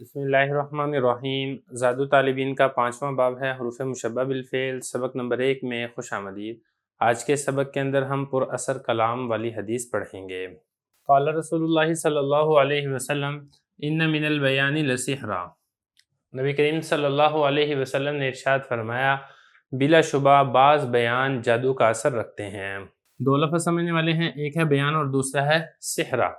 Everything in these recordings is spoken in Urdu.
بسم اللہ الرحمن الرحیم۔ زاد طالبین کا 5واں باب ہے حروف مشبہ بالفعل، سبق نمبر 1 میں خوش آمدید۔ آج کے سبق کے اندر ہم پر اثر کلام والی حدیث پڑھیں گے۔ قال رسول اللہ صلی اللہ علیہ وسلم ان من البیان لسحرا۔ نبی کریم صلی اللہ علیہ وسلم نے ارشاد فرمایا بلا شبہ بعض بیان جادو کا اثر رکھتے ہیں۔ دو لفظ سمجھنے والے ہیں، ایک ہے بیان اور دوسرا ہے سحرا۔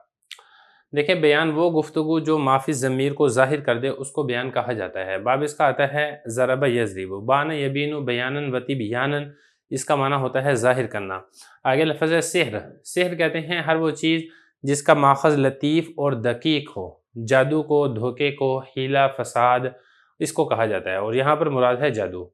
دیکھیں، بیان وہ گفتگو جو معافی ضمیر کو ظاہر کر دے اس کو بیان کہا جاتا ہے۔ باب اس کا آتا ہے ضرب یضرب، بان یبین بیانن وتی بیانن، اس کا معنی ہوتا ہے ظاہر کرنا۔ آگے لفظ ہے سحر۔ سحر کہتے ہیں ہر وہ چیز جس کا ماخذ لطیف اور دقیق ہو، جادو کو، دھوکے کو، حیلہ فساد، اس کو کہا جاتا ہے، اور یہاں پر مراد ہے جادو،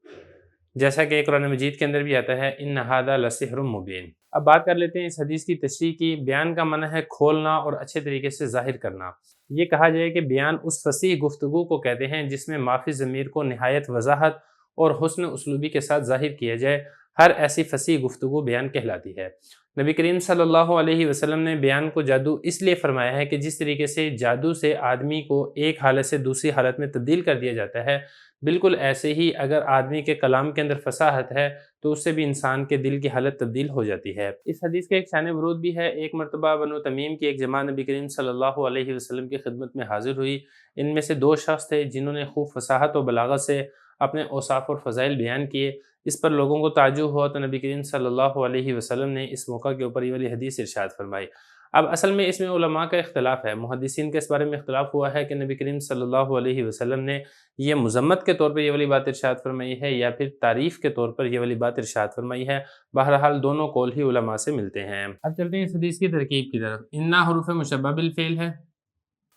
جیسا کہ قرآن مجید کے اندر بھی آتا ہے ان ھذا لسحر مبین۔ اب بات کر لیتے ہیں اس حدیث کی تشریح کی۔ بیان کا معنی ہے کھولنا اور اچھے طریقے سے ظاہر کرنا۔ یہ کہا جائے کہ بیان اس فصیح گفتگو کو کہتے ہیں جس میں معافی ضمیر کو نہایت وضاحت اور حسن اسلوبی کے ساتھ ظاہر کیا جائے، ہر ایسی فصیح گفتگو بیان کہلاتی ہے۔ نبی کریم صلی اللہ علیہ وسلم نے بیان کو جادو اس لیے فرمایا ہے کہ جس طریقے سے جادو سے آدمی کو ایک حالت سے دوسری حالت میں تبدیل کر دیا جاتا ہے، بالکل ایسے ہی اگر آدمی کے کلام کے اندر فصاحت ہے تو اس سے بھی انسان کے دل کی حالت تبدیل ہو جاتی ہے۔ اس حدیث کا ایک شان ورود بھی ہے۔ ایک مرتبہ بنو تمیم کی ایک جماعت نبی کریم صلی اللہ علیہ وسلم کی خدمت میں حاضر ہوئی۔ ان میں سے دو شخص تھے جنہوں نے خوب فصاحت و بلاغت سے اپنے اوصاف اور فضائل بیان کیے۔ اس پر لوگوں کو تعجب ہوا تو نبی کریم صلی اللہ علیہ وسلم نے اس موقع کے اوپر یہ والی حدیث ارشاد فرمائی۔ اب اصل میں اس میں علماء کا اختلاف ہے، محدثین کے اس بارے میں اختلاف ہوا ہے کہ نبی کریم صلی اللہ علیہ وسلم نے یہ مذمت کے طور پر یہ والی بات ارشاد فرمائی ہے یا پھر تعریف کے طور پر یہ والی بات ارشاد فرمائی ہے۔ بہرحال دونوں قول ہی علماء سے ملتے ہیں۔ اب چلتے ہیں اس حدیث کی ترکیب کی طرف۔ انا حروف مشبہ بالفعل ہے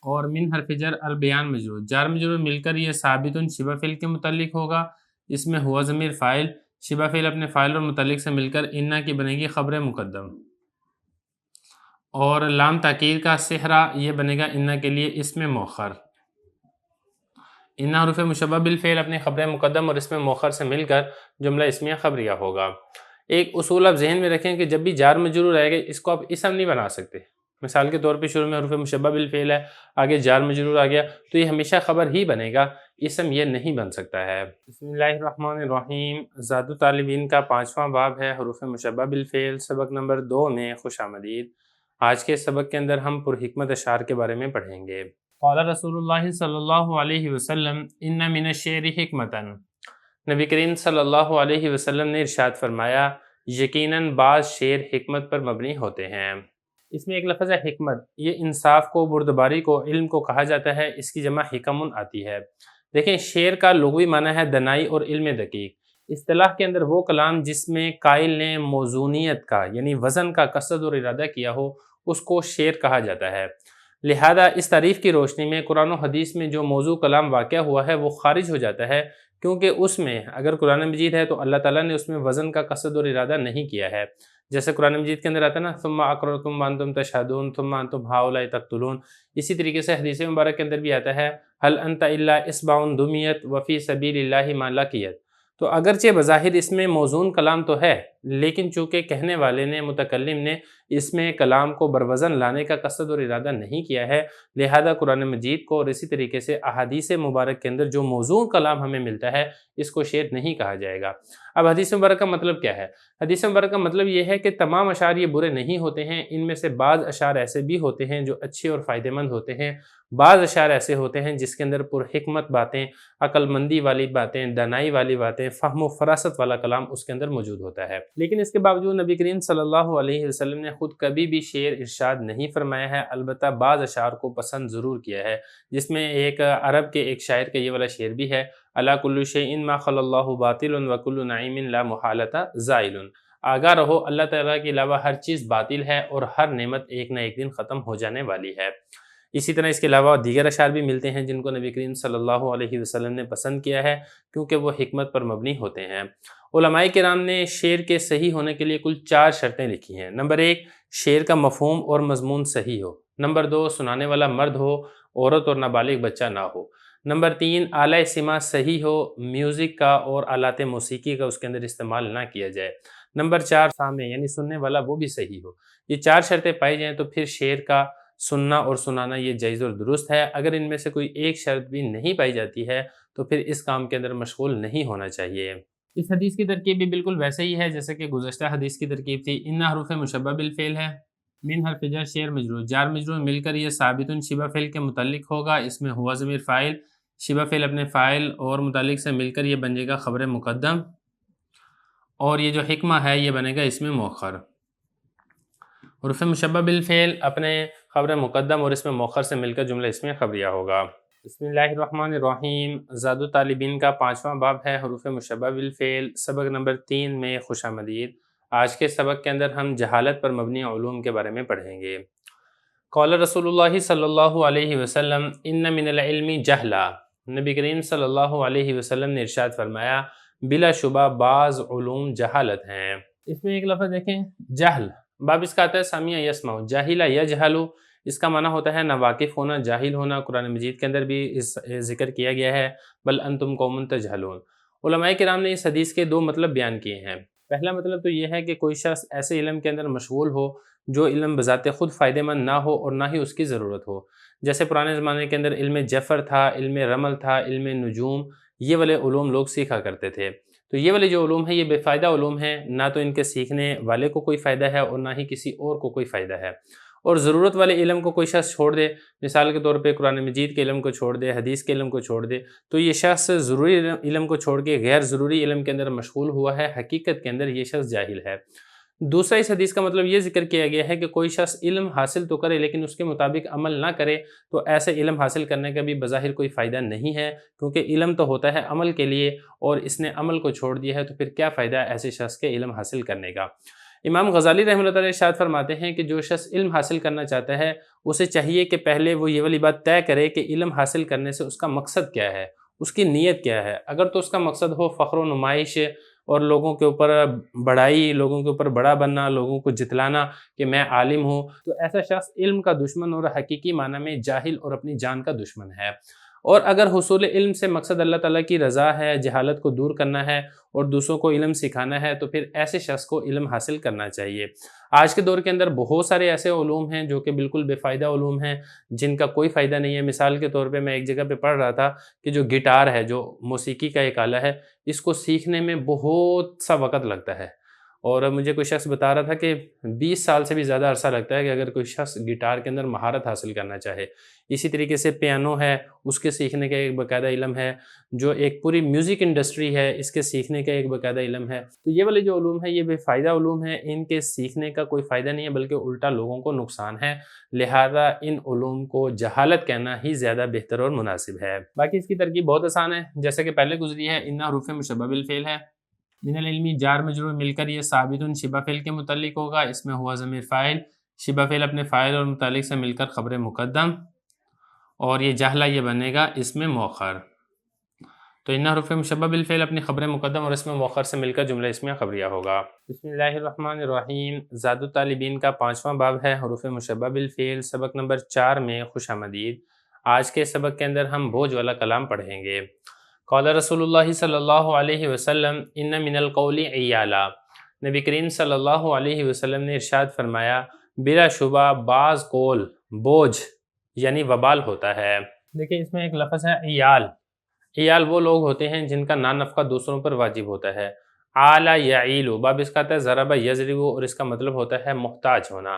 اور من حرف جر البیان مجرور، جار مجرور مل کر یہ ثابت شبہ فعل کے متعلق ہوگا۔ اس میں ہوا ضمیر فاعل، شبہ فعل اپنے فاعل اور متعلق سے مل کر انا کی بنے گی خبر مقدم، اور لام تاکید کا سحرا یہ بنے گا انا کے لیے اسم مؤخر۔ انا حروف مشبہ بالفعل اپنے خبر مقدم اور اسم مؤخر سے مل کر جملہ اسمیہ خبریہ ہوگا۔ ایک اصول آپ ذہن میں رکھیں کہ جب بھی جار مجرور آئے گا اس کو آپ اسم نہیں بنا سکتے۔ مثال کے طور پہ شروع میں حروف مشبہ بالفعل ہے، آگے جار مجرور آ گیا تو یہ ہمیشہ خبر ہی بنے گا، اسم یہ نہیں بن سکتا ہے۔ بسم اللہ الرحمن الرحیم۔ زاد طالبین کا 5واں باب ہے حروف مشبہ بالفعل، سبق نمبر 2 میں خوش آمدید۔ آج کے سبق کے اندر ہم پر حکمت اشعار کے بارے میں پڑھیں گے۔ قال رسول اللہ صلی اللہ علیہ وسلم ان من الشعر حکمتاً، نبی کریم صلی اللہ علیہ وسلم نے ارشاد فرمایا یقیناً بعض شعر حکمت پر مبنی ہوتے ہیں۔ اس میں ایک لفظ ہے حکمت، یہ انصاف کو، بردباری کو، علم کو کہا جاتا ہے، اس کی جمع حکم آتی ہے۔ دیکھیں، شعر کا لغوی معنی ہے دنائی اور علم دقیق۔ اصطلاح کے اندر وہ کلام جس میں قائل نے موزونیت کا یعنی وزن کا قصد اور ارادہ کیا ہو اس کو شعر کہا جاتا ہے۔ لہذا اس تعریف کی روشنی میں قرآن و حدیث میں جو موضوع کلام واقع ہوا ہے وہ خارج ہو جاتا ہے، کیونکہ اس میں اگر قرآن مجید ہے تو اللہ تعالیٰ نے اس میں وزن کا قصد اور ارادہ نہیں کیا ہے۔ جیسے قرآن مجید کے اندر آتا ہے نا ثم اقررتم وانتم تشہدون ثم انتم ہؤلاء تقتلون، اسی طریقے سے حدیث مبارک کے اندر بھی آتا ہے هل انت الا اصبع دمیت وفی سبیل اللہ ما لقیت۔ تو اگرچہ بظاہر اس میں موزون کلام تو ہے، لیکن چونکہ کہنے والے نے، متکلم نے اس میں کلام کو بروزن لانے کا قصد اور ارادہ نہیں کیا ہے، لہذا قرآن مجید کو اور اسی طریقے سے احادیث مبارک کے اندر جو موزون کلام ہمیں ملتا ہے اس کو شعر نہیں کہا جائے گا۔ اب حدیث مبارک کا مطلب کیا ہے؟ حدیث مبارک کا مطلب یہ ہے کہ تمام اشعار یہ برے نہیں ہوتے ہیں، ان میں سے بعض اشعار ایسے بھی ہوتے ہیں جو اچھے اور فائدہ مند ہوتے ہیں، بعض اشعار ایسے ہوتے ہیں جس کے اندر پر حکمت باتیں، عقل مندی والی باتیں، دانائی والی باتیں، فہم و فراست والا کلام اس کے اندر موجود ہوتا ہے۔ لیکن اس کے باوجود نبی کریم صلی اللہ علیہ وسلم نے خود کبھی بھی شعر ارشاد نہیں فرمایا ہے، البتہ بعض اشعار کو پسند ضرور کیا ہے، جس میں ایک عرب کے ایک شاعر کا یہ والا شعر بھی ہے الا کل شیء ما خلا اللہ باطل وکل نعیم لا محالۃ زائل۔ آگاہ رہو اللہ تعالیٰ کے علاوہ ہر چیز باطل ہے اور ہر نعمت ایک نہ ایک دن ختم ہو جانے والی ہے۔ اسی طرح اس کے علاوہ دیگر اشعار بھی ملتے ہیں جن کو نبی کریم صلی اللہ علیہ وسلم نے پسند کیا ہے کیونکہ وہ حکمت پر مبنی ہوتے ہیں۔ علماء کرام نے شعر کے صحیح ہونے کے لیے کل 4 شرطیں لکھی ہیں۔ نمبر 1، شعر کا مفہوم اور مضمون صحیح ہو۔ نمبر 2، سنانے والا مرد ہو، عورت اور نابالغ بچہ نہ ہو۔ نمبر 3، اعلیٰ سماع صحیح ہو، میوزک کا اور آلات موسیقی کا اس کے اندر استعمال نہ کیا جائے۔ نمبر 4، سامع یعنی سننے والا وہ بھی صحیح ہو۔ یہ 4 شرطیں پائی جائیں تو پھر شعر کا سننا اور سنانا یہ جائز اور درست ہے۔ اگر ان میں سے کوئی ایک شرط بھی نہیں پائی جاتی ہے تو پھر اس کام کے اندر مشغول نہیں ہونا چاہیے۔ اس حدیث کی ترکیب بھی بالکل ویسے ہی ہے جیسے کہ گزشتہ حدیث کی ترکیب تھی۔ ان حروف مشبہ بالفعل ہے، من حرف جر شیر مجرور، جار مجرور مل کر یہ ثابت شبہ فعل کے متعلق ہوگا۔ اس میں ہوا ضمیر فاعل، شبہ فعل اپنے فاعل اور متعلق سے مل کر یہ بن جائے گا خبر مقدم، اور یہ جو حکمہ ہے یہ بنے گا اسم مؤخر۔ حروف مشبہ بالفعل اپنے خبر مقدم اور اسم مؤخر سے مل کر جملہ اسمیہ خبریہ ہوگا۔ بسم اللہ الرحمن الرحیم۔ زاد الطالبین کا 5واں باب ہے حروف مشبہ بالفعل، سبق نمبر 3 میں خوش آمدید۔ آج کے سبق کے اندر ہم جہالت پر مبنی علوم کے بارے میں پڑھیں گے۔ قال رسول اللہ صلی اللہ علیہ وسلم ان من العلم جہلا، نبی کریم صلی اللہ علیہ وسلم نے ارشاد فرمایا بلا شبہ بعض علوم جہالت ہیں۔ اس میں ایک لفظ دیکھیں جہل، باب اس کا آتا ہے سامع یسمع، جاہلا یجہل، اس کا معنی ہوتا ہے ناواقف ہونا، جاہل ہونا۔ قرآن مجید کے اندر بھی اس ذکر کیا گیا ہے بل انتم قوم تجہلون۔ علماء کرام نے اس حدیث کے 2 مطلب بیان کیے ہیں۔ پہلا مطلب تو یہ ہے کہ کوئی شخص ایسے علم کے اندر مشغول ہو جو علم بذات خود فائدہ مند نہ ہو اور نہ ہی اس کی ضرورت ہو، جیسے پرانے زمانے کے اندر علم جفر تھا، علم رمل تھا، علم نجوم، یہ والے علوم لوگ سیکھا کرتے تھے۔ تو یہ والے جو علوم ہیں یہ بے فائدہ علوم ہیں، نہ تو ان کے سیکھنے والے کو کوئی فائدہ ہے اور نہ ہی کسی اور کو کوئی فائدہ ہے۔ اور ضرورت والے علم کو کوئی شخص چھوڑ دے، مثال کے طور پہ قرآن مجید کے علم کو چھوڑ دے، حدیث کے علم کو چھوڑ دے، تو یہ شخص ضروری علم کو چھوڑ کے غیر ضروری علم کے اندر مشغول ہوا ہے، حقیقت کے اندر یہ شخص جاہل ہے۔ دوسرا اس حدیث کا مطلب یہ ذکر کیا گیا ہے کہ کوئی شخص علم حاصل تو کرے لیکن اس کے مطابق عمل نہ کرے، تو ایسے علم حاصل کرنے کا بھی بظاہر کوئی فائدہ نہیں ہے، کیونکہ علم تو ہوتا ہے عمل کے لیے اور اس نے عمل کو چھوڑ دیا ہے، تو پھر کیا فائدہ ہے ایسے شخص کے علم حاصل کرنے کا۔ امام غزالی رحمۃ اللہ علیہ ارشاد فرماتے ہیں کہ جو شخص علم حاصل کرنا چاہتا ہے اسے چاہیے کہ پہلے وہ یہ والی بات طے کرے کہ علم حاصل کرنے سے اس کا مقصد کیا ہے، اس کی نیت کیا ہے۔ اگر تو اس کا مقصد ہو فخر و نمائش اور لوگوں کے اوپر بڑائی، لوگوں کے اوپر بڑا بننا، لوگوں کو جتلانا کہ میں عالم ہوں، تو ایسا شخص علم کا دشمن اور حقیقی معنی میں جاہل اور اپنی جان کا دشمن ہے۔ اور اگر حصول علم سے مقصد اللہ تعالیٰ کی رضا ہے، جہالت کو دور کرنا ہے اور دوسروں کو علم سکھانا ہے، تو پھر ایسے شخص کو علم حاصل کرنا چاہیے۔ آج کے دور کے اندر بہت سارے ایسے علوم ہیں جو کہ بالکل بے فائدہ علوم ہیں، جن کا کوئی فائدہ نہیں ہے۔ مثال کے طور پہ میں ایک جگہ پہ پڑھ رہا تھا کہ جو گٹار ہے، جو موسیقی کا ایک آلہ ہے، اس کو سیکھنے میں بہت سا وقت لگتا ہے، اور مجھے کوئی شخص بتا رہا تھا کہ 20 سال سے بھی زیادہ عرصہ لگتا ہے کہ اگر کوئی شخص گٹار کے اندر مہارت حاصل کرنا چاہے۔ اسی طریقے سے پیانو ہے، اس کے سیکھنے کا ایک باقاعدہ علم ہے، جو ایک پوری میوزک انڈسٹری ہے، اس کے سیکھنے کا ایک باقاعدہ علم ہے۔ تو یہ والے جو علوم ہیں یہ بے فائدہ علوم ہیں، ان کے سیکھنے کا کوئی فائدہ نہیں ہے بلکہ الٹا لوگوں کو نقصان ہے، لہذا ان علوم کو جہالت کہنا ہی زیادہ بہتر اور مناسب ہے۔ باقی اس کی ترکیب بہت آسان ہے، جیسے کہ پہلے گزری ہے، ان حروف مشبہ بالفعل ہے، من العلم جار مجرور مل کر یہ ثابت شبہ فعل کے متعلق ہوگا، اس میں ہوا ضمیر فاعل، شبہ فعل اپنے فاعل اور متعلق سے مل کر خبر مقدم، اور یہ جہلا یہ بنے گا اسم مؤخر۔ تو ان حروف مشبہ بالفعل اپنی خبر مقدم اور اسم مؤخر سے مل کر جملہ اسمیہ خبریہ ہوگا۔ بسم اللہ الرحمن الرحیم۔ زاد الطالبین کا 5واں باب ہے حروف مشبہ بالفعل، سبق نمبر 4 میں خوش آمدید۔ آج کے سبق کے اندر ہم بوجھ والا کلام پڑھیں گے۔ قال رسول اللہ صلی اللہ علیہ وسلم ان من القول عیالا، نبی کریم صلی اللہ علیہ وسلم نے ارشاد فرمایا بلا شبہ بعض قول بوجھ یعنی وبال ہوتا ہے۔ دیکھیں اس میں ایک لفظ ہے عیال۔ عیال وہ لوگ ہوتے ہیں جن کا نان نفقہ دوسروں پر واجب ہوتا ہے۔ عالا یعیل، باب اس کا آتا ہے ضرب یضرب، اور اس کا مطلب ہوتا ہے محتاج ہونا۔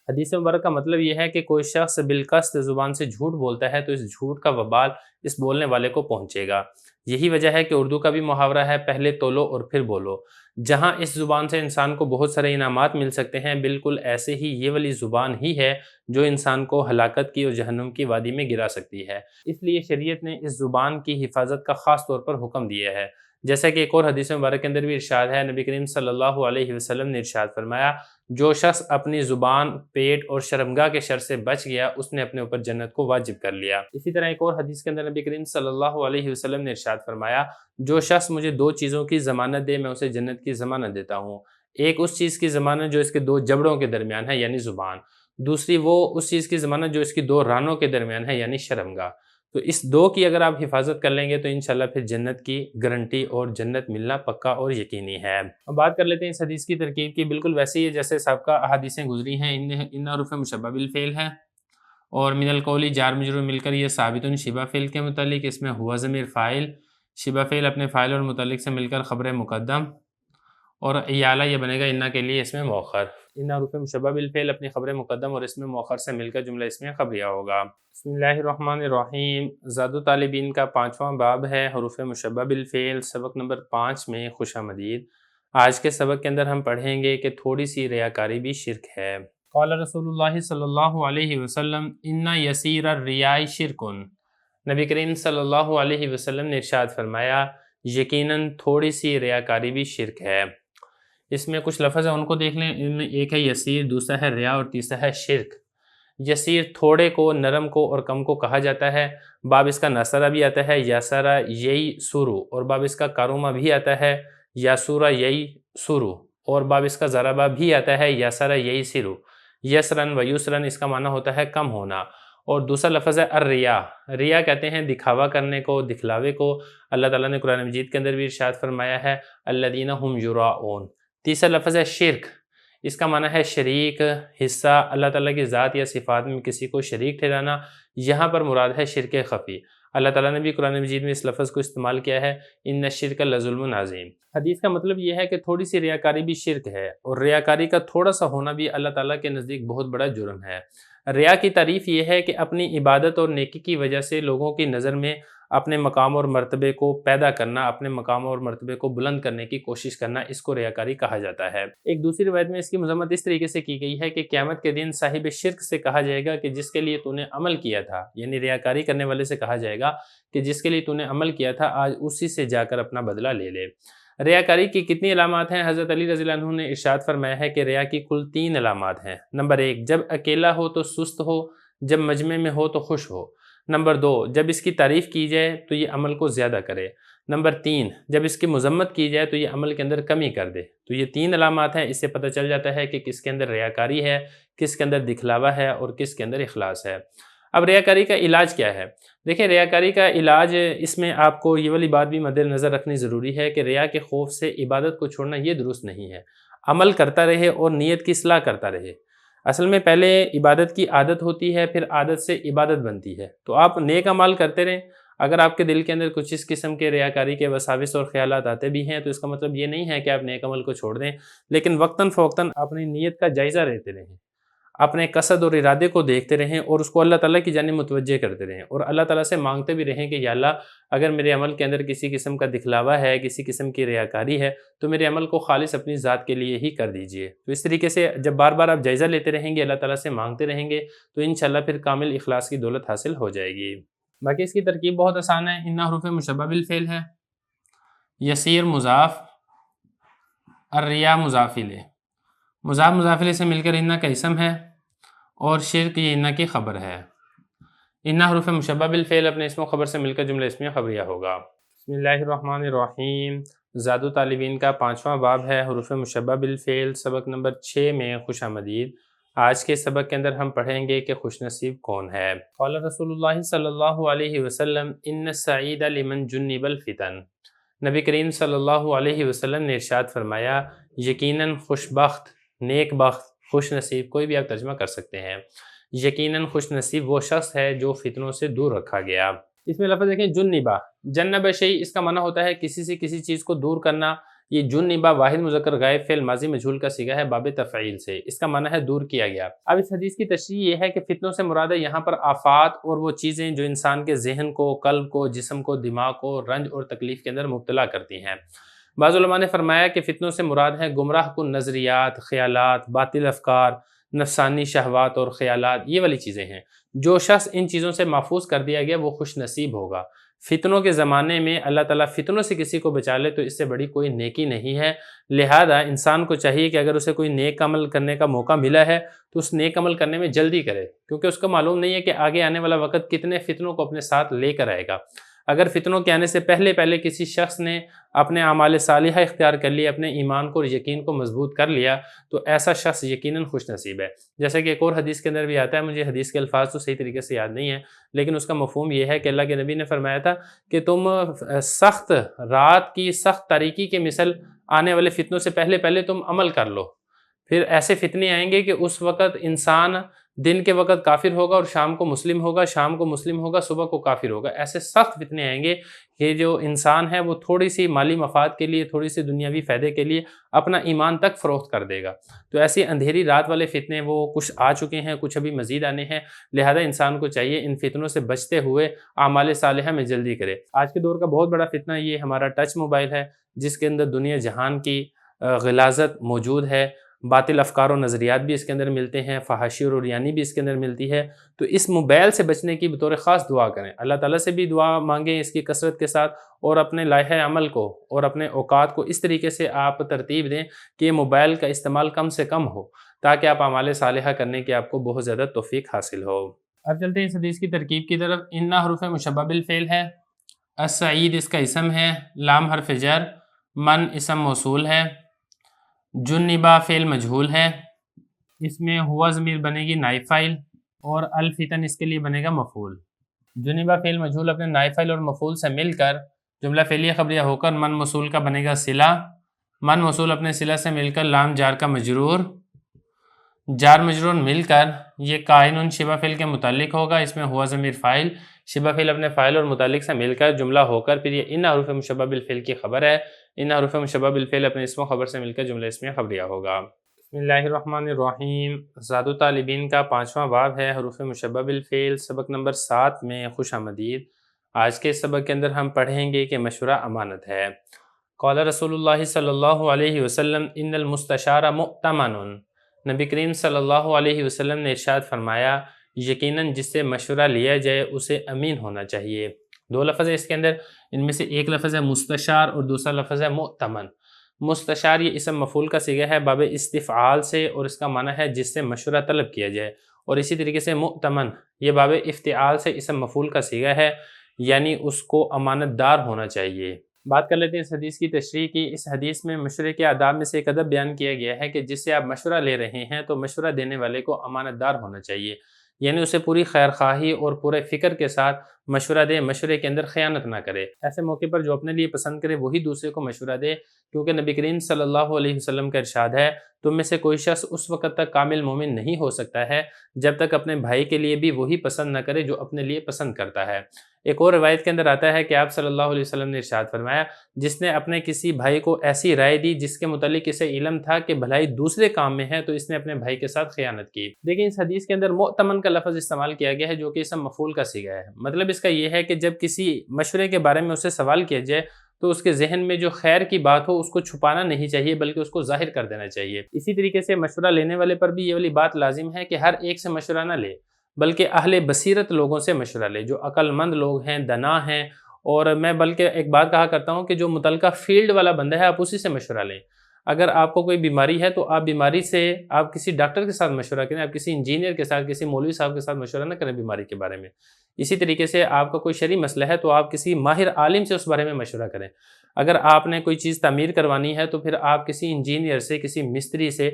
حدیث مبارک کا مطلب یہ ہے کہ کوئی شخص بالقصد زبان سے جھوٹ بولتا ہے تو اس جھوٹ کا وبال اس بولنے والے کو پہنچے گا۔ یہی وجہ ہے کہ اردو کا بھی محاورہ ہے پہلے تولو اور پھر بولو۔ جہاں اس زبان سے انسان کو بہت سارے انعامات مل سکتے ہیں، بالکل ایسے ہی یہ والی زبان ہی ہے جو انسان کو ہلاکت کی اور جہنم کی وادی میں گرا سکتی ہے۔ اس لیے شریعت نے اس زبان کی حفاظت کا خاص طور پر حکم دیا ہے، جیسا کہ ایک اور حدیث مبارک کے اندر بھی ارشاد ہے، نبی کریم صلی اللہ علیہ وسلم نے ارشاد فرمایا جو شخص اپنی زبان، پیٹ اور شرمگاہ کے شر سے بچ گیا اس نے اپنے اوپر جنت کو واجب کر لیا۔ اسی طرح ایک اور حدیث کے اندر نبی کریم صلی اللہ علیہ وسلم نے ارشاد فرمایا جو شخص مجھے 2 چیزوں کی ضمانت دے میں اسے جنت کی ضمانت دیتا ہوں۔ ایک اس چیز کی ضمانت جو اس کے 2 جبڑوں کے درمیان ہے یعنی زبان، دوسری وہ اس چیز کی ضمانت جو اس کی 2 رانوں کے درمیان ہے یعنی شرمگاہ۔ تو اس 2 کی اگر آپ حفاظت کر لیں گے تو انشاءاللہ پھر جنت کی گارنٹی اور جنت ملنا پکا اور یقینی ہے۔ اب بات کر لیتے ہیں اس حدیث کی ترکیب کی، بالکل ویسے ہی ہے جیسے سابقہ احادیثیں گزری ہیں۔ ان حروف مشبہ بالفعل ہے، اور من القولی جار مجرور مل کر یہ ثابت شبہ فعل کے متعلق، اس میں ہوا ضمیر فاعل، شبہ فعل اپنے فاعل اور متعلق سے مل کر خبر مقدم، اور اعلیٰ یہ بنے گا انا کے لیے اس میں مؤخر۔ انا حروف مشبہ بالفعل اپنی خبر مقدم اور اس میں مؤخر سے مل کر جملہ اسمیہ خبریہ ہوگا۔ بسم اللہ الرحمن الرحیم۔ زاد طالبین کا 5واں باب ہے حروف مشبہ بالفعل، سبق نمبر 5 میں خوش آمدید۔ آج کے سبق کے اندر ہم پڑھیں گے کہ تھوڑی سی ریاکاری بھی شرک ہے۔ قال رسول اللہ صلی اللہ علیہ وسلم ان یسیر الریاء شرکن، نبی کریم صلی اللہ علیہ وسلم نے ارشاد فرمایا یقیناً تھوڑی سی ریاکاری بھی شرک ہے۔ اس میں کچھ لفظ ہیں ان کو دیکھ لیں، ان میں ایک ہے یسیر، دوسرا ہے ریا اور تیسرا ہے شرک۔ یسیر تھوڑے کو، نرم کو اور کم کو کہا جاتا ہے، باب اس کا نصرہ بھی آتا ہے یسرا یئی سرو، اور باب اس کا کارومہ بھی آتا ہے یسورا یئی سرو، اور باب اس کا ضربہ بھی آتا ہے یسرا یئی سرو۔ یسرن و یسرن اس کا معنی ہوتا ہے کم ہونا۔ اور دوسرا لفظ ہے الریا، ریا کہتے ہیں دکھاوا کرنے کو، دکھلاوے کو۔ اللہ تعالیٰ نے قرآن مجید کے اندر بھی ارشاد فرمایا ہے الذین ھم یراؤون۔ تیسرا لفظ ہے شرک، اس کا معنی ہے شریک، حصہ، اللہ تعالیٰ کی ذات یا صفات میں کسی کو شریک ٹھہرانا۔ یہاں پر مراد ہے شرک خفی۔ اللہ تعالیٰ نے بھی قرآن مجید میں اس لفظ کو استعمال کیا ہے ان الشرک لظلم عظیم۔ حدیث کا مطلب یہ ہے کہ تھوڑی سی ریاکاری بھی شرک ہے، اور ریاکاری کا تھوڑا سا ہونا بھی اللہ تعالیٰ کے نزدیک بہت بڑا جرم ہے۔ ریا کی تعریف یہ ہے کہ اپنی عبادت اور نیکی کی وجہ سے لوگوں کی نظر میں اپنے مقام اور مرتبے کو پیدا کرنا، اپنے مقام اور مرتبے کو بلند کرنے کی کوشش کرنا، اس کو ریاکاری کہا جاتا ہے۔ ایک دوسری روایت میں اس کی مذمت اس طریقے سے کی گئی ہے کہ قیامت کے دن صاحب شرک سے کہا جائے گا کہ جس کے لیے تو نے عمل کیا تھا، یعنی ریاکاری کرنے والے سے کہا جائے گا کہ جس کے لیے تو نے عمل کیا تھا آج اسی سے جا کر اپنا بدلہ لے لے۔ ریاکاری کی کتنی علامات ہیں؟ حضرت علی رضی اللہ عنہ نے ارشاد فرمایا ہے کہ ریا کی کل 3 علامات ہیں۔ نمبر 1، جب اکیلا ہو تو سست ہو، جب مجمع میں ہو تو خوش ہو۔ نمبر 2، جب اس کی تعریف کی جائے تو یہ عمل کو زیادہ کرے۔ نمبر 3، جب اس کی مذمت کی جائے تو یہ عمل کے اندر کمی کر دے۔ تو یہ 3 علامات ہیں، اس سے پتہ چل جاتا ہے کہ کس کے اندر ریاکاری ہے، کس کے اندر دکھلاوا ہے اور کس کے اندر اخلاص ہے۔ اب ریاکاری کا علاج کیا ہے؟ دیکھیں ریاکاری کا علاج، اس میں آپ کو یہ والی بات بھی مد نظر رکھنی ضروری ہے کہ ریا کے خوف سے عبادت کو چھوڑنا یہ درست نہیں ہے۔ عمل کرتا رہے اور نیت کی اصلاح کرتا رہے۔ اصل میں پہلے عبادت کی عادت ہوتی ہے، پھر عادت سے عبادت بنتی ہے۔ تو آپ نیک عمل کرتے رہیں، اگر آپ کے دل کے اندر کچھ اس قسم کے ریاکاری کے وساوس اور خیالات آتے بھی ہیں تو اس کا مطلب یہ نہیں ہے کہ آپ نیک عمل کو چھوڑ دیں، لیکن وقتاً فوقتاً اپنی نیت کا جائزہ لیتے رہیں، اپنے قصد اور ارادے کو دیکھتے رہیں اور اس کو اللہ تعالیٰ کی جانب متوجہ کرتے رہیں، اور اللہ تعالیٰ سے مانگتے بھی رہیں کہ یا اللہ اگر میرے عمل کے اندر کسی قسم کا دکھلاوا ہے، کسی قسم کی ریاکاری ہے تو میرے عمل کو خالص اپنی ذات کے لیے ہی کر دیجئے۔ تو اس طریقے سے جب بار بار آپ جائزہ لیتے رہیں گے، اللہ تعالیٰ سے مانگتے رہیں گے تو انشاءاللہ پھر کامل اخلاص کی دولت حاصل ہو جائے گی۔ باقی اس کی ترکیب بہت آسان ہے۔ ان حروف مشبہ بالفعل ہے، یسیر مضاف، الریا مضاف الیہ، مضاف مضاف الیہ سے مل کر انا کا اسم ہے، اور شرک یہ انا کی خبر ہے۔ انا حروف مشبہ بالفعل اپنے اسم و خبر سے مل کر جملہ اسمیہ خبریہ ہوگا۔ بسم اللہ الرحمن الرحیم۔ زاد طالبین کا 5واں باب ہے حروف مشبہ بالفعل، سبق نمبر 6 میں خوش آمدید۔ آج کے سبق کے اندر ہم پڑھیں گے کہ خوش نصیب کون ہے۔ قال رسول اللہ صلی اللہ علیہ وسلم ان السعید لمن جنب الفتن، نبی کریم صلی اللہ علیہ وسلم نے ارشاد فرمایا یقیناً خوش بخت، نیک بخت، خوش نصیب، کوئی بھی آپ ترجمہ کر سکتے ہیں، یقیناً خوش نصیب وہ شخص ہے جو فتنوں سے دور رکھا گیا۔ اس میں لفظ دیکھیں جنبا، جنب شیء، اس کا معنی ہوتا ہے کسی سے کسی چیز کو دور کرنا۔ یہ جنبا واحد مذکر غائب فعل ماضی مجہول کا صیغہ ہے باب تفعیل سے، اس کا معنی ہے دور کیا گیا۔ اب اس حدیث کی تشریح یہ ہے کہ فتنوں سے مراد ہے یہاں پر آفات اور وہ چیزیں جو انسان کے ذہن کو، قلب کو، جسم کو، دماغ کو رنج اور تکلیف کے اندر مبتلا کرتی ہیں۔ بعض علماء نے فرمایا کہ فتنوں سے مراد ہیں گمراہ کن نظریات، خیالات، باطل افکار، نفسانی شہوات اور خیالات، یہ والی چیزیں ہیں۔ جو شخص ان چیزوں سے محفوظ کر دیا گیا وہ خوش نصیب ہوگا۔ فتنوں کے زمانے میں اللہ تعالیٰ فتنوں سے کسی کو بچا لے تو اس سے بڑی کوئی نیکی نہیں ہے، لہذا انسان کو چاہیے کہ اگر اسے کوئی نیک عمل کرنے کا موقع ملا ہے تو اس نیک عمل کرنے میں جلدی کرے، کیونکہ اس کو معلوم نہیں ہے کہ آگے آنے والا وقت کتنے فتنوں کو اپنے ساتھ لے کر آئے گا۔ اگر فتنوں کے آنے سے پہلے کسی شخص نے اپنے اعمال صالحہ اختیار کر لیے، اپنے ایمان کو اور یقین کو مضبوط کر لیا تو ایسا شخص یقیناً خوش نصیب ہے۔ جیسے کہ ایک اور حدیث کے اندر بھی آتا ہے، مجھے حدیث کے الفاظ تو صحیح طریقے سے یاد نہیں ہے، لیکن اس کا مفہوم یہ ہے کہ اللہ کے نبی نے فرمایا تھا کہ تم سخت رات کی سخت تاریکی کے مثل آنے والے فتنوں سے پہلے تم عمل کر لو، پھر ایسے فتنے آئیں گے کہ اس وقت انسان دن کے وقت کافر ہوگا اور شام کو مسلم ہوگا، شام کو مسلم ہوگا، صبح کو کافر ہوگا۔ ایسے سخت فتنے آئیں گے کہ جو انسان ہے وہ تھوڑی سی مالی مفاد کے لیے، تھوڑی سی دنیاوی فائدے کے لیے اپنا ایمان تک فروخت کر دے گا۔ تو ایسی اندھیری رات والے فتنے وہ کچھ آ چکے ہیں، کچھ ابھی مزید آنے ہیں، لہذا انسان کو چاہیے ان فتنوں سے بچتے ہوئے اعمال صالحہ میں جلدی کرے۔ آج کے دور کا بہت بڑا فتنہ یہ ہمارا ٹچ موبائل ہے، جس کے اندر دنیا جہان کی غلاظت موجود ہے، باطل افکار و نظریات بھی اس کے اندر ملتے ہیں، فحاشی اور عریانی بھی اس کے اندر ملتی ہے۔ تو اس موبائل سے بچنے کی بطور خاص دعا کریں، اللہ تعالیٰ سے بھی دعا مانگیں اس کی کثرت کے ساتھ، اور اپنے لائحہ عمل کو اور اپنے اوقات کو اس طریقے سے آپ ترتیب دیں کہ موبائل کا استعمال کم سے کم ہو، تاکہ آپ اعمال صالحہ کرنے کی آپ کو بہت زیادہ توفیق حاصل ہو۔ اب چلتے ہیں اس حدیث کی ترکیب کی طرف۔ ان حروف مشبہ بالفعل ہے، السعید اس کا اسم ہے، لام حرف جر، من اسم موصول ہے، جنبا فعل مجہول ہے، اس میں ہوا ضمیر بنے گی نائب فاعل، اور الفتن اس کے لیے بنے گا مفعول۔ جنبا فعل مجہول اپنے نائب فاعل اور مفعول سے مل کر جملہ فعلیہ خبریہ ہو کر من موصول کا بنے گا صلہ، من موصول اپنے صلہ سے مل کر لام جار کا مجرور، جار مجرور مل کر یہ کائن شبہ فعل کے متعلق ہوگا، اس میں ہوا ضمیر فاعل، شبہ فعل اپنے فاعل اور متعلق سے مل کر جملہ ہو کر پھر یہ ان حروف مشبہ بالفعل کی خبر ہے، ان حروف مشبہ بالفعل اپنے اسم و خبر سے مل کر جملہ اسمیہ خبریہ ہوگا۔ بسم اللہ الرحمن الرحیم۔ زاد طالبین کا 5واں باب ہے حروف مشبہ بالفعل، سبق نمبر 7 میں خوش آمدید۔ آج کے سبق کے اندر ہم پڑھیں گے کہ مشورہ امانت ہے۔ قال رسول اللہ صلی اللہ علیہ وسلم ان المستشار مؤتمن، نبی کریم صلی اللہ علیہ وسلم نے ارشاد فرمایا یقیناً جس سے مشورہ لیا جائے اسے امین ہونا چاہیے۔ 2 لفظ ہے اس کے اندر، ان میں سے ایک لفظ ہے مستشار اور دوسرا لفظ ہے مؤتمن۔ مستشار یہ اسم مفعول کا صیغہ ہے باب استفعال سے، اور اس کا معنی ہے جس سے مشورہ طلب کیا جائے، اور اسی طریقے سے مؤتمن یہ باب افتعال سے اسم مفعول کا صیغہ ہے، یعنی اس کو امانت دار ہونا چاہیے۔ بات کر لیتے ہیں اس حدیث کی تشریح کی۔ اس حدیث میں مشورے کے آداب میں سے ایک ادب بیان کیا گیا ہے کہ جس سے آپ مشورہ لے رہے ہیں تو مشورہ دینے والے کو امانت دار ہونا چاہیے، یعنی اسے پوری خیر خواہی اور پورے فکر کے ساتھ مشورہ دے، مشورے کے اندر خیانت نہ کرے۔ ایسے موقع پر جو اپنے لیے پسند کرے وہی دوسرے کو مشورہ دے، کیونکہ نبی کریم صلی اللہ علیہ وسلم کا ارشاد ہے تم میں سے کوئی شخص اس وقت تک کامل مومن نہیں ہو سکتا ہے جب تک اپنے بھائی کے لیے بھی وہی پسند نہ کرے جو اپنے لیے پسند کرتا ہے۔ ایک اور روایت کے اندر آتا ہے کہ آپ صلی اللہ علیہ وسلم نے ارشاد فرمایا جس نے اپنے کسی بھائی کو ایسی رائے دی جس کے متعلق اسے علم تھا کہ بھلائی دوسرے کام میں ہے تو اس نے اپنے بھائی کے ساتھ خیانت کی۔ لیکن اس حدیث کے اندر مؤتمن کا لفظ استعمال کیا گیا ہے جو کہ اسم مفعول کا صیغہ ہے۔ مطلب اس کا یہ ہے کہ جب کسی مشورے کے بارے میں اسے سوال کیا جائے تو اس کے ذہن میں جو خیر کی بات ہو اس کو چھپانا نہیں چاہیے بلکہ اس کو ظاہر کر دینا چاہیے۔ اسی طریقے سے مشورہ لینے والے پر بھی یہ والی بات لازم ہے کہ ہر ایک سے مشورہ نہ لے بلکہ اہل بصیرت لوگوں سے مشورہ لے، جو عقل مند لوگ ہیں، دانا ہیں، اور میں بلکہ ایک بات کہا کرتا ہوں کہ جو متعلقہ فیلڈ والا بندہ ہے آپ اسی سے مشورہ لیں۔ اگر آپ کو کوئی بیماری ہے تو آپ بیماری سے آپ کسی ڈاکٹر کے ساتھ مشورہ کریں، آپ کسی انجینئر کے ساتھ، کسی مولوی صاحب کے ساتھ مشورہ نہ کریں بیماری کے بارے میں۔ اسی طریقے سے آپ کا کوئی شرعی مسئلہ ہے تو آپ کسی ماہر عالم سے اس بارے میں مشورہ کریں۔ اگر آپ نے کوئی چیز تعمیر کروانی ہے تو پھر آپ کسی انجینئر سے، کسی مستری سے،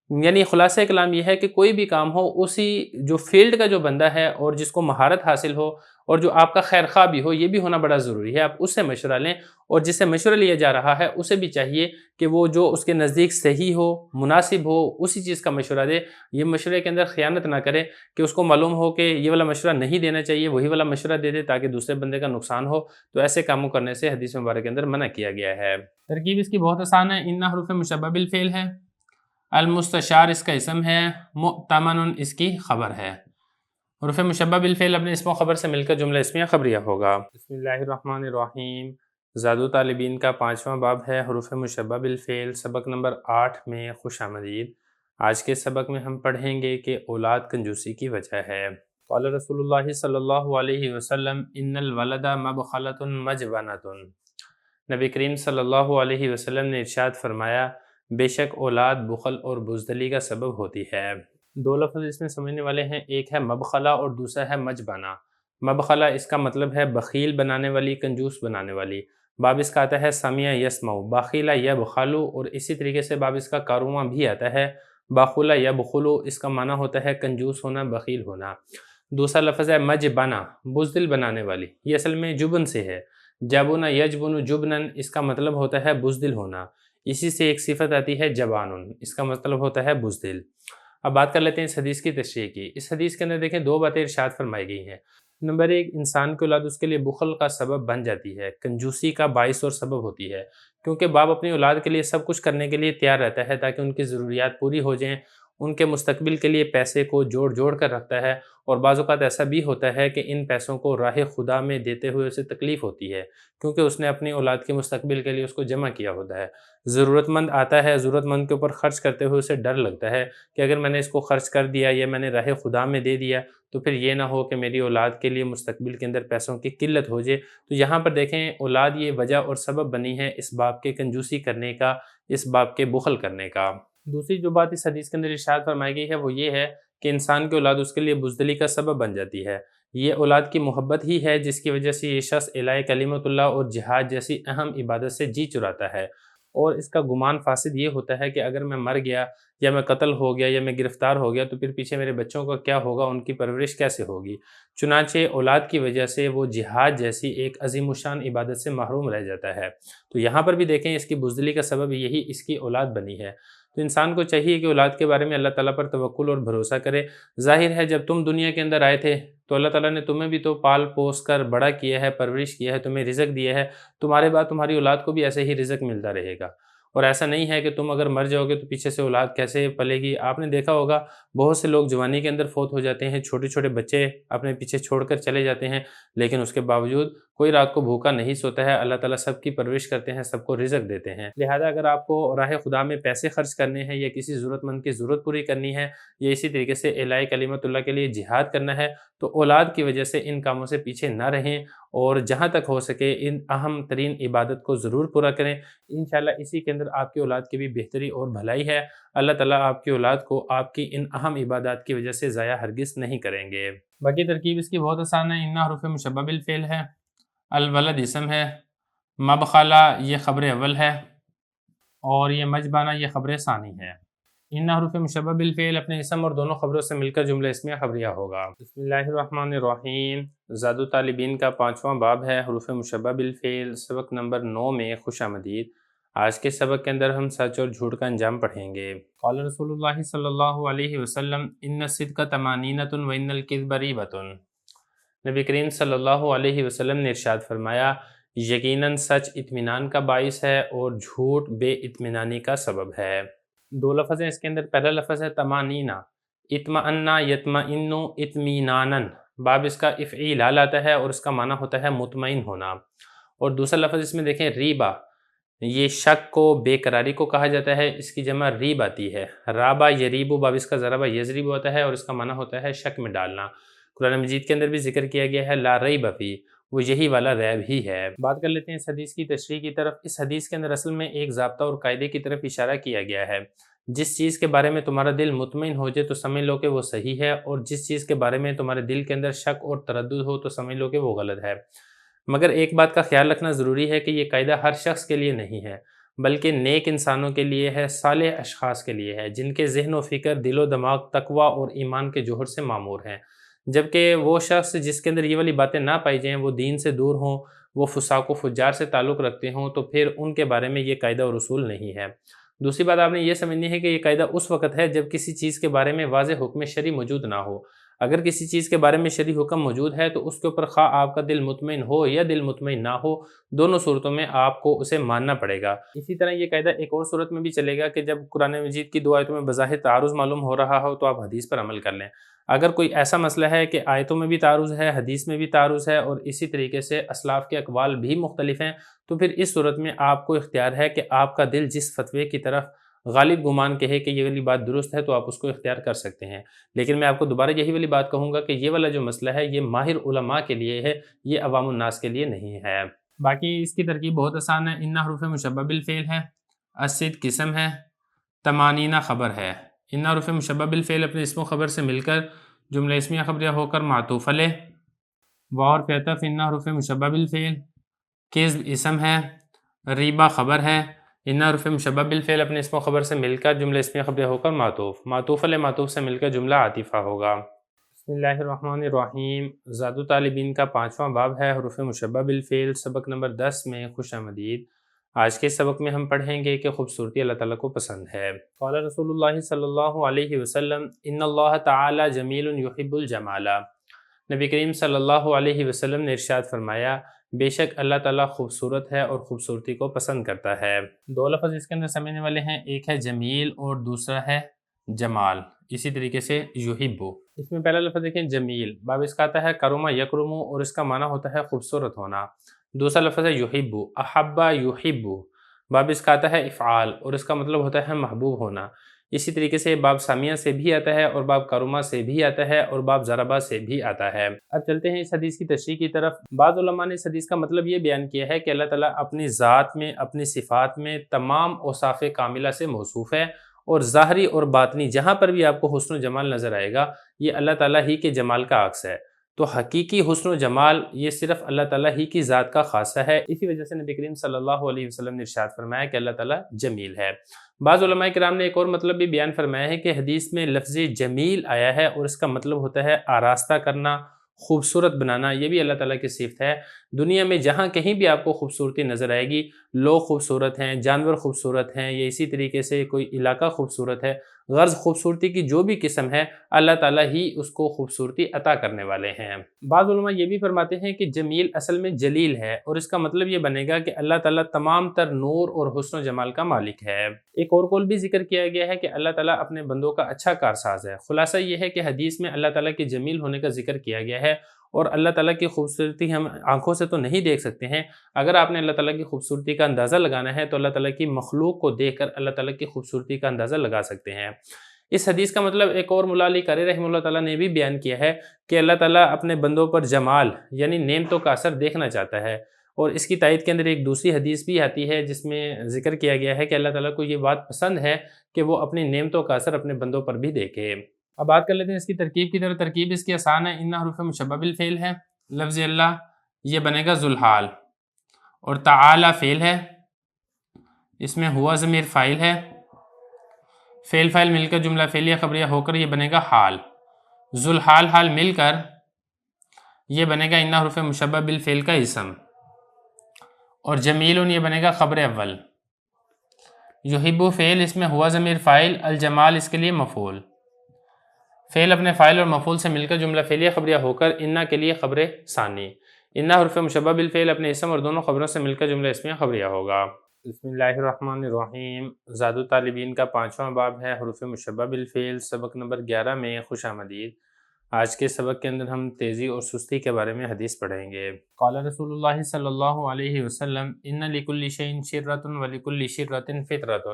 یعنی خلاصہ کلام یہ ہے کہ کوئی بھی کام ہو اسی جو فیلڈ کا جو بندہ ہے اور جس کو مہارت حاصل ہو اور جو آپ کا خیر خواہ بھی ہو، یہ بھی ہونا بڑا ضروری ہے۔ آپ اس سے مشورہ لیں، اور جس سے مشورہ لیا جا رہا ہے اسے بھی چاہیے کہ وہ جو اس کے نزدیک صحیح ہو، مناسب ہو، اسی چیز کا مشورہ دے۔ یہ مشورے کے اندر خیانت نہ کرے کہ اس کو معلوم ہو کہ یہ والا مشورہ نہیں دینا چاہیے، وہی والا مشورہ دے دے تاکہ دوسرے بندے کا نقصان ہو۔ تو ایسے کاموں کرنے سے حدیث مبارک کے اندر منع کیا گیا ہے۔ ترکیب اس کی بہت آسان ہے۔ ان حروف مشبہ بالفعل ہے، المستشار اس کا اسم ہے، مؤتمن اس کی خبر ہے۔ حروف مشبہ بالفعل اپنے اسم و خبر سے مل کر جملہ اسمیہ خبریہ ہوگا۔ بسم اللہ الرحمن الرحیم۔ زاد طالبین کا 5واں باب ہے حروف مشبہ بالفعل، سبق نمبر 8 میں خوش آمدید۔ آج کے سبق میں ہم پڑھیں گے کہ اولاد کنجوسی کی وجہ ہے۔ قال رسول اللہ صلی اللہ علیہ وسلم ان الولد مبخلۃ مجبنۃ، نبی کریم صلی اللہ علیہ وسلم نے ارشاد فرمایا بے شک اولاد بخل اور بزدلی کا سبب ہوتی ہے۔ 2 لفظ اس میں سمجھنے والے ہیں، ایک ہے مبخلہ اور دوسرا ہے مجبنہ۔ مبخلہ اس کا مطلب ہے بخیل بنانے والی، کنجوس بنانے والی۔ باب اس کا آتا ہے سمیع یسمع، باخیلہ یبخلو، اور اسی طریقے سے باب اس کا کارواں بھی آتا ہے باخلہ یبخلو، اس کا معنی ہوتا ہے کنجوس ہونا، بخیل ہونا۔ دوسرا لفظ ہے مجبنہ، بزدل بنانے والی، یہ اصل میں جبن سے ہے، جبن یجبن جبنن، اس کا مطلب ہوتا ہے بزدل ہونا۔ اسی سے ایک صفت آتی ہے جبانن، اس کا مطلب ہوتا ہے بزدل۔ اب بات کر لیتے ہیں اس حدیث کی تشریح کی۔ اس حدیث کے اندر دیکھیں دو باتیں ارشاد فرمائی گئی ہیں۔ نمبر ایک، انسان کی اولاد اس کے لیے بخل کا سبب بن جاتی ہے، کنجوسی کا باعث اور سبب ہوتی ہے، کیونکہ باپ اپنی اولاد کے لیے سب کچھ کرنے کے لیے تیار رہتا ہے تاکہ ان کی ضروریات پوری ہو جائیں، ان کے مستقبل کے لیے پیسے کو جوڑ جوڑ کر رکھتا ہے، اور بعض اوقات ایسا بھی ہوتا ہے کہ ان پیسوں کو راہ خدا میں دیتے ہوئے اسے تکلیف ہوتی ہے، کیونکہ اس نے اپنی اولاد کے مستقبل کے لیے اس کو جمع کیا ہوتا ہے۔ ضرورت مند آتا ہے، ضرورت مند کے اوپر خرچ کرتے ہوئے اسے ڈر لگتا ہے کہ اگر میں نے اس کو خرچ کر دیا یا میں نے راہ خدا میں دے دیا تو پھر یہ نہ ہو کہ میری اولاد کے لیے مستقبل کے اندر پیسوں کی قلت ہو جائے۔ تو یہاں پر دیکھیں اولاد یہ وجہ اور سبب بنی ہے اس باپ کے کنجوسی کرنے کا، اس باپ کے بخل کرنے کا۔ دوسری جو بات اس حدیث کے اندر ارشاد فرمائی گئی ہے وہ یہ ہے کہ انسان کی اولاد اس کے لیے بزدلی کا سبب بن جاتی ہے۔ یہ اولاد کی محبت ہی ہے جس کی وجہ سے یہ شخص اعلاء کلمت اللہ اور جہاد جیسی اہم عبادت سے جی چراتا ہے، اور اس کا گمان فاسد یہ ہوتا ہے کہ اگر میں مر گیا یا میں قتل ہو گیا یا میں گرفتار ہو گیا تو پھر پیچھے میرے بچوں کا کیا ہوگا، ان کی پرورش کیسے ہوگی۔ چنانچہ اولاد کی وجہ سے وہ جہاد جیسی ایک عظیم الشان عبادت سے محروم رہ جاتا ہے۔ تو یہاں پر بھی دیکھیں اس کی بزدلی کا سبب یہی اس کی اولاد بنی ہے۔ تو انسان کو چاہیے کہ اولاد کے بارے میں اللہ تعالیٰ پر توکل اور بھروسہ کرے۔ ظاہر ہے جب تم دنیا کے اندر آئے تھے تو اللہ تعالیٰ نے تمہیں بھی تو پال پوس کر بڑا کیا ہے، پرورش کیا ہے، تمہیں رزق دیا ہے، تمہارے بعد تمہاری اولاد کو بھی ایسے ہی رزق ملتا رہے گا، اور ایسا نہیں ہے کہ تم اگر مر جاؤ گے تو پیچھے سے اولاد کیسے پلے گی۔ آپ نے دیکھا ہوگا بہت سے لوگ جوانی کے اندر فوت ہو جاتے ہیں، چھوٹے چھوٹے بچے اپنے پیچھے چھوڑ کر چلے جاتے ہیں، لیکن اس کے باوجود کوئی رات کو بھوکا نہیں سوتا ہے۔ اللہ تعالیٰ سب کی پرورش کرتے ہیں، سب کو رزق دیتے ہیں۔ لہذا اگر آپ کو راہ خدا میں پیسے خرچ کرنے ہیں یا کسی ضرورت مند کی ضرورت پوری کرنی ہے یا اسی طریقے سے اعلاء کلمت اللہ کے لیے جہاد کرنا ہے تو اولاد کی وجہ سے ان کاموں سے پیچھے نہ رہیں، اور جہاں تک ہو سکے ان اہم ترین عبادت کو ضرور پورا کریں۔ انشاءاللہ اسی کے اندر آپ کی اولاد کی بھی بہتری اور بھلائی ہے۔ اللہ تعالیٰ آپ کی اولاد کو آپ کی ان اہم عبادات کی وجہ سے ضائع ہرگز نہیں کریں گے۔ باقی ترکیب اس کی بہت آسان ہے۔ ان حروف مشبہ بالفعل ہے، الولد اسم ہے، مبخلا یہ خبر اول ہے، اور یہ مجبانہ یہ خبر ثانی ہے۔ ان حروف مشبہ بالفعل اپنے اسم اور دونوں خبروں سے مل کر جملہ اسمیہ خبریہ ہوگا۔ بسم اللہ الرحمن الرحیم۔ زاد الطالبین کا 5واں باب ہے حروف مشبہ بالفعل، سبق نمبر 9 میں خوش آمدید۔ آج کے سبق کے اندر ہم سچ اور جھوٹ کا انجام پڑھیں گے۔ قال رسول اللہ صلی اللہ علیہ وسلم ان الصدق طمانینۃ و ان الکذب ریبۃ۔ نبی کریم صلی اللہ علیہ وسلم نے ارشاد فرمایا یقیناً سچ اطمینان کا باعث ہے اور جھوٹ بے اطمینانی کا سبب ہے۔ دو لفظ ہیں اس کے اندر، پہلا لفظ ہے طمانینہ، اطمئنا یطمئن اطمینانا، باب اس کا افعیلال آتا ہے اور اس کا معنی ہوتا ہے مطمئن ہونا، اور دوسرا لفظ اس میں دیکھیں ریبہ، یہ شک کو بے قراری کو کہا جاتا ہے، اس کی جمع ریب آتی ہے، رابہ یریبو، باب اس کا ضربہ یضرب ہوتا ہے اور اس کا معنی ہوتا ہے شک میں ڈالنا۔ قرآن مجید کے اندر بھی ذکر کیا گیا ہے لا ریب فی، وہ یہی والا ریب ہی ہے۔ بات کر لیتے ہیں اس حدیث کی تشریح کی طرف۔ اس حدیث کے اندر اصل میں ایک ضابطہ اور قاعدے کی طرف اشارہ کیا گیا ہے۔ جس چیز کے بارے میں تمہارا دل مطمئن ہو جائے تو سمجھ لو کہ وہ صحیح ہے، اور جس چیز کے بارے میں تمہارے دل کے اندر شک اور تردد ہو تو سمجھ لو کہ وہ غلط ہے۔ مگر ایک بات کا خیال رکھنا ضروری ہے کہ یہ قاعدہ ہر شخص کے لیے نہیں ہے، بلکہ نیک انسانوں کے لیے ہے، صالح اشخاص کے لیے ہے، جن کے ذہن و فکر، دل و دماغ تقوی اور ایمان کے جوہر سے معمور ہیں۔ جبکہ وہ شخص جس کے اندر یہ والی باتیں نہ پائی جائیں، وہ دین سے دور ہوں، وہ فساق و فجار سے تعلق رکھتے ہوں، تو پھر ان کے بارے میں یہ قاعدہ اور اصول نہیں ہے۔ دوسری بات آپ نے یہ سمجھنی ہے کہ یہ قاعدہ اس وقت ہے جب کسی چیز کے بارے میں واضح حکم شرعی موجود نہ ہو۔ اگر کسی چیز کے بارے میں شرعی حکم موجود ہے تو اس کے اوپر خواہ آپ کا دل مطمئن ہو یا دل مطمئن نہ ہو، دونوں صورتوں میں آپ کو اسے ماننا پڑے گا۔ اسی طرح یہ قاعدہ ایک اور صورت میں بھی چلے گا کہ جب قرآن مجید کی 2 آیتوں میں بظاہر تعارض معلوم ہو رہا ہو تو آپ حدیث پر عمل کر لیں۔ اگر کوئی ایسا مسئلہ ہے کہ آیتوں میں بھی تعارض ہے، حدیث میں بھی تعارض ہے، اور اسی طریقے سے اسلاف کے اقوال بھی مختلف ہیں، تو پھر اس صورت میں آپ کو اختیار ہے کہ آپ کا دل جس فتوے کی طرف غالب گمان کہے کہ یہ والی بات درست ہے تو آپ اس کو اختیار کر سکتے ہیں۔ لیکن میں آپ کو دوبارہ یہی والی بات کہوں گا کہ یہ والا جو مسئلہ ہے یہ ماہر علماء کے لیے ہے، یہ عوام الناس کے لیے نہیں ہے۔ باقی اس کی ترکیب بہت آسان ہے۔ ان حروف مشبہ بالفعل ہے، الصدق قسم ہے، طمانینہ خبر ہے۔ ان حروف مشبہ بالفعل اپنے اسم و خبر سے مل کر جملہ اسمیہ خبریہ ہو کر معطوف علیہ، واو اور عطف ان حروف مشبہ بالفعل، کذب اسم ہے، ریبہ خبر ہے۔ ان حروف مشبہ بالفعل اپنے اسم و خبر سے مل کر جملہ اسمیہ خبریہ ہو کر معطوف علیہ معطوف سے مل کر جملہ عاطفہ ہوگا۔ بسم اللہ الرحمن الرحیم۔ زاد الطالبین کا 5واں باب ہے حروف مشبہ بالفعل، سبق نمبر 10 میں خوش آمدید۔ آج کے سبق میں ہم پڑھیں گے کہ خوبصورتی اللہ تعالیٰ کو پسند ہے۔ قال رسول اللہ صلی اللہ علیہ وسلم ان اللہ تعالی جمیل یحب الجمال۔ نبی کریم صلی اللہ علیہ وسلم نے ارشاد فرمایا بے شک اللہ تعالیٰ خوبصورت ہے اور خوبصورتی کو پسند کرتا ہے۔ دو لفظ اس کے اندر سمجھنے والے ہیں، ایک ہے جمیل اور دوسرا ہے جمال، اسی طریقے سے یحب۔ اس میں پہلا لفظ دیکھیں جمیل، باب اس کا آتا ہے کرما یکرم اور اس کا معنی ہوتا ہے خوبصورت ہونا۔ دوسرا لفظ ہے یحب، احبا یحب، باب اس کا آتا ہے افعال اور اس کا مطلب ہوتا ہے محبوب ہونا۔ اسی طریقے سے باب سامیہ سے بھی آتا ہے اور باب کرما سے بھی آتا ہے اور باب ضربہ سے بھی آتا ہے۔ اب چلتے ہیں اس حدیث کی تشریح کی طرف۔ بعض علماء نے اس حدیث کا مطلب یہ بیان کیا ہے کہ اللہ تعالیٰ اپنی ذات میں، اپنی صفات میں تمام اوصاف کاملہ سے موصوف ہے، اور ظاہری اور باطنی جہاں پر بھی آپ کو حسن و جمال نظر آئے گا یہ اللہ تعالیٰ ہی کے جمال کا عکس ہے۔ تو حقیقی حسن و جمال یہ صرف اللہ تعالیٰ ہی کی ذات کا خاصہ ہے، اسی وجہ سے نبی کریم صلی اللہ علیہ وسلم نے ارشاد فرمایا کہ اللہ تعالیٰ جمیل ہے۔ بعض علماء کرام نے ایک اور مطلب بھی بیان فرمایا ہے کہ حدیث میں لفظ جمیل آیا ہے اور اس کا مطلب ہوتا ہے آراستہ کرنا، خوبصورت بنانا، یہ بھی اللہ تعالیٰ کی صفت ہے۔ دنیا میں جہاں کہیں بھی آپ کو خوبصورتی نظر آئے گی، لوگ خوبصورت ہیں، جانور خوبصورت ہیں، یا اسی طریقے سے کوئی علاقہ خوبصورت ہے، غرض خوبصورتی کی جو بھی قسم ہے اللہ تعالیٰ ہی اس کو خوبصورتی عطا کرنے والے ہیں۔ بعض علماء یہ بھی فرماتے ہیں کہ جمیل اصل میں جلیل ہے اور اس کا مطلب یہ بنے گا کہ اللہ تعالیٰ تمام تر نور اور حسن و جمال کا مالک ہے۔ ایک اور قول بھی ذکر کیا گیا ہے کہ اللہ تعالیٰ اپنے بندوں کا اچھا کارساز ہے۔ خلاصہ یہ ہے کہ حدیث میں اللہ تعالیٰ کے جمیل ہونے کا ذکر کیا گیا ہے، اور اللہ تعالیٰ کی خوبصورتی ہم آنکھوں سے تو نہیں دیکھ سکتے ہیں۔ اگر آپ نے اللہ تعالیٰ کی خوبصورتی کا اندازہ لگانا ہے تو اللہ تعالیٰ کی مخلوق کو دیکھ کر اللہ تعالیٰ کی خوبصورتی کا اندازہ لگا سکتے ہیں۔ اس حدیث کا مطلب ایک اور مولا علی قاری رحمہ اللہ تعالیٰ نے بھی بیان کیا ہے کہ اللہ تعالیٰ اپنے بندوں پر جمال یعنی نعمتوں کا اثر دیکھنا چاہتا ہے، اور اس کی تائید کے اندر ایک دوسری حدیث بھی آتی ہے جس میں ذکر کیا گیا ہے کہ اللہ تعالیٰ کو یہ بات پسند ہے کہ وہ اپنی نعمتوں کا اثر اپنے بندوں پر بھی دیکھے۔ اب بات کر لیتے ہیں اس کی ترکیب کی طرف۔ ترکیب اس کی آسان ہے، ان حروف مشبہ بالفعل ہے، لفظ اللہ یہ بنے گا ذوالحال، اور تعالی فعل ہے، اس میں ہوا ضمیر فاعل ہے، فعل فاعل مل کر جملہ فعلیہ خبریہ ہو کر یہ بنے گا حال، ذوالحال حال مل کر یہ بنے گا ان حروف مشبہ بالفعل کا اسم، اور جمیل یہ بنے گا خبر اول، یحب فعل اس میں ہوا ضمیر فاعل، الجمال اس کے لیے مفعول، فعل اپنے فاعل اور مفعول سے مل کر جملہ فعلیہ خبریہ ہو کر انا کے لیے خبر ثانی، انا حرف مشبہ بالفعل اپنے اسم اور دونوں خبروں سے مل کر جملہ اسمیہ خبریہ ہوگا۔ بسم اللہ الرحمن الرحیم۔ زاد الطالبین کا 5واں باب ہے حروف مشبہ بالفعل، سبق نمبر 11 میں خوش آمدید۔ آج کے سبق کے اندر ہم تیزی اور سستی کے بارے میں حدیث پڑھیں گے۔ قال رسول اللہ صلی اللہ علیہ وسلم ان لکل شیء شرۃ ولکل شرۃ فطرۃ۔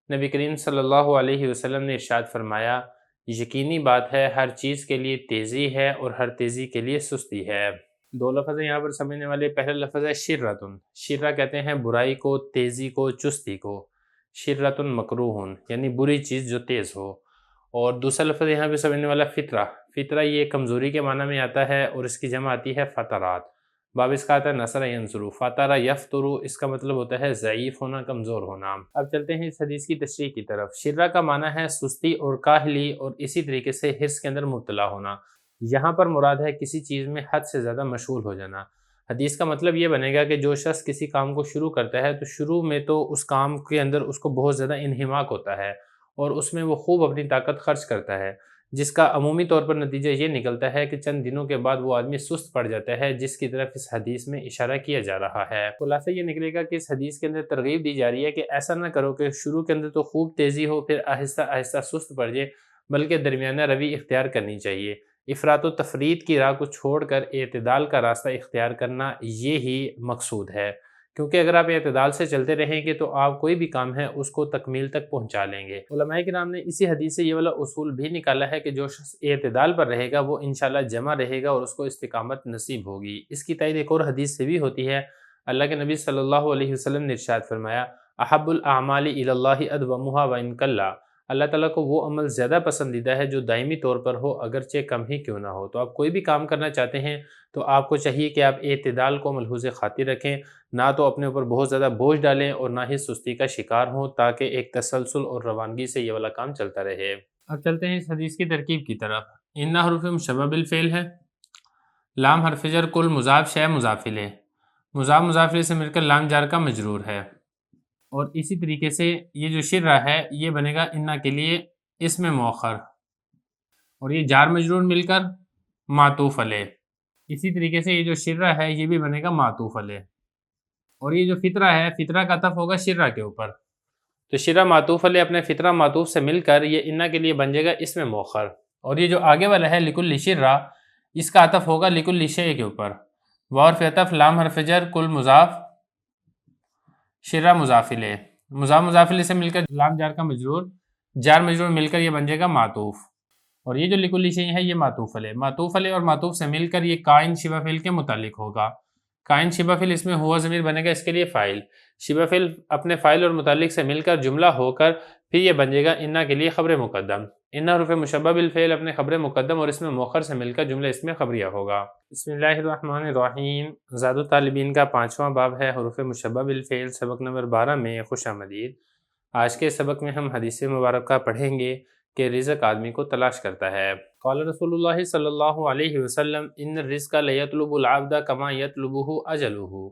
نبی کریم صلی اللہ علیہ وسلم نے ارشاد فرمایا یقینی بات ہے ہر چیز کے لیے تیزی ہے اور ہر تیزی کے لیے سستی ہے۔ دو لفظ ہیں یہاں پر سمجھنے والے۔ پہلا لفظ ہے شرۃ، شرہ کہتے ہیں برائی کو، تیزی کو، چستی کو، شرۃ مکروہ یعنی بری چیز جو تیز ہو۔ اور دوسرا لفظ یہاں پہ سمجھنے والا فطرہ، فطرہ یہ کمزوری کے معنی میں آتا ہے اور اس کی جمع آتی ہے فطرات، باب اس کا آتا ہے نصر ینصر، فطر یفطر اس کا مطلب ہوتا ہے ضعیف ہونا، کمزور ہونا۔ اب چلتے ہیں اس حدیث کی تشریح کی طرف۔ شرہ کا معنی ہے سستی اور کاہلی اور اسی طریقے سے حرص کے اندر مبتلا ہونا۔ یہاں پر مراد ہے کسی چیز میں حد سے زیادہ مشغول ہو جانا۔ حدیث کا مطلب یہ بنے گا کہ جو شخص کسی کام کو شروع کرتا ہے تو شروع میں تو اس کام کے اندر اس کو بہت زیادہ انہماک ہوتا ہے اور اس میں وہ خوب اپنی طاقت خرچ کرتا ہے، جس کا عمومی طور پر نتیجہ یہ نکلتا ہے کہ چند دنوں کے بعد وہ آدمی سست پڑ جاتا ہے، جس کی طرف اس حدیث میں اشارہ کیا جا رہا ہے۔ خلاصہ یہ نکلے گا کہ اس حدیث کے اندر ترغیب دی جا رہی ہے کہ ایسا نہ کرو کہ شروع کے اندر تو خوب تیزی ہو پھر آہستہ آہستہ سست پڑ جائے، بلکہ درمیانہ روی اختیار کرنی چاہیے۔ افراط و تفریط کی راہ کو چھوڑ کر اعتدال کا راستہ اختیار کرنا یہی مقصود ہے، کیونکہ اگر آپ اعتدال سے چلتے رہیں گے تو آپ کوئی بھی کام ہے اس کو تکمیل تک پہنچا لیں گے۔ علماء کرام نے اسی حدیث سے یہ والا اصول بھی نکالا ہے کہ جو شخص اعتدال پر رہے گا وہ انشاءاللہ جمع رہے گا اور اس کو استقامت نصیب ہوگی۔ اس کی تائید ایک اور حدیث سے بھی ہوتی ہے۔ اللہ کے نبی صلی اللہ علیہ وسلم نے ارشاد فرمایا احب الاعمال الی اللہ ادومها وان قل۔ اللہ تعالیٰ کو وہ عمل زیادہ پسندیدہ ہے جو دائمی طور پر ہو اگرچہ کم ہی کیوں نہ ہو۔ تو آپ کوئی بھی کام کرنا چاہتے ہیں تو آپ کو چاہیے کہ آپ اعتدال کو ملحوظ خاطر رکھیں، نہ تو اپنے اوپر بہت زیادہ بوجھ ڈالیں اور نہ ہی سستی کا شکار ہوں، تاکہ ایک تسلسل اور روانگی سے یہ والا کام چلتا رہے۔ اب چلتے ہیں اس حدیث کی ترکیب کی طرف۔ ان حروف مشبہ بالفعل ہے، لام حرف جر کل مضاف شے مضاف الیہ، مضاف مضاف الیہ سے مل کر لام جار کا مجرور ہے، اور اسی طریقے سے یہ جو شرہ ہے یہ بنے گا انا کے لیے اسم مؤخر، اور یہ جار مجرور مل کر معطوف علیہ۔ اسی طریقے سے یہ جو شرہ ہے یہ بھی بنے گا معطوف علیہ، اور یہ جو فطرہ ہے فطرہ کا عطف ہوگا شرہ کے اوپر، تو شرہ معطوف علیہ اپنے فطرہ معطوف سے مل کر یہ انا کے لیے بن جائے گا اسم مؤخر، اور یہ جو آگے والا ہے لکل شرہ اس کا عطف ہوگا لکل شیء کے اوپر، واو حرف عطف لام حرف جر کل مضاف شرہ مضاف الیہ، مضاف مضاف الیہ سے مل کر لام جار کا مجرور، جار مجرور مل کر یہ بن جائے گا معطوف، اور یہ جو لکل شیء ہے یہ معطوف علیہ اور معطوف سے مل کر یہ کائن شبہ فعل کے متعلق ہوگا۔ کائن شبہ فعل اس میں ہوا ضمیر بنے گا اس کے لیے فاعل، شبہ فعل اپنے فاعل اور متعلق سے مل کر جملہ ہو کر پھر یہ بن جائے گا انا کے لیے خبر مقدم، انا حرف مشبہ بالفعل اپنے خبر مقدم اور اس میں مؤخر سے مل کر جملہ اس میں خبریہ ہوگا۔ بسم اللہ الرحمن الرحیم، زاد الطالبین کا 5واں باب ہے حروف مشبہ بالفعل، سبق نمبر 12 میں خوش آمدید۔ آج کے سبق میں ہم حدیث مبارکہ پڑھیں گے کہ رزق آدمی کو تلاش کرتا ہے۔ قال رسول اللہ صلی اللہ علیہ وسلم ان الرزق لیطلب العبد کما یطلبہ اجلہ،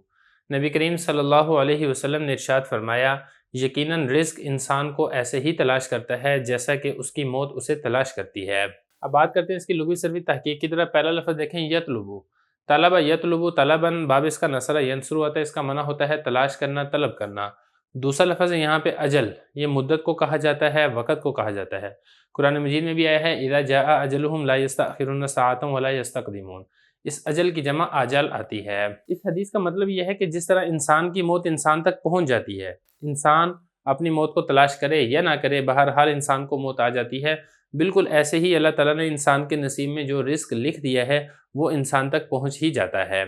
نبی کریم صلی اللہ علیہ وسلم نے ارشاد فرمایا یقیناً رزق انسان کو ایسے ہی تلاش کرتا ہے جیسا کہ اس کی موت اسے تلاش کرتی ہے۔ اب بات کرتے ہیں اس کی لغوی صرفی تحقیق کی طرف۔ پہلا لفظ دیکھیں یطلبو، طلب یطلبو طلباً، باب اس کا نصرہ ینصر ہوتا ہے، اس کا معنی ہوتا ہے تلاش کرنا، طلب کرنا۔ دوسرا لفظ ہے یہاں پہ اجل، یہ مدت کو کہا جاتا ہے، وقت کو کہا جاتا ہے۔ قرآن مجید میں بھی آیا ہے اذا جاء اجلہم لا یستأخرون ساعۃ ولا یستقدمون، اس اجل کی جمع آجال آتی ہے۔ اس حدیث کا مطلب یہ ہے کہ جس طرح انسان کی موت انسان تک پہنچ جاتی ہے، انسان اپنی موت کو تلاش کرے یا نہ کرے بہرحال انسان کو موت آ جاتی ہے، بالکل ایسے ہی اللہ تعالیٰ نے انسان کے نصیب میں جو رزق لکھ دیا ہے وہ انسان تک پہنچ ہی جاتا ہے۔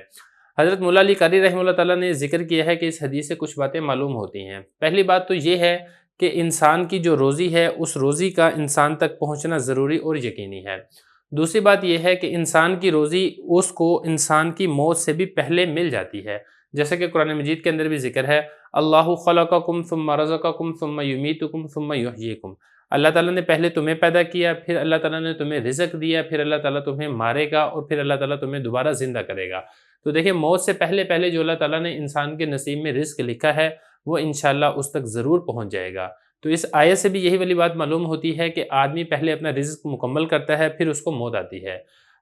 حضرت مولا علی قاری رحمہ اللہ تعالیٰ نے ذکر کیا ہے کہ اس حدیث سے کچھ باتیں معلوم ہوتی ہیں۔ پہلی بات تو یہ ہے کہ انسان کی جو روزی ہے اس روزی کا انسان تک پہنچنا ضروری اور یقینی ہے۔ دوسری بات یہ ہے کہ انسان کی روزی اس کو انسان کی موت سے بھی پہلے مل جاتی ہے، جیسے کہ قرآن مجید کے اندر بھی ذکر ہے اللہ خلقکم ثم رزقکم ثم یمیتکم ثم یحییکم، اللہ تعالیٰ نے پہلے تمہیں پیدا کیا، پھر اللہ تعالیٰ نے تمہیں رزق دیا، پھر اللہ تعالیٰ تمہیں مارے گا اور پھر اللہ تعالیٰ تمہیں دوبارہ زندہ کرے گا۔ تو دیکھیں موت سے پہلے جو اللہ تعالیٰ نے انسان کے نصیب میں رزق لکھا ہے وہ انشاءاللہ اس تک ضرور پہنچ جائے گا۔ تو اس آیت سے بھی یہی والی بات معلوم ہوتی ہے کہ آدمی پہلے اپنا رزق مکمل کرتا ہے پھر اس کو موت آتی ہے۔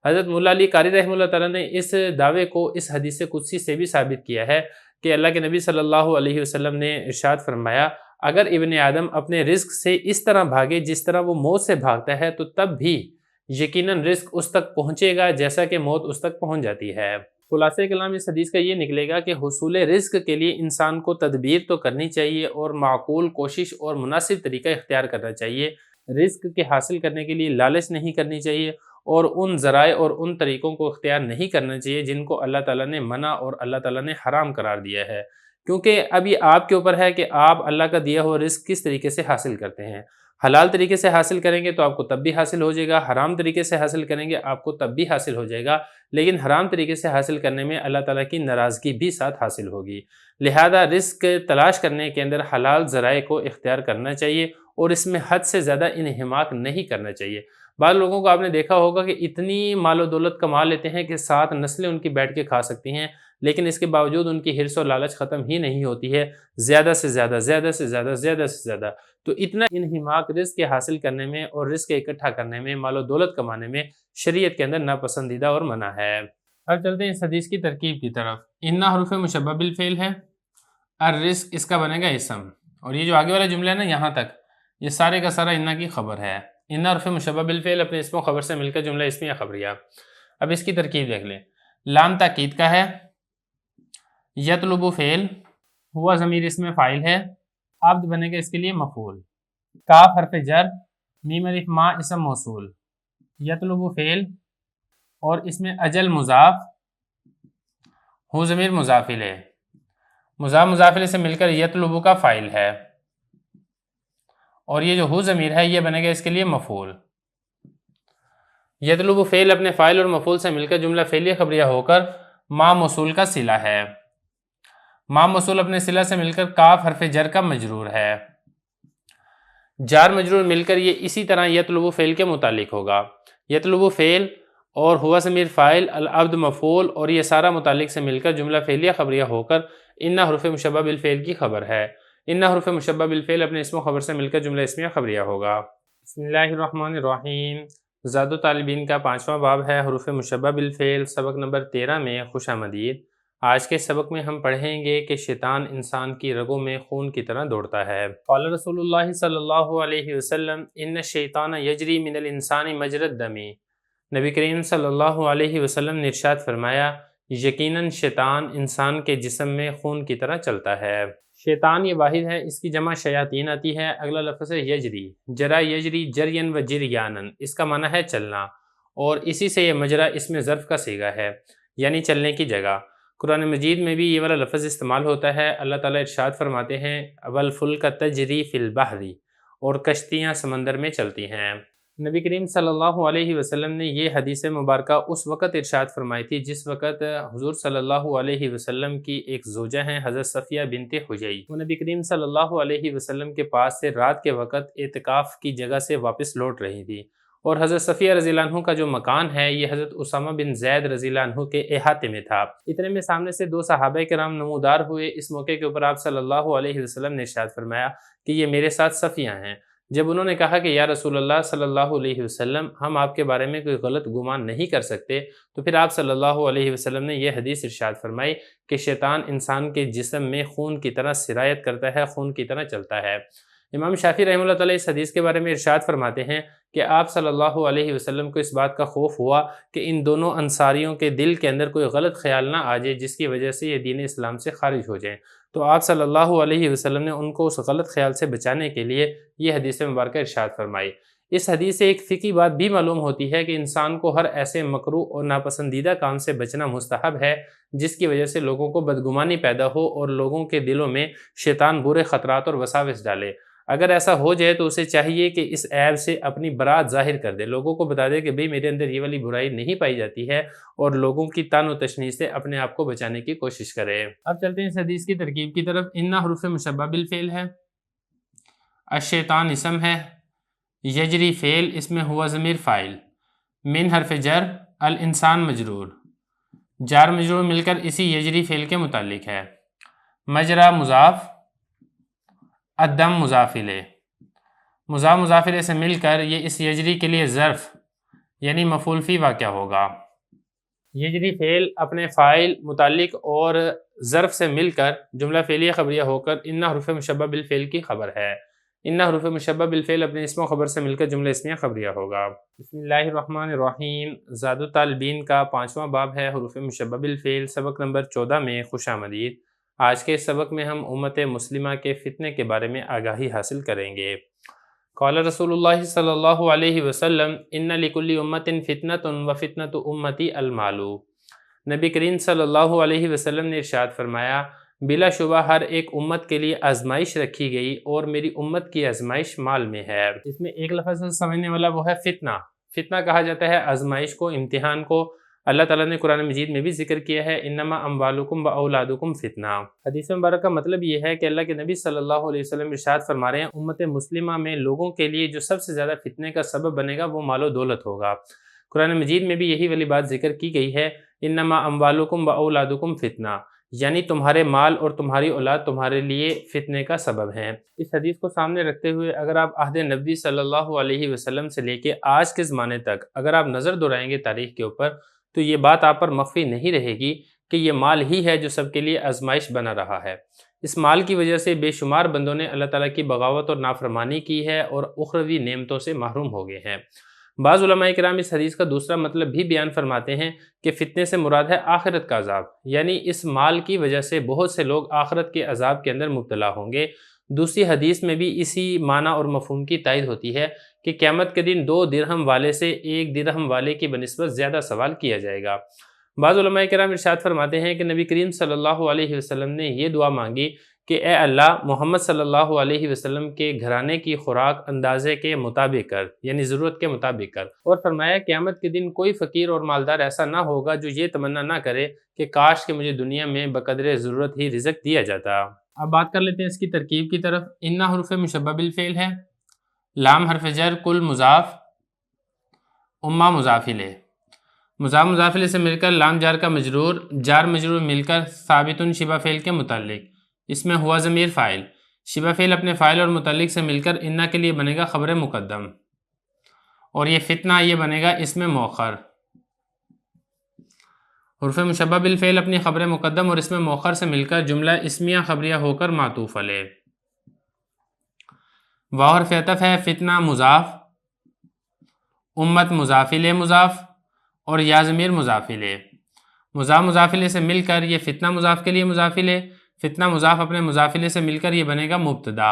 حضرت مولا علی قاری رحمہ اللہ تعالیٰ نے اس دعوے کو اس حدیث قدسی سے بھی ثابت کیا ہے کہ اللہ کے نبی صلی اللہ علیہ وسلم نے ارشاد فرمایا اگر ابن آدم اپنے رزق سے اس طرح بھاگے جس طرح وہ موت سے بھاگتا ہے تو تب بھی یقیناً رزق اس تک پہنچے گا جیسا کہ موت اس تک پہنچ جاتی ہے۔ خلاصہ کلام اس حدیث کا یہ نکلے گا کہ حصول رزق کے لیے انسان کو تدبیر تو کرنی چاہیے اور معقول کوشش اور مناسب طریقہ اختیار کرنا چاہیے۔ رزق کے حاصل کرنے کے لیے لالچ نہیں کرنی چاہیے اور ان ذرائع اور ان طریقوں کو اختیار نہیں کرنا چاہیے جن کو اللہ تعالیٰ نے منع اور اللہ تعالیٰ نے حرام قرار دیا ہے، کیونکہ اب یہ آپ کے اوپر ہے کہ آپ اللہ کا دیا ہوا رزق کس طریقے سے حاصل کرتے ہیں۔ حلال طریقے سے حاصل کریں گے تو آپ کو تب بھی حاصل ہو جائے گا، حرام طریقے سے حاصل کریں گے آپ کو تب بھی حاصل ہو جائے گا، لیکن حرام طریقے سے حاصل کرنے میں اللہ تعالیٰ کی ناراضگی بھی ساتھ حاصل ہوگی۔ لہذا رزق تلاش کرنے کے اندر حلال ذرائع کو اختیار کرنا چاہیے اور اس میں حد سے زیادہ انہماک نہیں کرنا چاہیے۔ بعض لوگوں کو آپ نے دیکھا ہوگا کہ اتنی مال و دولت کما لیتے ہیں کہ 7 نسلیں ان کی بیٹھ کے کھا سکتی ہیں، لیکن اس کے باوجود ان کی حرص و لالچ ختم ہی نہیں ہوتی ہے، زیادہ سے زیادہ زیادہ سے زیادہ زیادہ سے زیادہ۔ تو اتنا انہماک رزق کے حاصل کرنے میں اور رزق کے اکٹھا کرنے میں، مال و دولت کمانے میں شریعت کے اندر ناپسندیدہ اور منع ہے۔ اب چلتے ہیں اس حدیث کی ترکیب کی طرف۔ انا حروف مشبہ بالفعل ہے، الرزق اس کا بنے گا اسم، اور یہ جو آگے والا جملہ ہے نا یہاں تک یہ سارے کا سارا انا کی خبر ہے۔ انا حرف مشبہ بالفعل اپنے اسم و خبر سے مل کر جملہ اسمیہ خبریہ۔ اب اس کی ترکیب دیکھ لیں۔ لام تاکید کا ہے، یطلب فعل، ہوا ضمیر اسم فاعل ہے، عبد بنے گا اس کے لیے مفعول، کاف حرف جر، میم الف ما اسم موصول، یطلب فعل اور اس میں اجل مضاف، ہو ضمیر مضاف الیہ، مضاف مضاف الیہ سے مل کر یطلب کا فاعل ہے، اور یہ جو ہو ضمیر ہے یہ بنے گا اس کے لیے مفعول۔ یطلب فعل اپنے فاعل اور مفعول سے مل کر جملہ فعلیہ خبریہ ہو کر ما موصول کا صلہ ہے، ما موصول اپنے صلہ سے مل کر کاف حرف جر کا مجرور ہے، جار مجرور مل کر یہ اسی طرح یطلب فعل کے متعلق ہوگا۔ یطلب فعل اور ہوا ضمیر فاعل، العبد مفعول، اور یہ سارا متعلق سے مل کر جملہ فعلیہ خبریہ ہو کر ان حروف مشبہ بالفعل کی خبر ہے۔ ان حروف مشبہ بالفعل اپنے اسم و خبر سے مل کر جملہ اسمیہ خبریہ ہوگا۔ بسم اللہ الرحمن الرحیم۔ زاد طالبین کا 5واں باب ہے حروف مشبہ بالفعل، سبق نمبر 13 میں خوش آمدید۔ آج کے سبق میں ہم پڑھیں گے کہ شیطان انسان کی رگوں میں خون کی طرح دوڑتا ہے۔ قال رسول اللہ صلی اللہ علیہ وسلم ان الشیطان یجری من الانسان مجری الدم۔ نبی کریم صلی اللہ علیہ وسلم نے ارشاد فرمایا یقیناً شیطان انسان کے جسم میں خون کی طرح چلتا ہے۔ شیطان یہ واحد ہے، اس کی جمع شیاطین آتی ہے۔ اگلا لفظ ہے یجری، جرا یجری جرین و جریانن، اس کا معنی ہے چلنا، اور اسی سے یہ مجرا اس میں ظرف کا صیغہ ہے، یعنی چلنے کی جگہ۔ قرآن مجید میں بھی یہ والا لفظ استعمال ہوتا ہے۔ اللہ تعالیٰ ارشاد فرماتے ہیں والفلک تجری فی البحر، اور کشتیاں سمندر میں چلتی ہیں۔ نبی کریم صلی اللہ علیہ وسلم نے یہ حدیث مبارکہ اس وقت ارشاد فرمائی تھی جس وقت حضور صلی اللہ علیہ وسلم کی ایک زوجہ ہیں حضرت صفیہ بنت حیی، وہ نبی کریم صلی اللہ علیہ وسلم کے پاس سے رات کے وقت اعتکاف کی جگہ سے واپس لوٹ رہی تھی، اور حضرت صفیہ رضی اللہ عنہ کا جو مکان ہے یہ حضرت اسامہ بن زید رضی اللہ عنہ کے احاطے میں تھا۔ اتنے میں سامنے سے دو صحابہ کرام نمودار ہوئے۔ اس موقع کے اوپر آپ صلی اللہ علیہ وسلم نے ارشاد فرمایا کہ یہ میرے ساتھ صفیہ ہیں۔ جب انہوں نے کہا کہ یا رسول اللہ صلی اللہ علیہ وسلم ہم آپ کے بارے میں کوئی غلط گمان نہیں کر سکتے، تو پھر آپ صلی اللہ علیہ وسلم نے یہ حدیث ارشاد فرمائی کہ شیطان انسان کے جسم میں خون کی طرح سرایت کرتا ہے، خون کی طرح چلتا ہے۔ امام شافعی رحمہ اللہ تعالیٰ اس حدیث کے بارے میں ارشاد فرماتے ہیں کہ آپ صلی اللہ علیہ وسلم کو اس بات کا خوف ہوا کہ ان دونوں انصاریوں کے دل کے اندر کوئی غلط خیال نہ آ جائے جس کی وجہ سے یہ دین اسلام سے خارج ہو جائیں، تو آپ صلی اللہ علیہ وسلم نے ان کو اس غلط خیال سے بچانے کے لیے یہ حدیث مبارکہ ارشاد فرمائی۔ اس حدیث سے ایک فقہی بات بھی معلوم ہوتی ہے کہ انسان کو ہر ایسے مکروہ اور ناپسندیدہ کام سے بچنا مستحب ہے جس کی وجہ سے لوگوں کو بدگمانی پیدا ہو اور لوگوں کے دلوں میں شیطان برے خطرات اور وساوس ڈالے۔ اگر ایسا ہو جائے تو اسے چاہیے کہ اس عیب سے اپنی برات ظاہر کر دے، لوگوں کو بتا دے کہ بھئی میرے اندر یہ والی برائی نہیں پائی جاتی ہے، اور لوگوں کی طعن و تشنیع سے اپنے آپ کو بچانے کی کوشش کرے۔ اب چلتے ہیں اس حدیث کی ترکیب کی طرف۔ ان حروف مشبہ بالفعل ہے، الشیطان اسم ہے، یجری فعل، اس میں ہوا ضمیر فاعل، من حرف جر، الانسان مجرور، جار مجرور مل کر اسی یجری فعل کے متعلق ہے، مجرا مضاف، الدم مضاف الیہ، مضاف مضاف الیہ سے مل کر یہ اس یجری کے لیے ظرف یعنی مفعول فی واقع ہوگا۔ یجری فعل اپنے فاعل، متعلق اور ظرف سے مل کر جملہ فعلیہ خبریہ ہو کر ان حروف مشبہ بالفعل کی خبر ہے۔ ان حروف مشبہ بالفعل اپنے اسم و خبر سے مل کر جملہ اسمیہ خبریہ ہوگا۔ بسم اللہ الرحمن الرحیم۔ زاد الطالبین کا 5واں باب ہے حروف مشبہ بالفعل، سبق نمبر 14 میں خوش آمدید۔ آج کے سبق میں ہم امت مسلمہ کے فتنے کے بارے میں آگاہی حاصل کریں گے۔ قال رسول اللہ صلی اللہ علیہ وسلم ان لکل امت فتنۃ وفتنۃ امتی المال۔ نبی کریم صلی اللہ علیہ وسلم نے ارشاد فرمایا بلا شبہ ہر ایک امت کے لیے آزمائش رکھی گئی، اور میری امت کی آزمائش مال میں ہے۔ اس میں ایک لفظ سمجھنے والا وہ ہے فتنہ۔ فتنہ کہا جاتا ہے آزمائش کو، امتحان کو۔ اللہ تعالیٰ نے قرآن مجید میں بھی ذکر کیا ہے انما اموالکم و اولادکم فتنہ۔ حدیث مبارک کا مطلب یہ ہے کہ اللہ کے نبی صلی اللہ علیہ وسلم ارشاد فرما رہے ہیں امت مسلمہ میں لوگوں کے لیے جو سب سے زیادہ فتنے کا سبب بنے گا وہ مال و دولت ہوگا۔ قرآن مجید میں بھی یہی والی بات ذکر کی گئی ہے انما اموالکم و اولادکم فتنہ، یعنی تمہارے مال اور تمہاری اولاد تمہارے لیے فتنے کا سبب ہیں۔ اس حدیث کو سامنے رکھتے ہوئے اگر آپ عہد نبوی صلی اللہ علیہ وسلم سے لے کے آج کے زمانے تک اگر آپ نظر دوڑائیں گے تاریخ کے اوپر تو یہ بات آپ پر مخفی نہیں رہے گی کہ یہ مال ہی ہے جو سب کے لیے آزمائش بنا رہا ہے۔ اس مال کی وجہ سے بے شمار بندوں نے اللہ تعالیٰ کی بغاوت اور نافرمانی کی ہے اور اخروی نعمتوں سے محروم ہو گئے ہیں۔ بعض علماء کرام اس حدیث کا دوسرا مطلب بھی بیان فرماتے ہیں کہ فتنے سے مراد ہے آخرت کا عذاب، یعنی اس مال کی وجہ سے بہت سے لوگ آخرت کے عذاب کے اندر مبتلا ہوں گے۔ دوسری حدیث میں بھی اسی معنی اور مفہوم کی تائید ہوتی ہے کہ قیامت کے دن 2 درہم والے سے 1 درہم والے کی بنسبت زیادہ سوال کیا جائے گا۔ بعض علماء کرام ارشاد فرماتے ہیں کہ نبی کریم صلی اللہ علیہ وسلم نے یہ دعا مانگی کہ اے اللہ محمد صلی اللہ علیہ وسلم کے گھرانے کی خوراک اندازے کے مطابق کر، یعنی ضرورت کے مطابق کر، اور فرمایا قیامت کے دن کوئی فقیر اور مالدار ایسا نہ ہوگا جو یہ تمنا نہ کرے کہ کاش کہ مجھے دنیا میں بقدر ضرورت ہی رزق دیا جاتا۔ اب بات کر لیتے ہیں اس کی ترکیب کی طرف۔ ان حروف مشبہ بالفعل ہے، لام حرف جر، کل مضاف، امہ مضاف الیہ، مضاف مضاف الیہ سے مل کر لام جار کا مجرور، جار مجرور مل کر ثابت شبہ فعل کے متعلق، اس میں ہوا ضمیر فاعل، شبہ فعل اپنے فاعل اور متعلق سے مل کر انا کے لیے بنے گا خبر مقدم، اور یہ فتنہ یہ بنے گا اسم مؤخر۔ حرف مشبہ بالفعل اپنی خبر مقدم اور اسم مؤخر سے مل کر جملہ اسمیہ خبریہ ہو کر معطوف علیہ۔ واو حرف عطف ہے، فتنہ مضاف، امت مضاف الیہ مضاف، اور یا ضمیر مضاف الیہ۔ مضاف مضاف الیہ سے مل کر یہ فتنہ مضاف کے لیے مضاف الیہ، فتنہ مضاف اپنے مضاف الیہ سے مل کر یہ بنے گا مبتدا،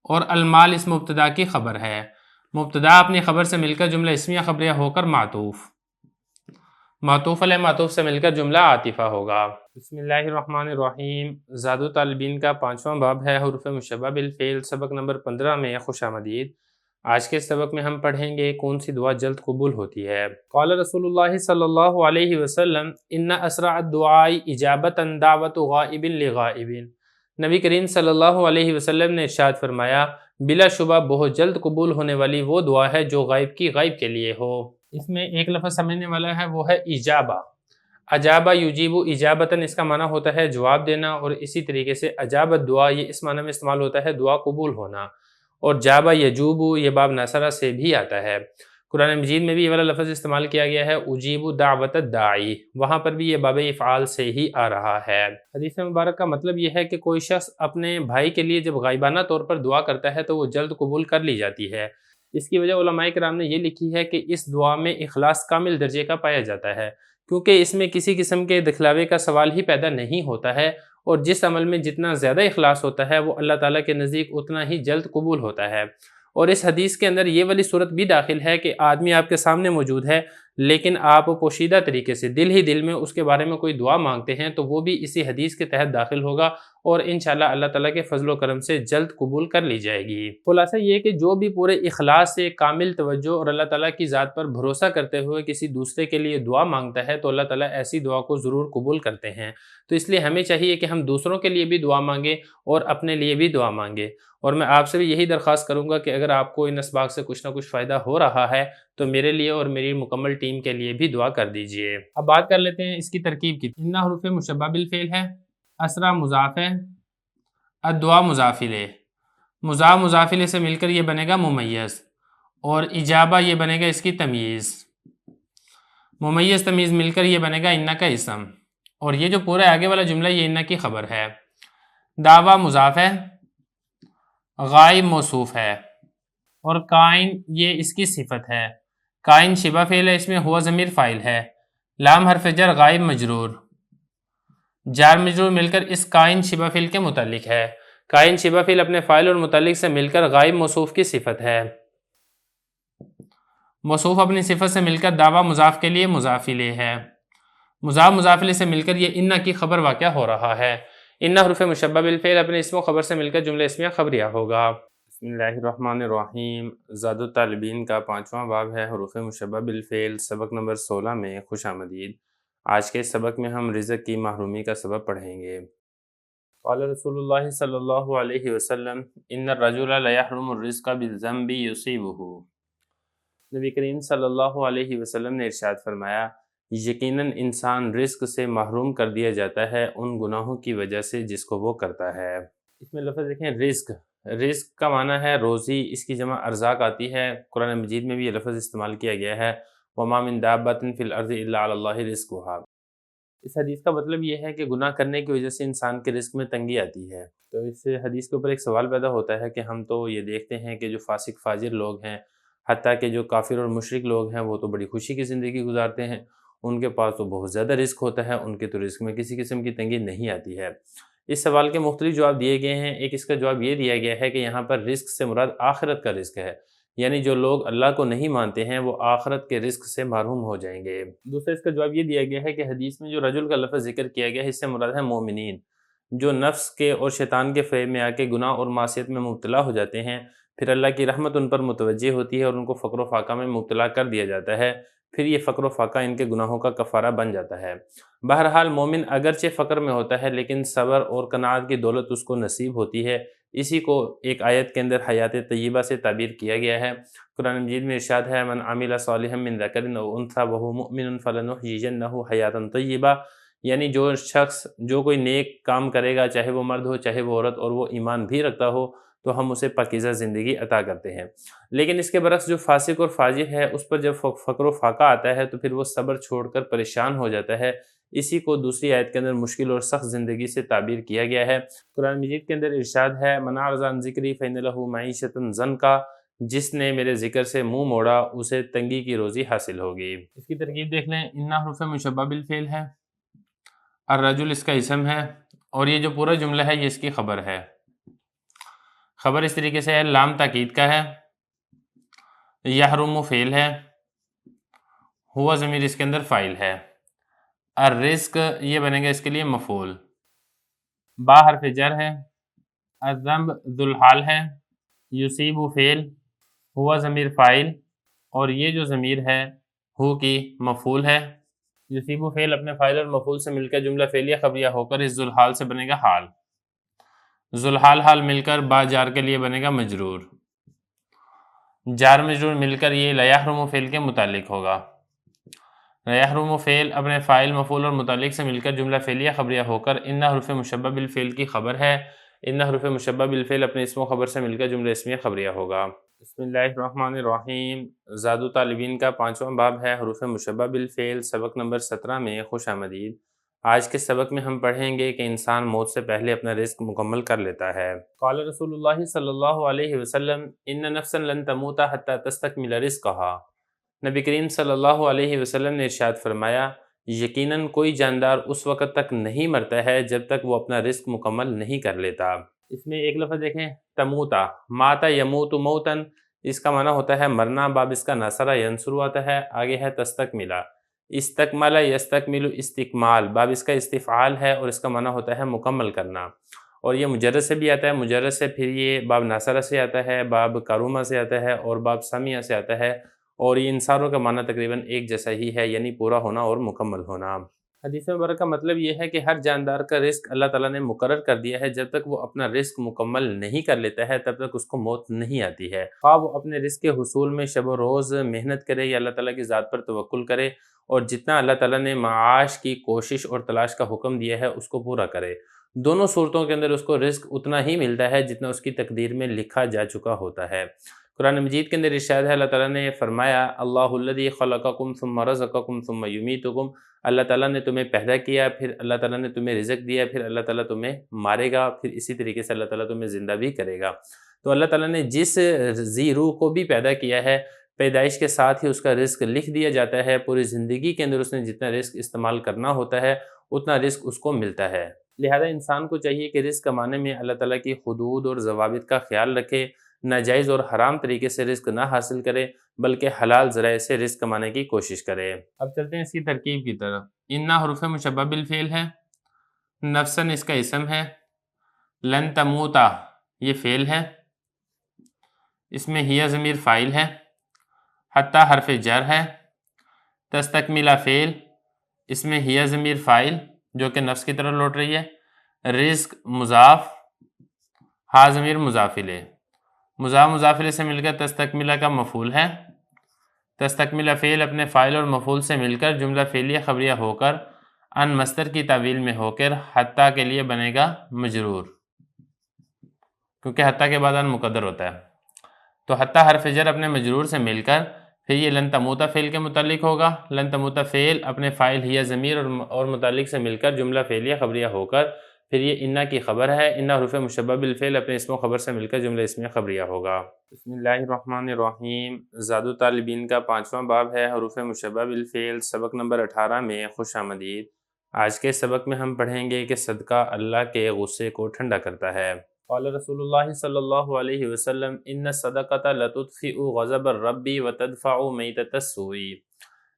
اور المال اس مبتدا کی خبر ہے۔ مبتدا اپنی خبر سے مل کر جملہ اسمیہ خبریہ ہو کر معطوف، معطوف علیہ معطوف سے مل کر جملہ عاطفہ ہوگا۔ بسم اللہ الرحمن الرحیم۔ زاد الطالبین کا 5واں باب ہے حروف مشبہ بالفعل، سبق نمبر 15 میں خوش آمدید۔ آج کے سبق میں ہم پڑھیں گے کون سی دعا جلد قبول ہوتی ہے۔ قال رسول اللہ صلی اللہ علیہ وسلم ان اسرع الدعاء اجابۃ دعوت غائب لغائب۔ نبی کریم صلی اللہ علیہ وسلم نے ارشاد فرمایا بلا شبہ بہت جلد قبول ہونے والی وہ دعا ہے جو غائب کی غائب کے لیے ہو۔ اس میں ایک لفظ سمجھنے والا ہے، وہ ہے اجابہ۔ اجابہ یجیب اجابتاً، اس کا معنی ہوتا ہے جواب دینا، اور اسی طریقے سے اجابت دعا یہ اس معنی میں استعمال ہوتا ہے دعا قبول ہونا، اور جابہ یجوب یہ باب نصرہ سے بھی آتا ہے۔ قرآن مجید میں بھی یہ والا لفظ استعمال کیا گیا ہے اجیب دعوت الداعی، وہاں پر بھی یہ باب افعال سے ہی آ رہا ہے۔ حدیث مبارک کا مطلب یہ ہے کہ کوئی شخص اپنے بھائی کے لیے جب غائبانہ طور پر دعا کرتا ہے تو وہ جلد قبول کر لی جاتی ہے۔ اس کی وجہ علماء کرام نے یہ لکھی ہے کہ اس دعا میں اخلاص کامل درجے کا پایا جاتا ہے، کیونکہ اس میں کسی قسم کے دکھلاوے کا سوال ہی پیدا نہیں ہوتا ہے، اور جس عمل میں جتنا زیادہ اخلاص ہوتا ہے وہ اللہ تعالیٰ کے نزدیک اتنا ہی جلد قبول ہوتا ہے۔ اور اس حدیث کے اندر یہ والی صورت بھی داخل ہے کہ آدمی آپ کے سامنے موجود ہے لیکن آپ پوشیدہ طریقے سے دل ہی دل میں اس کے بارے میں کوئی دعا مانگتے ہیں تو وہ بھی اسی حدیث کے تحت داخل ہوگا، اور انشاءاللہ اللہ تعالیٰ کے فضل و کرم سے جلد قبول کر لی جائے گی۔ خلاصہ یہ کہ جو بھی پورے اخلاص سے کامل توجہ اور اللہ تعالیٰ کی ذات پر بھروسہ کرتے ہوئے کسی دوسرے کے لیے دعا مانگتا ہے تو اللہ تعالیٰ ایسی دعا کو ضرور قبول کرتے ہیں۔ تو اس لیے ہمیں چاہیے کہ ہم دوسروں کے لیے بھی دعا مانگیں اور اپنے لیے بھی دعا مانگیں، اور میں آپ سے بھی یہی درخواست کروں گا کہ اگر آپ کو ان اسباق سے کچھ نہ کچھ فائدہ ہو رہا ہے تو میرے لیے اور میری مکمل ٹیم کے لیے بھی دعا کر دیجئے۔ اب بات کر لیتے ہیں اس کی ترکیب کی۔ ان حروف مشبہ بالفعل ہے، اسرع مضاف ہے، الدعا مضاف الیہ، مضاف مضاف الیہ سے مل کر یہ بنے گا ممیز، اور اجابہ یہ بنے گا اس کی تمییز، ممیز تمیز مل کر یہ بنے گا انا کا اسم، اور یہ جو پورا آگے والا جملہ یہ انا کی خبر ہے۔ دعویٰ مضاف ہے، غائب موصوف ہے، اور کائن یہ اس کی صفت ہے۔ کائن شبہ فعل ہے، اس میں ہوا ضمیر فاعل ہے، لام حرف جر غائب مجرور، جار مجرور مل کر اس کائن شبہ فعل کے متعلق ہے۔ کائن شبہ فعل اپنے فاعل اور متعلق سے مل کر غائب موصوف کی صفت ہے۔ موصوف اپنی صفت سے مل کر دعویٰ مضاف کے لیے مضاف الیہ ہے، مضاف مضاف الیہ سے مل کر یہ انا کی خبر واقع ہو رہا ہے۔ انا حروف مشبہ بالفعل اپنے اسم و خبر سے مل کر جملہ اسمیہ خبریہ ہوگا۔ بسم اللہ الرحمن الرحیم۔ زاد الطالبین کا 5واں باب ہے حروف مشبہ بالفعل، سبق نمبر 16 میں خوش آمدید۔ آج کے سبق میں ہم رزق کی محرومی کا سبب پڑھیں گے۔ قال رسول اللہ صلی اللہ علیہ وسلم ان الرجل لیحرم الرزق بالذنب یصیبہ۔ نبی کریم صلی اللہ علیہ وسلم نے ارشاد فرمایا یقیناً انسان رزق سے محروم کر دیا جاتا ہے ان گناہوں کی وجہ سے جس کو وہ کرتا ہے۔ اس میں لفظ دیکھیں رزق، رزق کا معنی ہے روزی، اس کی جمع ارزاق آتی ہے۔ قرآن مجید میں بھی یہ لفظ استعمال کیا گیا ہے وَمَا مِن دَابَّةٍ فِي الْأَرْضِ إِلَّا عَلَى اللَّهِ رِزْقُهَا۔ اس حدیث کا مطلب یہ ہے کہ گناہ کرنے کی وجہ سے انسان کے رزق میں تنگی آتی ہے۔ تو اس حدیث کے اوپر ایک سوال پیدا ہوتا ہے کہ ہم تو یہ دیکھتے ہیں کہ جو فاسق فاجر لوگ ہیں، حتیٰ کہ جو کافر اور مشرک لوگ ہیں وہ تو بڑی خوشی کی زندگی گزارتے ہیں، ان کے پاس تو بہت زیادہ رزق ہوتا ہے، ان کے تو رزق میں کسی قسم کی تنگی نہیں آتی ہے۔ اس سوال کے مختلف جواب دیے گئے ہیں۔ ایک اس کا جواب یہ دیا گیا ہے کہ یہاں پر رزق سے مراد آخرت کا رزق ہے، یعنی جو لوگ اللہ کو نہیں مانتے ہیں وہ آخرت کے رزق سے محروم ہو جائیں گے۔ دوسرا اس کا جواب یہ دیا گیا ہے کہ حدیث میں جو رجل کا لفظ ذکر کیا گیا ہے اس سے مراد ہے مومنین، جو نفس کے اور شیطان کے فریب میں آ کے گناہ اور معصیت میں مبتلا ہو جاتے ہیں، پھر اللہ کی رحمت ان پر متوجہ ہوتی ہے اور ان کو فقر و فاقہ میں مبتلا کر دیا جاتا ہے، پھر یہ فقر و فاقہ ان کے گناہوں کا کفارہ بن جاتا ہے۔ بہرحال مومن اگرچہ فقر میں ہوتا ہے لیکن صبر اور قناعت کی دولت اس کو نصیب ہوتی ہے، اسی کو ایک آیت کے اندر حیات طیبہ سے تعبیر کیا گیا ہے۔ قرآن مجید میں ارشاد ہے من عمل صالحا من ذکر او انثی وہو مؤمن فلنحیینہ حیاتا طیبہ، یعنی جو شخص جو کوئی نیک کام کرے گا، چاہے وہ مرد ہو چاہے وہ عورت، اور وہ ایمان بھی رکھتا ہو، تو ہم اسے پاکیزہ زندگی عطا کرتے ہیں۔ لیکن اس کے برعکس جو فاسق اور فاجر ہے، اس پر جب فقر و فاقہ آتا ہے تو پھر وہ صبر چھوڑ کر پریشان ہو جاتا ہے۔ اسی کو دوسری آیت کے اندر مشکل اور سخت زندگی سے تعبیر کیا گیا ہے۔ قرآن مجید کے اندر ارشاد ہے من اعرض عن ذکری فإن لہ معیشۃ ضنکا، جس نے میرے ذکر سے منہ موڑا اسے تنگی کی روزی حاصل ہوگی۔ اس کی ترکیب دیکھ لیں، ان حروف مشبہ بالفعل ہے، الرجل اس کا اسم ہے، اور یہ جو پورا جملہ ہے یہ اس کی خبر ہے۔ خبر اس طریقے سے ہے، لام تاکید کا ہے، یحرم فعل ہے، ہوا ضمیر اس کے اندر فاعل ہے، الرزق یہ بنے گا اس کے لیے مفعول، با حرف جر ہے، الذنب ذوالحال ہے، یصیب فعل، ہوا ضمیر فاعل، اور یہ جو ضمیر ہے ہو کی مفعول ہے۔ یصیب فعل اپنے فاعل اور مفعول سے مل کر جملہ فعلیہ خبریہ ہو کر اس ذوالحال سے بنے گا حال، ذوالحال حال مل کر با جار کے لیے بنے گا مجرور، جار مجرور مل کر یہ لیحرم فعل کے متعلق ہوگا۔ لیحرم فعل اپنے فاعل مفعول اور متعلق سے مل کر جملہ فعلیہ خبریہ ہو کر ان حروف مشبہ بالفعل کی خبر ہے۔ ان حروف مشبہ بالفعل اپنے اسم و خبر سے مل کر جملہ اسمیہ خبریہ ہوگا۔ بسم اللہ الرحمن الرحیم۔ زاد طالبین کا 5واں باب ہے حروف مشبہ بالفعل، سبق نمبر 17 میں خوش آمدید۔ آج کے سبق میں ہم پڑھیں گے کہ انسان موت سے پہلے اپنا رزق مکمل کر لیتا ہے۔ قال رسول اللہ صلی اللہ علیہ وسلم ان نفسا لن تموت حتی تستکمل رزقہا، نبی کریم صلی اللہ علیہ وسلم نے ارشاد فرمایا یقیناً کوئی جاندار اس وقت تک نہیں مرتا ہے جب تک وہ اپنا رزق مکمل نہیں کر لیتا۔ اس میں ایک لفظ دیکھیں، تموتا، ماتا یموت موتن، اس کا معنی ہوتا ہے مرنا، باب اس کا ناصرہ ینصر آتا ہے، آگے ہے تستکملا، استکمل یستکمل استکمال، باب اس کا استفعال ہے اور اس کا معنی ہوتا ہے مکمل کرنا، اور یہ مجرد سے بھی آتا ہے، مجرد سے پھر یہ باب ناصرہ سے آتا ہے، باب کارومہ سے آتا ہے، اور باب سامیہ سے آتا ہے، اور یہ ان ساروں کا معنی تقریباً ایک جیسا ہی ہے، یعنی پورا ہونا اور مکمل ہونا۔ حدیث مبارک کا مطلب یہ ہے کہ ہر جاندار کا رزق اللہ تعالیٰ نے مقرر کر دیا ہے، جب تک وہ اپنا رزق مکمل نہیں کر لیتا ہے تب تک اس کو موت نہیں آتی ہے، خواہ وہ اپنے رزق کے حصول میں شب و روز محنت کرے یا اللہ تعالیٰ کی ذات پر توکل کرے، اور جتنا اللہ تعالیٰ نے معاش کی کوشش اور تلاش کا حکم دیا ہے اس کو پورا کرے۔ دونوں صورتوں کے اندر اس کو رزق اتنا ہی ملتا ہے جتنا اس کی تقدیر میں لکھا جا چکا ہوتا ہے۔ قرآن مجید کے اندر ارشاد ہے، اللہ تعالیٰ نے فرمایا اللہ الذی خلقکم ثم رزقکم ثم یمیتکم، اللہ تعالیٰ نے تمہیں پیدا کیا، پھر اللہ تعالیٰ نے تمہیں رزق دیا، پھر اللہ تعالیٰ تمہیں مارے گا، پھر اسی طریقے سے اللہ تعالیٰ تمہیں زندہ بھی کرے گا۔ تو اللہ تعالیٰ نے جس ذی روح کو بھی پیدا کیا ہے، پیدائش کے ساتھ ہی اس کا رزق لکھ دیا جاتا ہے، پوری زندگی کے اندر اس نے جتنا رزق استعمال کرنا ہوتا ہے اتنا رزق اس کو ملتا ہے۔ لہذا انسان کو چاہیے کہ رزق کمانے میں اللہ تعالیٰ کی حدود اور ضوابط کا خیال رکھے، ناجائز اور حرام طریقے سے رزق نہ حاصل کرے بلکہ حلال ذرائع سے رزق کمانے کی کوشش کرے۔ اب چلتے ہیں اس کی ترکیب کی طرف۔ ان حروف مشبہ بالفعل ہے، نفسن اس کا اسم ہے، لن تموتا یہ فعل ہے، اس میں ہی ضمیر فاعل ہے، حتی حرف جر ہے، تستکملہ فعل، اس میں ہی ضمیر فاعل جو کہ نفس کی طرف لوٹ رہی ہے، رزق مضاف، ہا ضمیر مضاف الیہ، مضاف الیہ سے مل کر تستکملہ کا مفعول ہے، تستکملہ فعل اپنے فاعل اور مفعول سے مل کر جملہ فعلیہ خبریہ ہو کر ان مصدر کی تعویل میں ہو کر حتی کے لیے بنے گا مجرور، کیونکہ حتی کے بعد ان مقدر ہوتا ہے، تو حتی حرف جر اپنے مجرور سے مل کر پھر یہ لن تموتا فعل کے متعلق ہوگا، لن تموتا فعل اپنے فاعل ہی ضمیر اور متعلق سے مل کر جملہ فعلیہ خبریہ ہو کر پھر یہ انا کی خبر ہے، انا حروف مشبہ بالفعل اپنے اسم و خبر سے مل کر جملہ اسمیہ خبریہ ہوگا۔ بسم اللہ الرحمن الرحیم۔ زاد طالبین کا 5واں باب ہے حروف مشبہ بالفعل، سبق نمبر 18 میں خوش آمدید۔ آج کے سبق میں ہم پڑھیں گے کہ صدقہ اللہ کے غصے کو ٹھنڈا کرتا ہے۔ قال رسول اللہ صلی اللہ علیہ وسلم ان الصدقۃ لتطفئ غضب الرب وتدفع میتۃ السوء،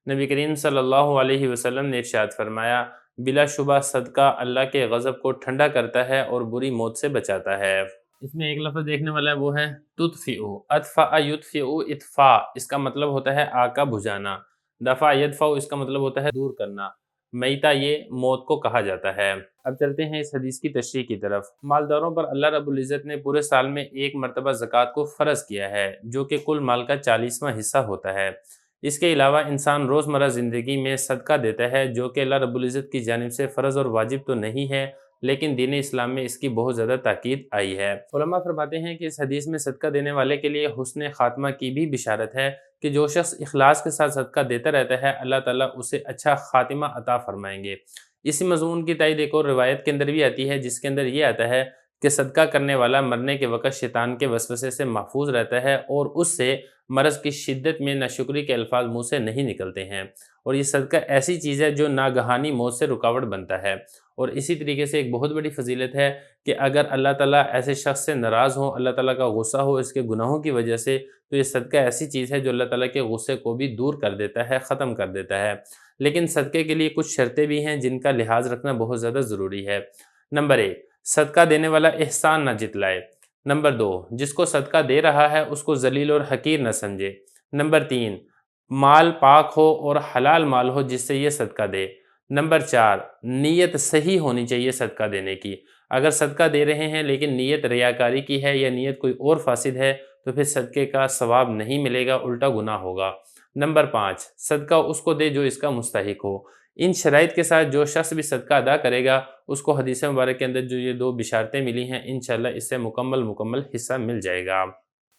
نبی کریم صلی اللہ علیہ وسلم نے ارشاد فرمایا بلا شبہ صدقہ اللہ کے غضب کو ٹھنڈا کرتا ہے اور بری موت سے بچاتا ہے۔ اس میں ایک لفظ دیکھنے والا ہے وہ ہے تطفئ، اطفأ یطفئ اطفاء، اس کا مطلب ہوتا ہے آگ کا بجھانا، دفع یدفع اس کا مطلب ہوتا ہے دور کرنا۔ میتا یہ موت کو کہا جاتا ہے۔ اب چلتے ہیں اس حدیث کی تشریح کی طرف۔ مالداروں پر اللہ رب العزت نے پورے سال میں ایک مرتبہ زکوٰۃ کو فرض کیا ہے، جو کہ کل مال کا 40واں حصہ ہوتا ہے۔ اس کے علاوہ انسان روزمرہ زندگی میں صدقہ دیتا ہے، جو کہ اللہ رب العزت کی جانب سے فرض اور واجب تو نہیں ہے، لیکن دین اسلام میں اس کی بہت زیادہ تاکید آئی ہے۔ علماء فرماتے ہیں کہ اس حدیث میں صدقہ دینے والے کے لیے حسن خاتمہ کی بھی بشارت ہے کہ جو شخص اخلاص کے ساتھ صدقہ دیتا رہتا ہے، اللہ تعالیٰ اسے اچھا خاتمہ عطا فرمائیں گے۔ اسی مضمون کی تائید ایک اور روایت کے اندر بھی آتی ہے، جس کے اندر یہ آتا ہے کہ صدقہ کرنے والا مرنے کے وقت شیطان کے وسوسے سے محفوظ رہتا ہے اور اس سے مرض کی شدت میں ناشکری کے الفاظ منہ سے نہیں نکلتے ہیں، اور یہ صدقہ ایسی چیز ہے جو ناگہانی موت سے رکاوٹ بنتا ہے۔ اور اسی طریقے سے ایک بہت بڑی فضیلت ہے کہ اگر اللہ تعالیٰ ایسے شخص سے ناراض ہو، اللہ تعالیٰ کا غصہ ہو اس کے گناہوں کی وجہ سے، تو یہ صدقہ ایسی چیز ہے جو اللہ تعالیٰ کے غصے کو بھی دور کر دیتا ہے، ختم کر دیتا ہے۔ لیکن صدقے کے لیے کچھ شرطیں بھی ہیں جن کا لحاظ رکھنا بہت زیادہ ضروری ہے۔ نمبر 1، صدقہ دینے والا احسان نہ جتلائے۔ نمبر 2، جس کو صدقہ دے رہا ہے اس کو ذلیل اور حقیر نہ سمجھے۔ نمبر 3، مال پاک ہو اور حلال مال ہو جس سے یہ صدقہ دے۔ نمبر 4، نیت صحیح ہونی چاہیے صدقہ دینے کی۔ اگر صدقہ دے رہے ہیں لیکن نیت ریاکاری کی ہے یا نیت کوئی اور فاسد ہے تو پھر صدقے کا ثواب نہیں ملے گا، الٹا گناہ ہوگا۔ نمبر 5، صدقہ اس کو دے جو اس کا مستحق ہو۔ ان شرائط کے ساتھ جو شخص بھی صدقہ ادا کرے گا اس کو حدیث مبارک کے اندر جو یہ 2 بشارتیں ملی ہیں، انشاءاللہ اس سے مکمل حصہ مل جائے گا۔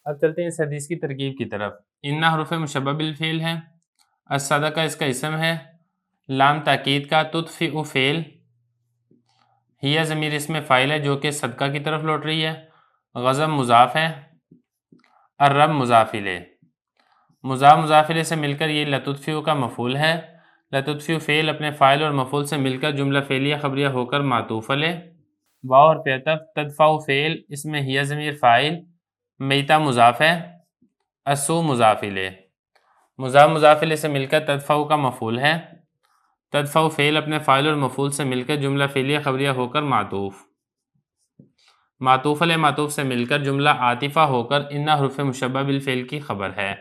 اب چلتے ہیں اس حدیث کی ترکیب کی طرف۔ ان حروف مشبہ بالفعل ہے، الصدقہ اس کا اسم ہے، لام تاکید کا، تطفئ فعل، ہیہ ضمیر اسم فاعل ہے جو کہ صدقہ کی طرف لوٹ رہی ہے، غضب مضاف ہے، الرب مضاف الیہ، مضاف الیہ سے مل کر یہ لتطفئ کا مفعول ہے، لتطفئ فعل اپنے فاعل اور مفعول سے مل کر جملہ فعلیہ خبریہ ہو کر معطوف علیہ، واو اور عطف، تدفع فعل اس میں ہیہ ضمیر فاعل، میتا مضاف ہے، السوء مضاف الیہ، مضاف الیہ سے مل کر تدفع کا مفعول ہے، تدفع فعل اپنے فاعل اور مفعول سے مل کر جملہ فعلیہ خبریہ ہو کر معطوف علیہ معطوف سے مل کر جملہ عاطفہ ہو کر ان حروف مشبہ بالفعل کی خبر ہے۔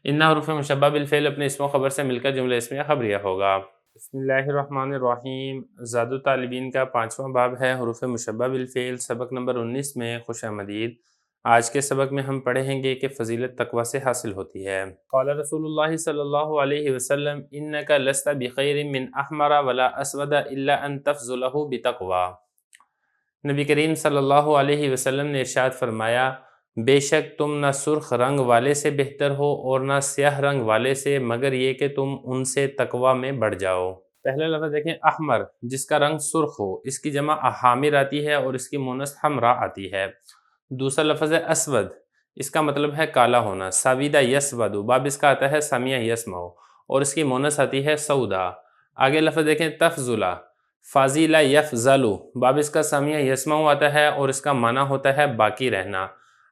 ان حروف مشبہ بالفعل اپنے اسم و خبر سے مل کر جملہ اسمیہ خبریہ ہوگا۔ بسم اللہ الرحمن الرحیم۔ زاد الطالبین کا 5واں باب ہے حروف مشبہ بالفعل، سبق نمبر 19 میں خوش آمدید۔ آج کے سبق میں ہم پڑھیں گے کہ فضیلت تقوی سے حاصل ہوتی ہے۔ قال رسول اللہ صلی اللہ علیہ وسلم انک لست بخیر من احمر ولا اسود الا ان تفضلہ بتقوی۔ نبی کریم صلی اللہ علیہ وسلم نے ارشاد فرمایا، بے شک تم نہ سرخ رنگ والے سے بہتر ہو اور نہ سیاہ رنگ والے سے، مگر یہ کہ تم ان سے تقوی میں بڑھ جاؤ۔ پہلا لفظ دیکھیں، احمر جس کا رنگ سرخ ہو، اس کی جمع احامر آتی ہے اور اس کی مونث حمراء آتی ہے۔ دوسرا لفظ ہے اسود، اس کا مطلب ہے کالا ہونا، ساویدہ یسود، باب اس کا آتا ہے سمیع یسمع اور اس کی مونث آتی ہے سودا۔ آگے لفظ دیکھیں تفضلہ، فاضلہ یفضل، باب اس کا سمیع یسمع آتا ہے اور اس کا معنی ہوتا ہے باقی رہنا۔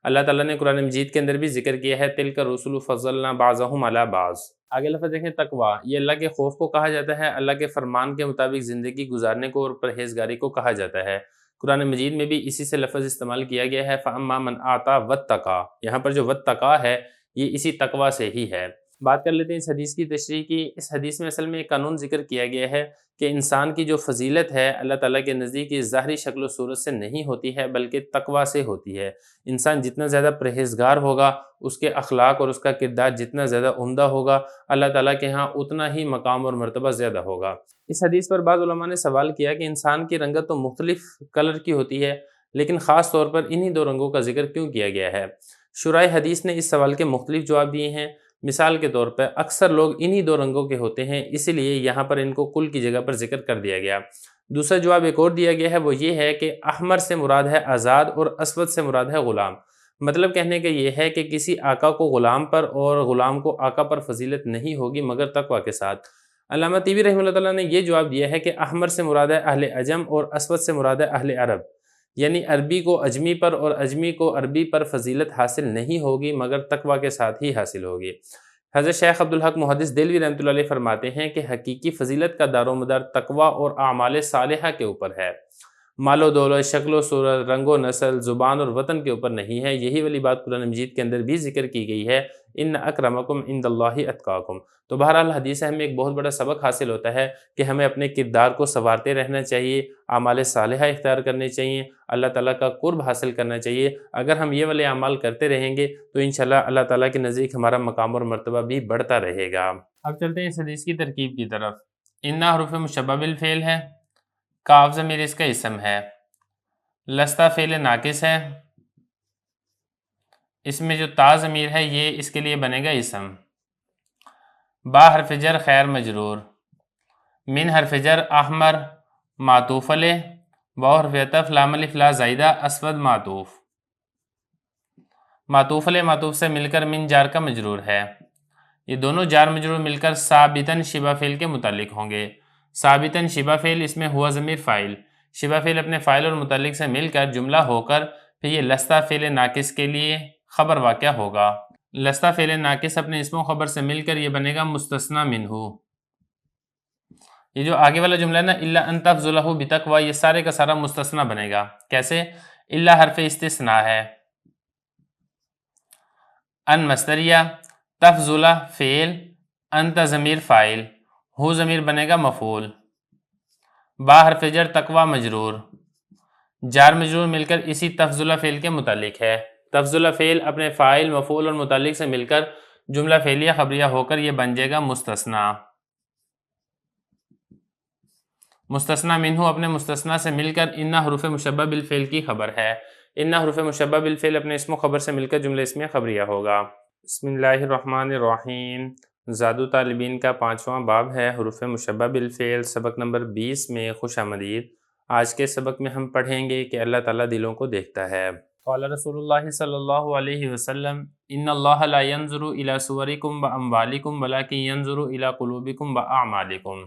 اللہ تعالیٰ نے قرآن مجید کے اندر بھی ذکر کیا ہے تلک الرسل فضلنا بعضهم علی بعض۔ آگے لفظ دیکھیں تقوی، یہ اللہ کے خوف کو کہا جاتا ہے، اللہ کے فرمان کے مطابق زندگی گزارنے کو اور پرہیزگاری کو کہا جاتا ہے۔ قرآن مجید میں بھی اسی سے لفظ استعمال کیا گیا ہے، فَأَمَّا مَنْ آتَى وَاتَّقَى، یہاں پر جو وَاتَّقَى ہے یہ اسی تقوی سے ہی ہے۔ بات کر لیتے ہیں اس حدیث کی تشریح کی۔ اس حدیث میں اصل میں ایک قانون ذکر کیا گیا ہے کہ انسان کی جو فضیلت ہے اللہ تعالیٰ کے نزدیک یہ ظاہری شکل و صورت سے نہیں ہوتی ہے بلکہ تقوی سے ہوتی ہے۔ انسان جتنا زیادہ پرہیزگار ہوگا، اس کے اخلاق اور اس کا کردار جتنا زیادہ عمدہ ہوگا، اللہ تعالیٰ کے ہاں اتنا ہی مقام اور مرتبہ زیادہ ہوگا۔ اس حدیث پر بعض علماء نے سوال کیا کہ انسان کی رنگت تو مختلف کلر کی ہوتی ہے، لیکن خاص طور پر انہی 2 رنگوں کا ذکر کیوں کیا گیا ہے؟ شرائع حدیث نے اس سوال کے مختلف جواب دیے ہیں۔ مثال کے طور پر اکثر لوگ انہی 2 رنگوں کے ہوتے ہیں، اسی لیے یہاں پر ان کو کل کی جگہ پر ذکر کر دیا گیا۔ دوسرا جواب ایک اور دیا گیا ہے، وہ یہ ہے کہ احمر سے مراد ہے آزاد اور اسود سے مراد ہے غلام۔ مطلب کہنے کا یہ ہے کہ کسی آقا کو غلام پر اور غلام کو آقا پر فضیلت نہیں ہوگی مگر تقوی کے ساتھ۔ علامہ طیبی رحمہ اللہ تعالیٰ نے یہ جواب دیا ہے کہ احمر سے مراد ہے اہل عجم اور اسود سے مراد ہے اہل عرب، یعنی عربی کو اجمی پر اور اجمی کو عربی پر فضیلت حاصل نہیں ہوگی مگر تقوی کے ساتھ ہی حاصل ہوگی۔ حضرت شیخ عبدالحق محدث دہلوی رحمۃ اللہ علیہ فرماتے ہیں کہ حقیقی فضیلت کا دار و مدار تقوی اور اعمال صالحہ کے اوپر ہے۔ مال و دولت، شکل و صورت، رنگ و نسل، زبان اور وطن کے اوپر نہیں ہے۔ یہی والی بات قرآن مجید کے اندر بھی ذکر کی گئی ہے، ان اکرمکم عند اللہ اتقاکم۔ تو بہرحال حدیث سے ہمیں ایک بہت بڑا سبق حاصل ہوتا ہے کہ ہمیں اپنے کردار کو سنوارتے رہنا چاہیے، اعمال صالحہ اختیار کرنے چاہیے، اللہ تعالیٰ کا قرب حاصل کرنا چاہیے۔ اگر ہم یہ والے اعمال کرتے رہیں گے تو انشاءاللہ اللہ تعالیٰ کے نزدیک ہمارا مقام اور مرتبہ بھی بڑھتا رہے گا۔ اب چلتے ہیں اس حدیث کی ترکیب کی طرف۔ ان حروف مشبہ بالفعل ہے، کاف ضمیر اس کا اسم ہے، لستہ فعل ناقص ہے، اس میں جو تا ضمیر ہے یہ اس کے لیے بنے گا اسم، با حرف جر خیر مجرور، من حرف جر احمر معطوف علیہ، واو حرف عطف لام الف لا زائدہ اسود معطوف، معطوف علیہ معطوف سے مل کر من جار کا مجرور ہے۔ یہ دونوں جار مجرور مل کر ثابتاً شبہ فعل کے متعلق ہوں گے۔ ثابتاً شبہ فعل، اس میں ہوا ضمیر فاعل، شبہ فعل اپنے فاعل اور متعلق سے مل کر جملہ ہو کر پھر یہ لستہ فعل ناقص کے لیے خبر واقع ہوگا۔ لستہ فعل ناقص اپنے اسم و خبر سے مل کر یہ بنے گا مستثنی منہ۔ یہ جو آگے والا جملہ ہے نا الا ان تفضلہ بتقوی، یہ سارے کا سارا مستثنی بنے گا۔ کیسے؟ الا حرف استثناء ہے، ان مصدریہ، تفضلہ فعل، انت ضمیر فاعل، ہو ضمیر بنے گا مفعول، با حرف جر تقوی مجرور، جار مجرور مل کر اسی تفضلہ فعل کے متعلق ہے۔ تفضلہ فعل اپنے فاعل، مفعول اور متعلق سے مل کر جملہ فعلیہ خبریہ ہو کر یہ بن جائے گا مستثنی۔ مستثنی منہ اپنے مستثنی سے مل کر ان حروف مشبہ بالفعل کی خبر ہے۔ ان حروف مشبہ بالفعل اپنے اسم و خبر سے مل کر جملہ اسمیہ خبریہ ہوگا۔ بسم اللہ الرحمن الرحیم۔ زاد طالبین کا 5واں باب ہے حروف مشبہ بالفعل، سبق نمبر 20 میں خوش آمدید۔ آج کے سبق میں ہم پڑھیں گے کہ اللہ تعالیٰ دلوں کو دیکھتا ہے۔ قال رسول اللہ صلی اللہ علیہ وسلم ان اللہ لا ينظر الى صورکم واموالکم ولکن ينظر الى قلوبکم واعمالکم۔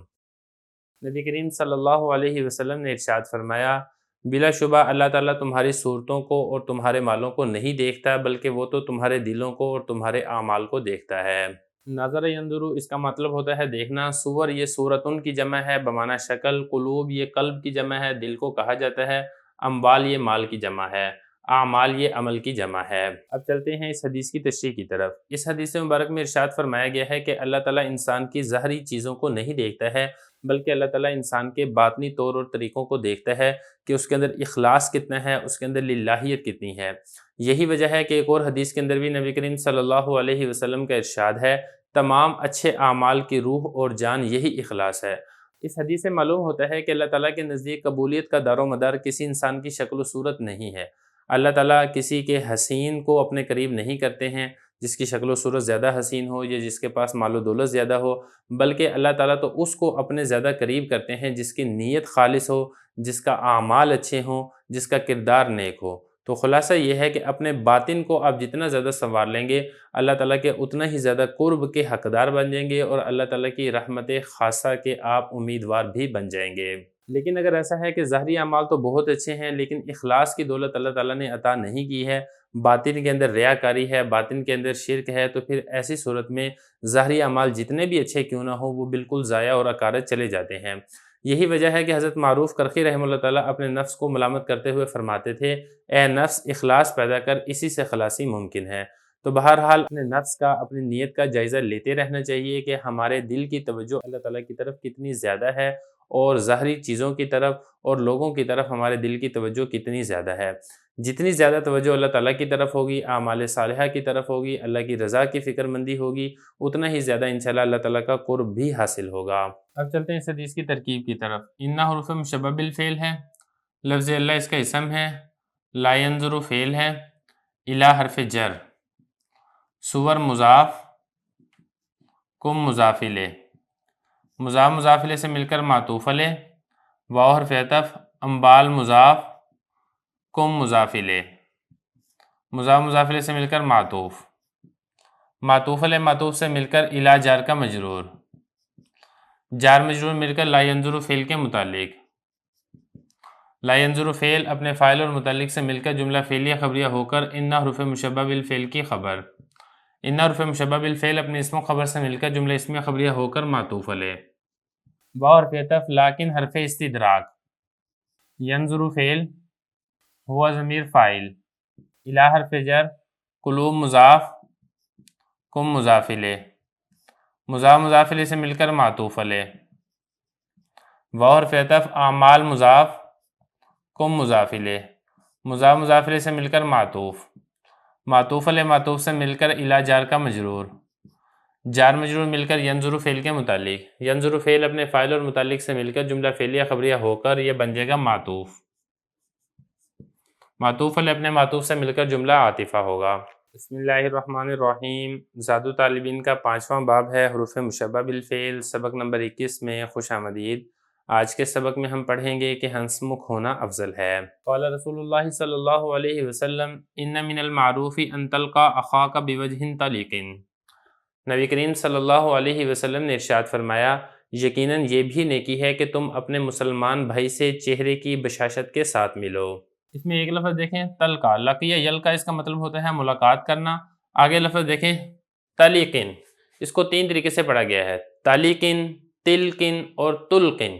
نبی کریم صلی اللہ علیہ وسلم نے ارشاد فرمایا، بلا شبہ اللہ تعالیٰ تمہاری صورتوں کو اور تمہارے مالوں کو نہیں دیکھتا، بلکہ وہ تو تمہارے دلوں کو اور تمہارے اعمال کو دیکھتا ہے۔ نظر ینظر اس کا مطلب ہوتا ہے دیکھنا۔ صور یہ صورتن کی جمع ہے بمعنی شکل، قلوب یہ قلب کی جمع ہے، دل کو کہا جاتا ہے، اموال یہ مال کی جمع ہے، اعمال یہ عمل کی جمع ہے۔ اب چلتے ہیں اس حدیث کی تشریح کی طرف۔ اس حدیث مبارک میں ارشاد فرمایا گیا ہے کہ اللہ تعالیٰ انسان کی ظاہری چیزوں کو نہیں دیکھتا ہے، بلکہ اللہ تعالیٰ انسان کے باطنی طور اور طریقوں کو دیکھتا ہے کہ اس کے اندر اخلاص کتنا ہے، اس کے اندر للہیت کتنی ہے۔ یہی وجہ ہے کہ ایک اور حدیث کے اندر بھی نبی کریم صلی اللہ علیہ وسلم کا ارشاد ہے، تمام اچھے اعمال کی روح اور جان یہی اخلاص ہے۔ اس حدیث سے معلوم ہوتا ہے کہ اللہ تعالیٰ کے نزدیک قبولیت کا دار و مدار کسی انسان کی شکل و صورت نہیں ہے۔ اللہ تعالیٰ کسی کے حسین کو اپنے قریب نہیں کرتے ہیں، جس کی شکل و صورت زیادہ حسین ہو یا جس کے پاس مال و دولت زیادہ ہو، بلکہ اللہ تعالیٰ تو اس کو اپنے زیادہ قریب کرتے ہیں جس کی نیت خالص ہو، جس کا اعمال اچھے ہوں، جس کا کردار نیک ہو۔ تو خلاصہ یہ ہے کہ اپنے باطن کو آپ جتنا زیادہ سنوار لیں گے، اللہ تعالیٰ کے اتنا ہی زیادہ قرب کے حقدار بن جائیں گے اور اللہ تعالیٰ کی رحمت خاصہ کے آپ امیدوار بھی بن جائیں گے۔ لیکن اگر ایسا ہے کہ ظاہری اعمال تو بہت اچھے ہیں لیکن اخلاص کی دولت اللہ تعالیٰ نے عطا نہیں کی ہے، باطن کے اندر ریاکاری ہے، باطن کے اندر شرک ہے، تو پھر ایسی صورت میں ظاہری اعمال جتنے بھی اچھے کیوں نہ ہو وہ بالکل ضائع اور اکارت چلے جاتے ہیں۔ یہی وجہ ہے کہ حضرت معروف کرخی رحمہ اللہ تعالیٰ اپنے نفس کو ملامت کرتے ہوئے فرماتے تھے، اے نفس اخلاص پیدا کر، اسی سے خلاصی ممکن ہے۔ تو بہرحال اپنے نفس کا، اپنی نیت کا جائزہ لیتے رہنا چاہیے کہ ہمارے دل کی توجہ اللہ تعالیٰ کی طرف کتنی زیادہ ہے اور ظاہری چیزوں کی طرف اور لوگوں کی طرف ہمارے دل کی توجہ کتنی زیادہ ہے۔ جتنی زیادہ توجہ اللہ تعالیٰ کی طرف ہوگی، اعمال صالحہ کی طرف ہوگی، اللہ کی رضا کی فکر مندی ہوگی، اتنا ہی زیادہ انشاءاللہ اللہ تعالیٰ کا قرب بھی حاصل ہوگا۔ اب چلتے ہیں اس حدیث کی ترکیب کی طرف۔ ان حروف مشبہ بالفعل ہے، لفظ اللہ اس کا اسم ہے، لا ينظر فعل ہے، الی حرف جر، صور مضاف، کم مضاف الیہ، مضاف مضاف الیہ سے مل کر معطوف علیہ، واو حرف عطف، اموال مضاف، کم مضاف الیہ، مضاف مضاف الیہ سے مل کر معطوف، معطوف علیہ معطوف سے مل کر الی جار کا مجرور، جار مجرور مل کر لا ينظر فعل کے متعلق، لا ينظر فعل اپنے فاعل اور متعلق سے مل کر جملہ فعلیہ خبریہ ہو کر ان حروف مشبہ بالفعل کی خبر، ان حروف مشبہ بالفعل اپنے اسم و خبر سے مل کر جملہ اسمیہ خبریہ ہو کر معطوف علیہ، واو حرف عطف، لاکن حرف استدراک، ینظر فعل، ہوا ضمیر فاعل، الی حرف جر، قلوب مضاف، کم مضاف الیہ، مضاف الیہ سے مل کر معطوف علیہ، واو حرف عطف، اعمال مضاف، کم مضاف الیہ، مضاف الیہ سے مل کر معطوف علیہ معطوف سے مل کر الی جار کا مجرور، جار مجرور مل کر ینظر فعل کے متعلق، ینظر فعل اپنے فاعل اور متعلق سے مل کر جملہ فعلیہ خبریہ ہو کر یہ بن جائے گا معطوف علیہ اپنے معطوف سے مل کر جملہ عاطفہ ہوگا۔ بسم اللہ الرحمن الرحیم۔ زاد طالبین کا 5واں باب ہے حروف مشبہ بالفعل، سبق نمبر 21 میں خوش آمدید۔ آج کے سبق میں ہم پڑھیں گے کہ ہنسمکھ ہونا افضل ہے۔ قال رسول اللہ صلی اللہ علیہ وسلم ان من المعروف ان تلقى اخاک بوجہ طلیق۔ نبی کریم صلی اللہ علیہ وسلم نے ارشاد فرمایا یقیناً یہ بھی نیکی ہے کہ تم اپنے مسلمان بھائی سے چہرے کی بشاشت کے ساتھ ملو۔ اس میں ایک لفظ دیکھیں تلقا، لقیہ یلقا، اس کا مطلب ہوتا ہے ملاقات کرنا۔ آگے لفظ دیکھیں تلیقن، اس کو 3 طریقے سے پڑھا گیا ہے، تلیقن، تلقن اور تلقن،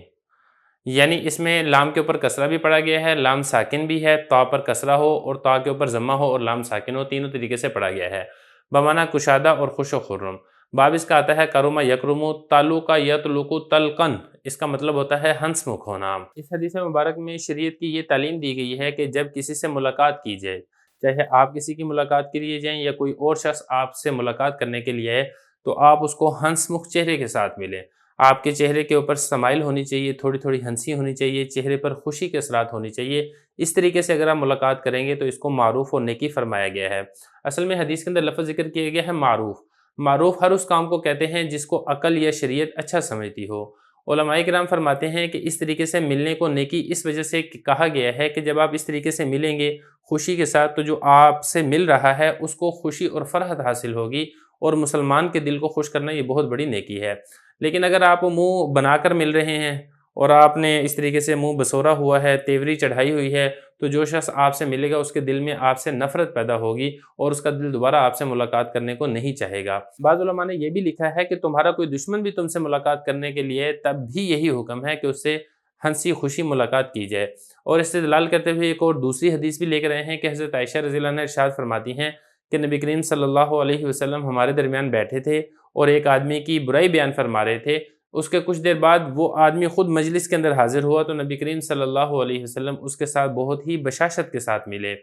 یعنی اس میں لام کے اوپر کسرہ بھی پڑھا گیا ہے، لام ساکن بھی ہے، تا پر کسرہ ہو اور تا کے اوپر ضمہ ہو اور لام ساکن ہو، تینوں طریقے سے پڑھا گیا ہے، بمعنی کشادہ اور خوش و خرم۔ باب اس کا آتا ہے کرم یکرم، تعلق یطلق تلقن، اس کا مطلب ہوتا ہے ہنس مکھ ہونا۔ اس حدیث مبارک میں شریعت کی یہ تعلیم دی گئی ہے کہ جب کسی سے ملاقات کی جائے، چاہے آپ کسی کی ملاقات کے لیے جائیں یا کوئی اور شخص آپ سے ملاقات کرنے کے لیے ہے، تو آپ اس کو ہنس مکھ چہرے کے ساتھ ملیں۔ آپ کے چہرے کے اوپر سمائل ہونی چاہیے، تھوڑی تھوڑی ہنسی ہونی چاہیے، چہرے پر خوشی کے اثرات ہونی چاہیے۔ اس طریقے سے اگر آپ ملاقات کریں گے تو اس کو معروف اور نیکی فرمایا گیا ہے۔ اصل میں حدیث کے اندر لفظ ذکر کیا گیا ہے معروف۔ معروف ہر اس کام کو کہتے ہیں جس کو عقل یا شریعت اچھا سمجھتی ہو۔ علماء کرام فرماتے ہیں کہ اس طریقے سے ملنے کو نیکی اس وجہ سے کہا گیا ہے کہ جب آپ اس طریقے سے ملیں گے خوشی کے ساتھ، تو جو آپ سے مل رہا ہے اس کو خوشی اور فرحت حاصل ہوگی، اور مسلمان کے دل کو خوش کرنا یہ بہت بڑی نیکی ہے۔ لیکن اگر آپ منہ بنا کر مل رہے ہیں اور آپ نے اس طریقے سے منہ بسورا ہوا ہے، تیوری چڑھائی ہوئی ہے، تو جو شخص آپ سے ملے گا اس کے دل میں آپ سے نفرت پیدا ہوگی اور اس کا دل دوبارہ آپ سے ملاقات کرنے کو نہیں چاہے گا۔ بعض علماء نے یہ بھی لکھا ہے کہ تمہارا کوئی دشمن بھی تم سے ملاقات کرنے کے لیے تب بھی یہی حکم ہے کہ اس سے ہنسی خوشی ملاقات کی جائے۔ اور استدلال کرتے ہوئے ایک اور دوسری حدیث بھی لے کر رہے ہیں کہ حضرت عائشہ رضی اللہ عنہا ارشاد فرماتی ہیں کہ نبی کریم صلی اللہ علیہ وسلم ہمارے درمیان بیٹھے تھے اور ایک آدمی کی برائی بیان فرما رہے تھے۔ اس کے کچھ دیر بعد وہ آدمی خود مجلس کے اندر حاضر ہوا تو نبی کریم صلی اللہ علیہ وسلم اس کے ساتھ بہت ہی بشاشت کے ساتھ ملے۔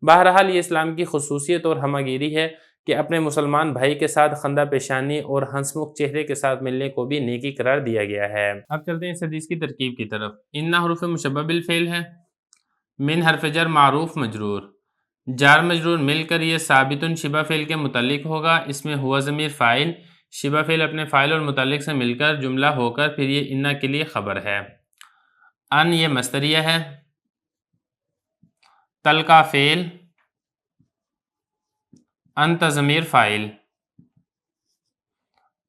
بہرحال یہ اسلام کی خصوصیت اور ہمہ گیری ہے کہ اپنے مسلمان بھائی کے ساتھ خندہ پیشانی اور ہنسمکھ چہرے کے ساتھ ملنے کو بھی نیکی قرار دیا گیا ہے۔ اب چلتے ہیں اس حدیث کی ترکیب کی طرف۔ ان حروف مشبہ بالفعل ہے، من حرف جر معروف مجرور، جار مجرور مل کر یہ ثابت شبہ فعل کے متعلق ہوگا۔ اس میں ہوا ضمیر فاعل، شبہ فعل اپنے فاعل اور متعلق سے مل کر جملہ ہو کر پھر یہ انا کے لیے خبر ہے۔ ان یہ مصدریہ ہے، تلقا فعل، انت ضمیر فاعل،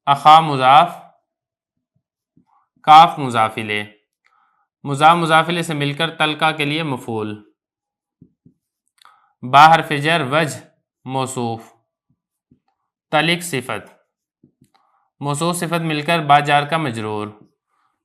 اخا مضاف، کاف مضاف الیہ، مضاف الیہ سے مل کر تلقا کے لیے مفعول، با حرف جر وجہ موصوف، تلق صفت، موصوف صفت مل کر با جار کا مجرور،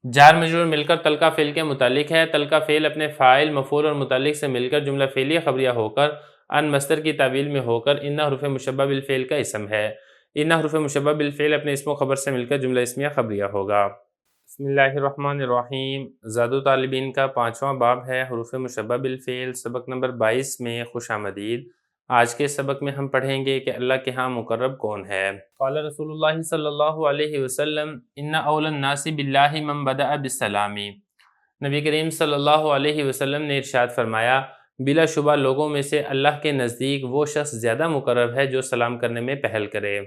جار مجرور مل کر تلقا فعل کے متعلق ہے۔ تلقا فعل اپنے فاعل مفعول اور متعلق سے مل کر جملہ فعلیہ خبریہ ہو کر ان مصدر کی تعویل میں ہو کر ان حروف مشبہ بالفعل کا اسم ہے۔ ان حروف مشبہ بالفعل اپنے اسم و خبر سے مل کر جملہ اسمیہ خبریہ ہوگا۔ بسم اللہ الرحمن الرحیم۔ زاد طالبین کا 5واں باب ہے حروف مشبہ بالفعل، سبق نمبر 22 میں خوش آمدید۔ آج کے سبق میں ہم پڑھیں گے کہ اللہ کے ہاں مقرب کون ہے۔ قال رسول اللہ صلی اللہ علیہ وسلم ان اول الناس باللہ من بدأ بالسلام۔ نبی کریم صلی اللہ علیہ وسلم نے ارشاد فرمایا بلا شبہ لوگوں میں سے اللہ کے نزدیک وہ شخص زیادہ مقرب ہے جو سلام کرنے میں پہل کرے۔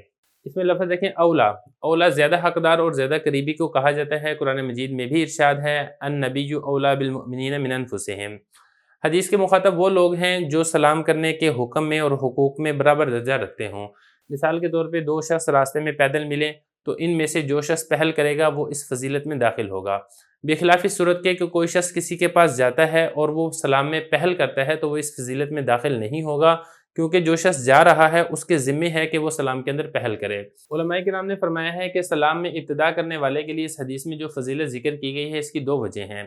اس میں لفظ دیکھیں اولا، اولا زیادہ حقدار اور زیادہ قریبی کو کہا جاتا ہے۔ قرآن مجید میں بھی ارشاد ہے النبی اولا بالمؤمنین من انفسہم۔ حدیث کے مخاطب وہ لوگ ہیں جو سلام کرنے کے حکم میں اور حقوق میں برابر درجہ رکھتے ہوں۔ مثال کے طور پہ 2 شخص راستے میں پیدل ملیں تو ان میں سے جو شخص پہل کرے گا وہ اس فضیلت میں داخل ہوگا، بخلاف اس صورت کے کہ کوئی شخص کسی کے پاس جاتا ہے اور وہ سلام میں پہل کرتا ہے تو وہ اس فضیلت میں داخل نہیں ہوگا، کیونکہ جو شخص جا رہا ہے اس کے ذمے ہے کہ وہ سلام کے اندر پہل کرے۔ علماء کرام نے فرمایا ہے کہ سلام میں ابتدا کرنے والے کے لیے اس حدیث میں جو فضیلت ذکر کی گئی ہے اس کی 2 وجہ ہیں۔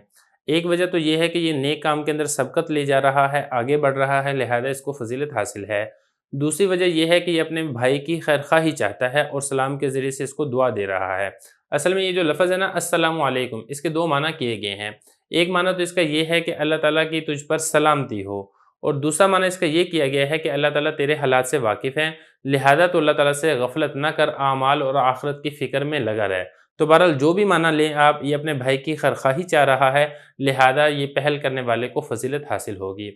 ایک وجہ تو یہ ہے کہ یہ نیک کام کے اندر سبقت لے جا رہا ہے، آگے بڑھ رہا ہے، لہذا اس کو فضیلت حاصل ہے۔ دوسری وجہ یہ ہے کہ یہ اپنے بھائی کی خیرخواہی چاہتا ہے اور سلام کے ذریعے سے اس کو دعا دے رہا ہے۔ اصل میں یہ جو لفظ ہے نا السلام علیکم، اس کے دو معنی کیے گئے ہیں۔ ایک معنی تو اس کا یہ ہے کہ اللہ تعالیٰ کی تجھ پر سلامتی ہو، اور دوسرا معنی اس کا یہ کیا گیا ہے کہ اللہ تعالیٰ تیرے حالات سے واقف ہیں، لہذا تو اللہ تعالیٰ سے غفلت نہ کر، اعمال اور آخرت کی فکر میں لگا رہے۔ تو بہرحال جو بھی معنی لیں آپ، یہ اپنے بھائی کی خیرخواہی چاہ رہا ہے، لہذا یہ پہل کرنے والے کو فضیلت حاصل ہوگی۔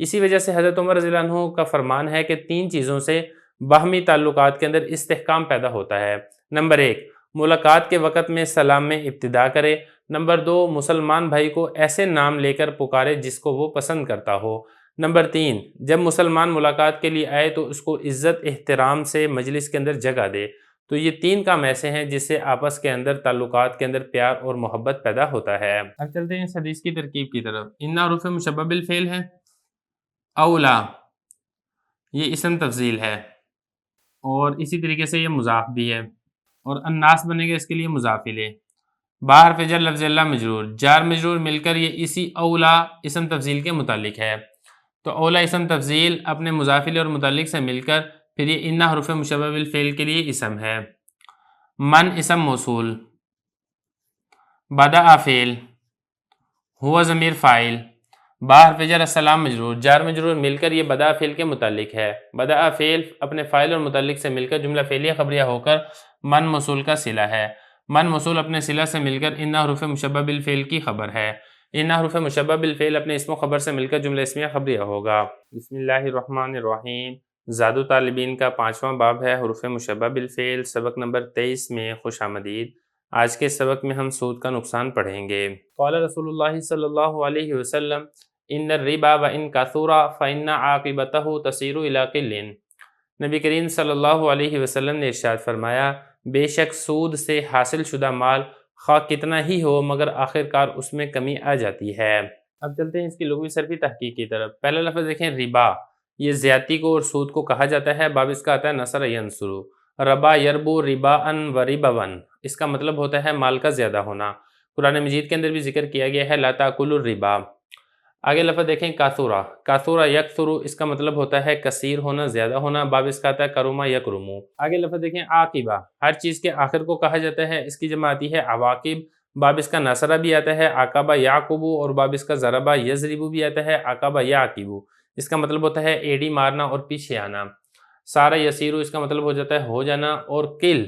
اسی وجہ سے حضرت عمر رضی اللہ عنہ کا فرمان ہے کہ 3 چیزوں سے باہمی تعلقات کے اندر استحکام پیدا ہوتا ہے۔ نمبر 1، ملاقات کے وقت میں سلام میں ابتدا کرے۔ نمبر 2، مسلمان بھائی کو ایسے نام لے کر پکارے جس کو وہ پسند کرتا ہو۔ نمبر 3، جب مسلمان ملاقات کے لیے آئے تو اس کو عزت احترام سے مجلس کے اندر جگہ دے۔ تو یہ 3 کام ایسے ہیں جس سے آپس کے اندر تعلقات کے اندر پیار اور محبت پیدا ہوتا ہے۔ اب چلتے ہیں اس حدیث کی ترکیب کی طرف۔ ان حروف مشبہ بالفعل ہے، اولا یہ اسم تفضیل ہے، اور اسی طریقے سے یہ مضاف بھی ہے، اور الناس بنے گا اس کے لیے مضاف الیہ۔ با حرف جر لفظ اللہ مجرور، جار مجرور مل کر یہ اسی اولا اسم تفضیل کے متعلق ہے۔ تو اولا اسم تفضیل اپنے مضاف الیہ اور متعلق سے مل کر پھر یہ ان حروف مشبہ بالفعل کے لیے اسم ہے۔ من اسم موصول، بدأ فعل، ہوا ضمیر فاعل، با حرف جر السلام مجرور، جار مجرور مل کر یہ بدأ فعل کے متعلق ہے۔ بدأ فعل اپنے فاعل اور متعلق سے مل کر جملہ فعلیہ خبریہ ہو کر من موصول کا صلہ ہے۔ من موصول اپنے صلہ سے مل کر ان حروف مشبہ بالفعل کی خبر ہے۔ ان حروف مشبہ بالفعل اپنے اسم و خبر سے مل کر جملہ اسمیہ خبریہ ہوگا۔ بسم اللہ الرحمن الرحیم۔ زاد طالبین کا 5واں باب ہے حروف مشبہ بالفعل، سبق نمبر 23 میں خوش آمدید۔ آج کے سبق میں ہم سود کا نقصان پڑھیں گے۔ قال رسول اللہ صلی اللہ علیہ وسلم ان الربا وان کثر فان عاقبته تصیر الی قل۔ نبی کریم صلی اللہ علیہ وسلم نے ارشاد فرمایا، بے شک سود سے حاصل شدہ مال خواہ کتنا ہی ہو مگر آخرکار اس میں کمی آ جاتی ہے۔ اب چلتے ہیں اس کی لغوی صرفی تحقیق کی طرف۔ پہلا لفظ دیکھیں ربا، یہ زیادتی کو اور سود کو کہا جاتا ہے۔ باب اس کا آتا ہے نصر ینصر، ربا یربو رباً و ربون، اس کا مطلب ہوتا ہے مال کا زیادہ ہونا۔ قرآن مجید کے اندر بھی ذکر کیا گیا ہے لا تاکلوا الربا۔ آگے لفظ دیکھیں کاثورا، کاثورا یکثرو، اس کا مطلب ہوتا ہے کثیر ہونا، زیادہ ہونا۔ باب اس کا آتا ہے کروما یکرمو۔ آگے لفظ دیکھیں عاقبہ، ہر چیز کے آخر کو کہا جاتا ہے، اس کی جمع آتی ہے عواقب۔ باب اس کا نصرہ بھی آتا ہے عاقبہ یعقبو، اور باب اس کا ضربہ یضربو بھی آتا ہے عاقبہ یعقبو، اس کا مطلب ہوتا ہے ایڑی مارنا اور پیچھے آنا۔ سارا یسیرو، اس کا مطلب ہو جاتا ہے ہو جانا، اور قل،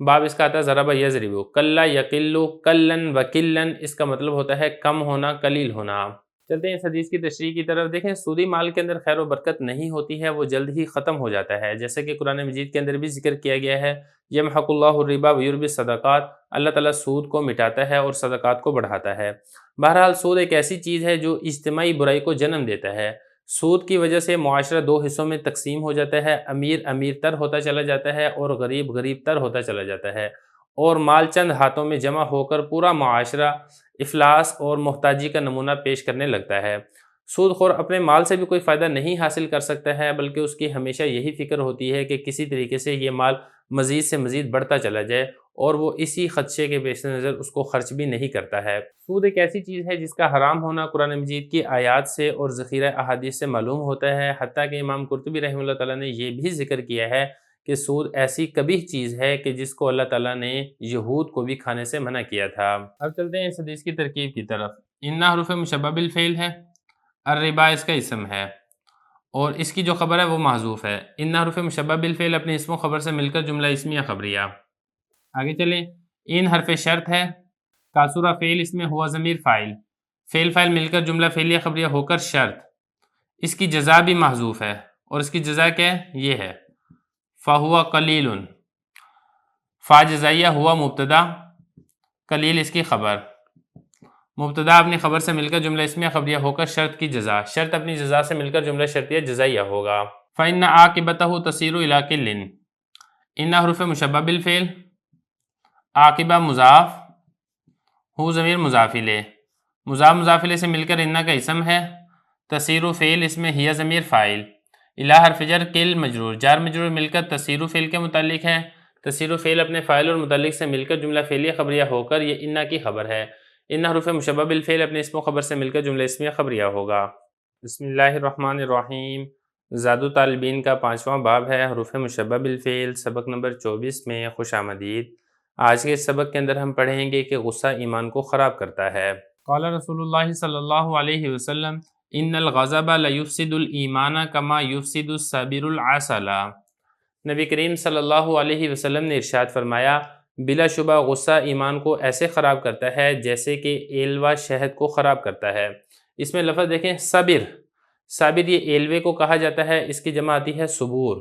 باب اس کا آتا ہے ضربہ یضربو۔ کلا یقلو کلن و کلن، اس کا مطلب ہوتا ہے کم ہونا، قلیل ہونا۔ چلتے ہیں اس حدیث کی تشریح کی طرف۔ دیکھیں سودی مال کے اندر خیر و برکت نہیں ہوتی ہے، وہ جلد ہی ختم ہو جاتا ہے، جیسے کہ قرآن مجید کے اندر بھی ذکر کیا گیا ہے یمحق اللہ الربا ویربی الصدقات، اللہ تعالیٰ سود کو مٹاتا ہے اور صدقات کو بڑھاتا ہے۔ بہرحال سود ایک ایسی چیز ہے جو اجتماعی برائی کو جنم دیتا ہے۔ سود کی وجہ سے معاشرہ 2 حصوں میں تقسیم ہو جاتا ہے، امیر امیر تر ہوتا چلا جاتا ہے اور غریب غریب تر ہوتا چلا جاتا ہے، اور مال چند ہاتھوں میں جمع ہو کر پورا معاشرہ افلاس اور محتاجی کا نمونہ پیش کرنے لگتا ہے۔ سود خور اپنے مال سے بھی کوئی فائدہ نہیں حاصل کر سکتا ہے، بلکہ اس کی ہمیشہ یہی فکر ہوتی ہے کہ کسی طریقے سے یہ مال مزید سے مزید بڑھتا چلا جائے، اور وہ اسی خدشے کے پیش نظر اس کو خرچ بھی نہیں کرتا ہے۔ سود ایک ایسی چیز ہے جس کا حرام ہونا قرآن مجید کی آیات سے اور ذخیرہ احادیث سے معلوم ہوتا ہے، حتیٰ کہ امام قرطبی رحمہ اللہ تعالیٰ نے یہ بھی ذکر کیا ہے کہ سود ایسی قبیح چیز ہے کہ جس کو اللہ تعالیٰ نے یہود کو بھی کھانے سے منع کیا تھا۔ اب چلتے ہیں اس حدیث کی ترکیب کی طرف۔ ان حروف مشبہ بالفعل ہے، الربا اس کا اسم ہے، اور اس کی جو خبر ہے وہ محذوف ہے۔ ان حروف مشبہ بالفعل اپنے اسم و خبر سے مل کر جملہ اسمیہ خبریہ۔ آگے چلیں، ان حرف شرط ہے، کاسورہ فعل، اس میں ہوا ضمیر فاعل، فعل فاعل مل کر جملہ فعلیہ خبریہ ہو کر شرط، اس کی جزا بھی محذوف ہے، اور اس کی جزا کیا ہے؟ یہ ہے فہوا قلیل، فا جزائیہ، ہوا مبتدا، قلیل اس کی خبر، مبتدا اپنی خبر سے مل کر جملہ اسمیہ خبریہ ہو کر شرط کی جزا، شرط اپنی جزا سے مل کر جملہ شرطیہ جزائیہ ہوگا۔ فَإِنَّ عَاقِبَتَهُ تَصِيرُ إِلَىٰ قِلٍّ، ان حروف مشبہ بالفعل، عاقبہ مضاف، ہو ضمیر مضاف الیہ، مضاف الیہ سے مل کر ان کا اسم ہے، تصیر فعل، اس میں ہی ضمیر فاعل، الہ حرف جر، قل مجرور، جار مجرور مل کر تصیر فعل کے متعلق ہے، تصیر فعل اپنے فاعل اور متعلق سے مل کر جملہ فعلیہ خبریہ ہو کر یہ ان کی خبر ہے۔ ان حروف مشبہ بالفعل اپنے اسم و خبر سے مل کر جملہ اسمیہ خبریہ ہوگا۔ بسم اللہ الرحمن الرحیم۔ زاد الطالبین کا 5واں باب ہے حروف مشبہ بالفعل، سبق نمبر 24 میں خوش آمدید۔ آج کے اس سبق کے اندر ہم پڑھیں گے کہ غصہ ایمان کو خراب کرتا ہے۔ قال رسول اللہ صلی اللہ علیہ وسلم ان الغضب لیفسد الایمان کما یفسد الصابر العسل۔ نبی کریم صلی اللہ علیہ وسلم نے ارشاد فرمایا بلا شبہ غصہ ایمان کو ایسے خراب کرتا ہے جیسے کہ ایلوا شہد کو خراب کرتا ہے۔ اس میں لفظ دیکھیں صبر، صابر یہ ایلوے کو کہا جاتا ہے، اس کی جمع آتی ہے صبور،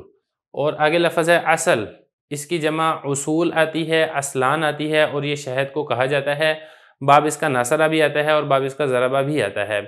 اور آگے لفظ ہے عسل، اس کی جمع اصول آتی ہے، اصلان آتی ہے، اور یہ شہد کو کہا جاتا ہے۔ باب اس کا ناصرہ بھی آتا ہے اور باب اس کا ضربہ بھی آتا ہے۔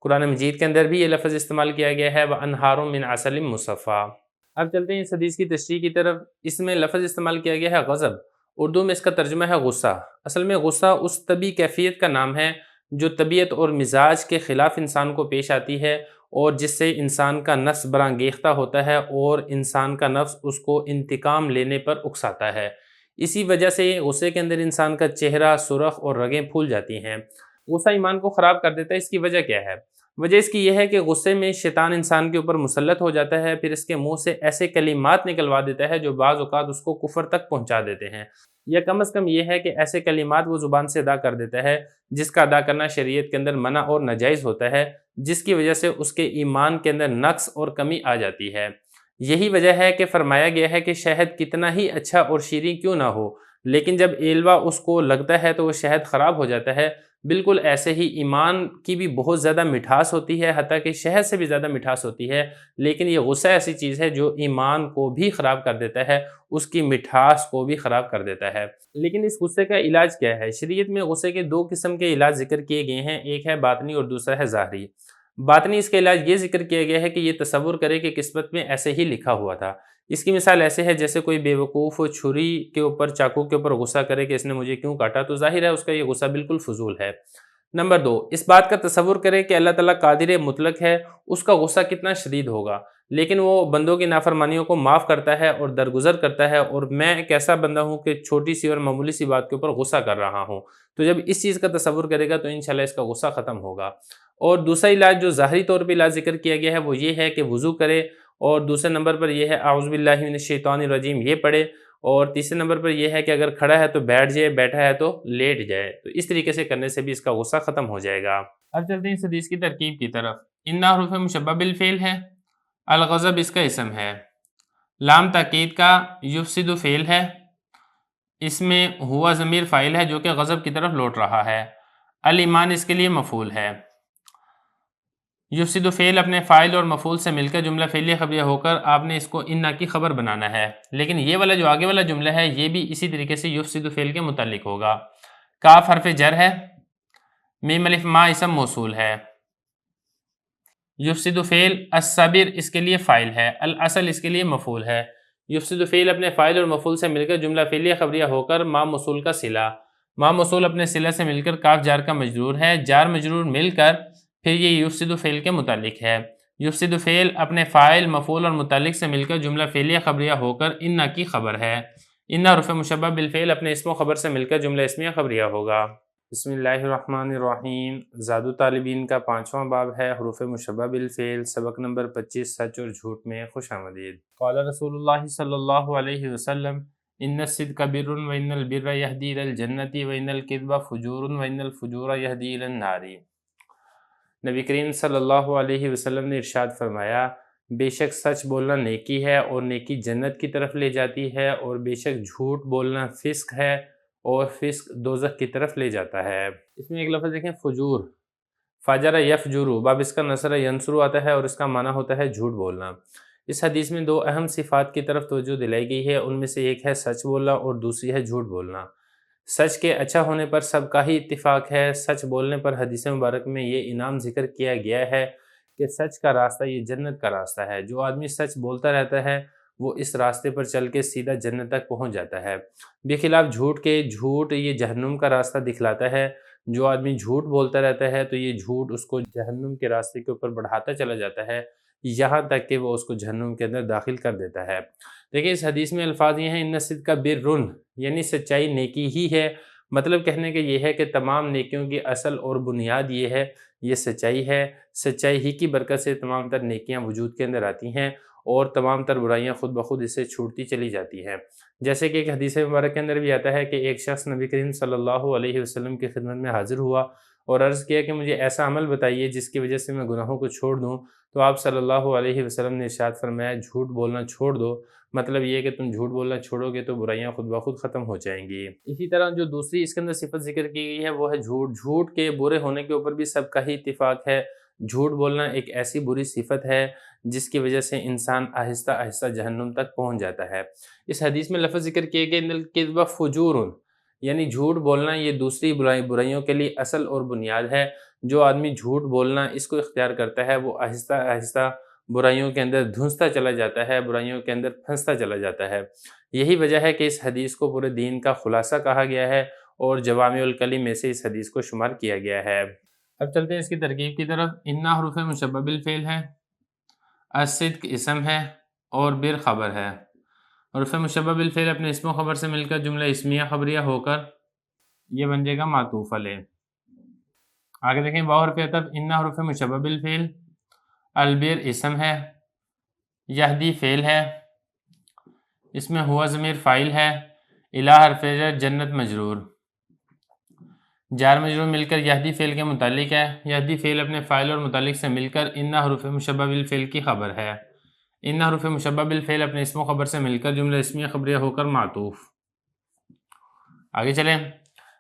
قرآن مجید کے اندر بھی یہ لفظ استعمال کیا گیا ہے وَأَنْهَارٌ مِّنْ عَسَلٍ مُّصَفًّى۔ اب چلتے ہیں اس حدیث کی تشریح کی طرف۔ اس میں لفظ استعمال کیا گیا ہے غضب، اردو میں اس کا ترجمہ ہے غصہ۔ اصل میں غصہ اس طبی کیفیت کا نام ہے جو طبیعت اور مزاج کے خلاف انسان کو پیش آتی ہے اور جس سے انسان کا نفس برانگیختہ ہوتا ہے اور انسان کا نفس اس کو انتقام لینے پر اکساتا ہے۔ اسی وجہ سے غصے کے اندر انسان کا چہرہ سرخ اور رگیں پھول جاتی ہیں۔ غصہ ایمان کو خراب کر دیتا ہے۔ اس کی وجہ کیا ہے؟ وجہ اس کی یہ ہے کہ غصے میں شیطان انسان کے اوپر مسلط ہو جاتا ہے، پھر اس کے منہ سے ایسے کلمات نکلوا دیتا ہے جو بعض اوقات اس کو کفر تک پہنچا دیتے ہیں، یا کم از کم یہ ہے کہ ایسے کلمات وہ زبان سے ادا کر دیتا ہے جس کا ادا کرنا شریعت کے اندر منع اور ناجائز ہوتا ہے، جس کی وجہ سے اس کے ایمان کے اندر نقص اور کمی آ جاتی ہے۔ یہی وجہ ہے کہ فرمایا گیا ہے کہ شہد کتنا ہی اچھا اور شیریں کیوں نہ ہو، لیکن جب ایلوا اس کو لگتا ہے تو وہ شہد خراب ہو جاتا ہے۔ بالکل ایسے ہی ایمان کی بھی بہت زیادہ مٹھاس ہوتی ہے، حتیٰ کہ شہد سے بھی زیادہ مٹھاس ہوتی ہے، لیکن یہ غصہ ایسی چیز ہے جو ایمان کو بھی خراب کر دیتا ہے، اس کی مٹھاس کو بھی خراب کر دیتا ہے۔ لیکن اس غصے کا علاج کیا ہے؟ شریعت میں غصے کے 2 قسم کے علاج ذکر کیے گئے ہیں، ایک ہے باطنی اور دوسرا ہے ظاہری۔ باطنی اس کا علاج یہ ذکر کیا گیا ہے کہ یہ تصور کرے کہ قسمت میں ایسے ہی لکھا ہوا تھا۔ اس کی مثال ایسے ہے جیسے کوئی بے وقوف چھری کے اوپر، چاقو کے اوپر غصہ کرے کہ اس نے مجھے کیوں کاٹا، تو ظاہر ہے اس کا یہ غصہ بالکل فضول ہے۔ نمبر 2، اس بات کا تصور کرے کہ اللہ تعالیٰ قادر مطلق ہے، اس کا غصہ کتنا شدید ہوگا، لیکن وہ بندوں کی نافرمانیوں کو معاف کرتا ہے اور درگزر کرتا ہے، اور میں ایک ایسا بندہ ہوں کہ چھوٹی سی اور معمولی سی بات کے اوپر غصہ کر رہا ہوں۔ تو جب اس چیز کا تصور کرے گا تو انشاءاللہ اس کا غصہ ختم ہوگا۔ اور دوسرا علاج جو ظاہری طور پہ علاج ذکر کیا گیا ہے وہ یہ ہے کہ وضو کرے، اور دوسرے نمبر پر یہ ہے اعوذ باللہ من الشیطان الرجیم یہ پڑھے، اور تیسرے نمبر پر یہ ہے کہ اگر کھڑا ہے تو بیٹھ جائے، بیٹھا ہے تو لیٹ جائے۔ تو اس طریقے سے کرنے سے بھی اس کا غصہ ختم ہو جائے گا۔ اب چلتے ہیں اس حدیث کی ترکیب کی طرف۔ ان حروف مشبہ بالفعل ہے، الغضب اس کا اسم ہے، لام تاکید کا یفسد فعل ہے، اس میں ہوا ضمیر فاعل ہے جو کہ غضب کی طرف لوٹ رہا ہے، الایمان اس کے لیے مفعول ہے۔ یفسد فعل اپنے فاعل اور مفعول سے مل کر جملہ فعلیہ خبریہ ہو کر آپ نے اس کو انا کی خبر بنانا ہے، لیکن یہ والا جو آگے والا جملہ ہے یہ بھی اسی طریقے سے یفسد فعل کے متعلق ہوگا۔ کاف حرف جر ہے، میم الف ما اسم موصول ہے، یفسد فعل الصبر اس کے لیے فاعل ہے، الاصل اس کے لیے مفعول ہے۔ یفسد فعل اپنے فاعل اور مفعول سے مل کر جملہ فعلیہ خبریہ ہو کر ما موصول کا صلہ، ما موصول اپنے صلہ سے مل کر کاف جار کا مجرور ہے، جار مجرور مل کر پھر یہ یفسد فعل کے متعلق ہے۔ یفسد فعل اپنے فاعل، مفعول اور متعلق سے مل کر جملہ فعلیہ خبریہ ہو کر انا کی خبر ہے۔ انا حرف مشبہ بالفعل اپنے اسم و خبر سے مل کر جملہ اسمیہ خبریہ ہوگا۔ بسم اللہ الرحمن الرحیم۔ زاد الطالبین کا 5واں باب ہے حروف مشبہ بالفعل، سبق نمبر 25 سچ اور جھوٹ میں خوش آمدید۔ قال رسول اللہ صلی اللہ علیہ وسلم ان الصدق بر وان البر یہدی الی الجنۃ وان الکذب فجور وان الفجور یہدی الی النار۔ نبی کریم صلی اللہ علیہ وسلم نے ارشاد فرمایا بے شک سچ بولنا نیکی ہے اور نیکی جنت کی طرف لے جاتی ہے، اور بے شک جھوٹ بولنا فسق ہے اور فسق دوزخ کی طرف لے جاتا ہے۔ اس میں ایک لفظ دیکھیں فجور، فجر یفجر، باب اس کا نصر ینصر آتا ہے اور اس کا معنی ہوتا ہے جھوٹ بولنا۔ اس حدیث میں 2 اہم صفات کی طرف توجہ دلائی گئی ہے، ان میں سے ایک ہے سچ بولنا اور دوسری ہے جھوٹ بولنا۔ سچ کے اچھا ہونے پر سب کا ہی اتفاق ہے، سچ بولنے پر حدیث مبارک میں یہ انعام ذکر کیا گیا ہے کہ سچ کا راستہ یہ جنت کا راستہ ہے۔ جو آدمی سچ بولتا رہتا ہے وہ اس راستے پر چل کے سیدھا جنت تک پہنچ جاتا ہے، بخلاف جھوٹ کے، جھوٹ یہ جہنم کا راستہ دکھلاتا ہے۔ جو آدمی جھوٹ بولتا رہتا ہے تو یہ جھوٹ اس کو جہنم کے راستے کے اوپر بڑھاتا چلا جاتا ہے، یہاں تک کہ وہ اس کو جہنم کے اندر داخل کر دیتا ہے۔ دیکھیں اس حدیث میں الفاظ یہ ہیں ان الصدق بر، یعنی سچائی نیکی ہی ہے، مطلب کہنے کا یہ ہے کہ تمام نیکیوں کی اصل اور بنیاد یہ ہے، یہ سچائی ہے، سچائی ہی کی برکت سے تمام تر نیکیاں وجود کے اندر آتی ہیں اور تمام تر برائیاں خود بخود اس سے چھوٹتی چلی جاتی ہیں۔ جیسے کہ ایک حدیث مبارک کے اندر بھی آتا ہے کہ ایک شخص نبی کریم صلی اللہ علیہ وسلم کی خدمت میں حاضر ہوا اور عرض کیا کہ مجھے ایسا عمل بتائیے جس کی وجہ سے میں گناہوں کو چھوڑ دوں، تو آپ صلی اللہ علیہ وسلم نے ارشاد فرمایا جھوٹ بولنا چھوڑ دو۔ مطلب یہ کہ تم جھوٹ بولنا چھوڑو گے تو برائیاں خود بخود ختم ہو جائیں گی۔ اسی طرح جو دوسری اس کے اندر صفت ذکر کی گئی ہے وہ ہے جھوٹ۔ جھوٹ کے برے ہونے کے اوپر بھی سب کا ہی اتفاق ہے۔ جھوٹ بولنا ایک ایسی بری صفت ہے جس کی وجہ سے انسان آہستہ آہستہ جہنم تک پہنچ جاتا ہے۔ اس حدیث میں لفظ ذکر کیے گئے الکذب فجور، یعنی جھوٹ بولنا یہ دوسری برائیوں کے لیے اصل اور بنیاد ہے۔ جو آدمی جھوٹ بولنا اس کو اختیار کرتا ہے وہ آہستہ آہستہ برائیوں کے اندر دھنستا چلا جاتا ہے، برائیوں کے اندر پھنستا چلا جاتا ہے۔ یہی وجہ ہے کہ اس حدیث کو پورے دین کا خلاصہ کہا گیا ہے اور جوامع الکلم میں سے اس حدیث کو شمار کیا گیا ہے۔ اب چلتے ہیں اس کی ترکیب کی طرف۔ انا حروف مشبہ بالفعل ہے، الصدق اسم ہے اور بر خبر ہے۔ حروف مشبہ بالفعل اپنے اسم و خبر سے مل کر جملہ اسمیہ خبریہ ہو کر یہ بن جائے گا معطوف علیہ۔ آگے دیکھیں واو حرف عطف، انا حروف مشبہ بالفعل، البر اسم ہے، یہدی فعل ہے، اس میں ہوا ضمیر فاعل ہے، الہ حرف جر جنت مجرور، جار مجرور مل کر یہدی فعل کے متعلق ہے۔ یہدی فعل اپنے فاعل اور متعلق سے مل کر انا حروف مشبہ بالفعل کی خبر ہے۔ انا حروف مشبہ بالفعل اپنے اسم و خبر سے مل کر جملہ اسمیہ خبریہ ہو کر معطوف۔ آگے چلیں،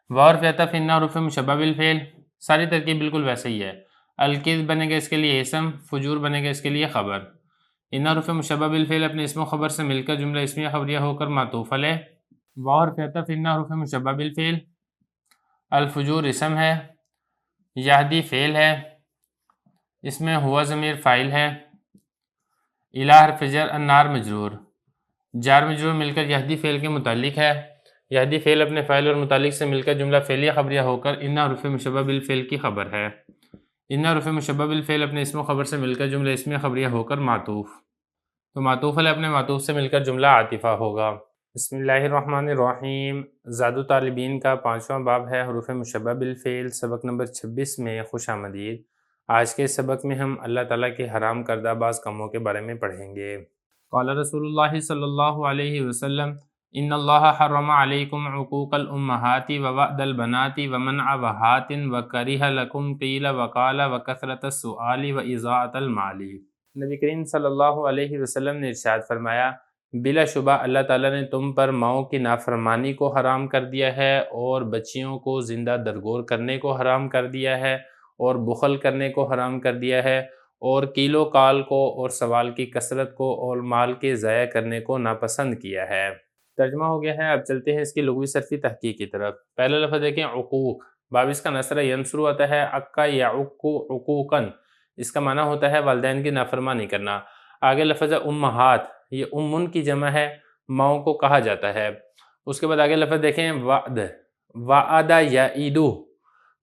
واو حرف عطف انا حروف مشبہ بالفعل، ساری ترکیب بالکل ویسے ہی ہے۔ الکذب بنے گا اس کے لیے اسم، فجور بنے گا اس کے لیے خبر۔ انا حروف مشبہ بالفعل اپنے اسم و خبر سے مل کر جملہ اسمیہ خبریہ ہو کر معطوف علیہ۔ واو حرف عطف انا حروف مشبہ بالفعل، الفجور اسم ہے، یہدی فعل ہے، اس میں ہوا ضمیر فاعل ہے، الہ حرف جر النار مجرور، جار مجرور مل کر یہدی فعل کے متعلق ہے۔ یہدی فعل اپنے فاعل اور متعلق سے مل کر جملہ فعلیہ خبریہ ہو کر انا حروف مشبہ بالفعل کی خبر ہے۔ انا حروف مشبہ بالفعل اپنے اسم و خبر سے مل کر جملہ اسمیہ خبریہ ہو کر معطوف، تو معطوف علیہ اپنے معطوف سے مل کر جملہ عاطفہ ہوگا۔ بسم اللہ الرحمن الرحیم۔ زاد طالبین کا 5واں باب ہے حروف مشبہ بالفعل، سبق نمبر 26 میں خوش آمدید۔ آج کے سبق میں ہم اللہ تعالیٰ کے حرام کردہ بعض کاموں کے بارے میں پڑھیں گے۔ قال رسول اللہ صلی اللہ علیہ وسلم ان اللہ حرم علیکم عقوق الامہات ووعد البنات ومنع وہات وکرہ لکم قیل وقال وکثرت السؤال واضاعۃ المال۔ نبی کریم صلی اللہ علیہ وسلم نے ارشاد فرمایا بلا شبہ اللہ تعالیٰ نے تم پر ماؤں کی نافرمانی کو حرام کر دیا ہے اور بچیوں کو زندہ درگور کرنے کو حرام کر دیا ہے اور بخل کرنے کو حرام کر دیا ہے اور کیل و کال کو اور سوال کی کثرت کو اور مال کے ضائع کرنے کو ناپسند کیا ہے۔ ترجمہ ہو گیا ہے۔ اب چلتے ہیں اس کی لغوی صرفی تحقیق کی طرف۔ پہلا لفظ دیکھیں عقوق، باب اس کا نصرہ ینصر آتا ہے، عقا یعق عقوقاً، اس کا معنی ہوتا ہے والدین کی نافرمانی کرنا۔ آگے لفظ ہے امہات، یہ امن کی جمع ہے، ماؤں کو کہا جاتا ہے۔ اس کے بعد آگے لفظ دیکھیں وعد، وعد یعید،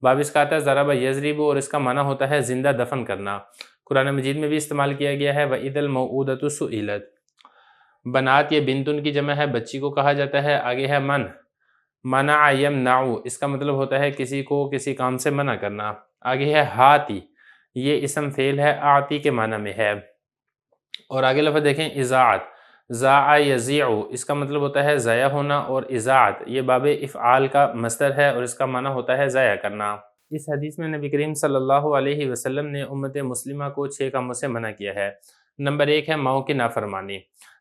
باب اس کا آتا ہے ضرب یضرب اور اس کا معنی ہوتا ہے زندہ دفن کرنا۔ قرآن مجید میں بھی استعمال کیا گیا ہے وَإِذَا الْمَوْعُودَةُ سُئِلَتْ۔ بنات یہ بنتن کی جمع ہے، بچی کو کہا جاتا ہے۔ آگے ہے منع یمنع، اس کا مطلب ہوتا ہے کسی کو کسی کام سے منع کرنا۔ آگے ہے ہاتی، یہ اسم فعل ہے، آتی کے معنی میں ہے۔ اور آگے لفظ دیکھیں اضاعت، ضاع یضیع، اس کا مطلب ہوتا ہے ضائع ہونا، اور اضاعت یہ باب افعال کا مصدر ہے اور اس کا معنی ہوتا ہے ضائع کرنا۔ اس حدیث میں نبی کریم صلی اللہ علیہ وسلم نے امت مسلمہ کو 6 کاموں سے منع کیا ہے۔ نمبر 1 ہے ماؤں کی نافرمانی۔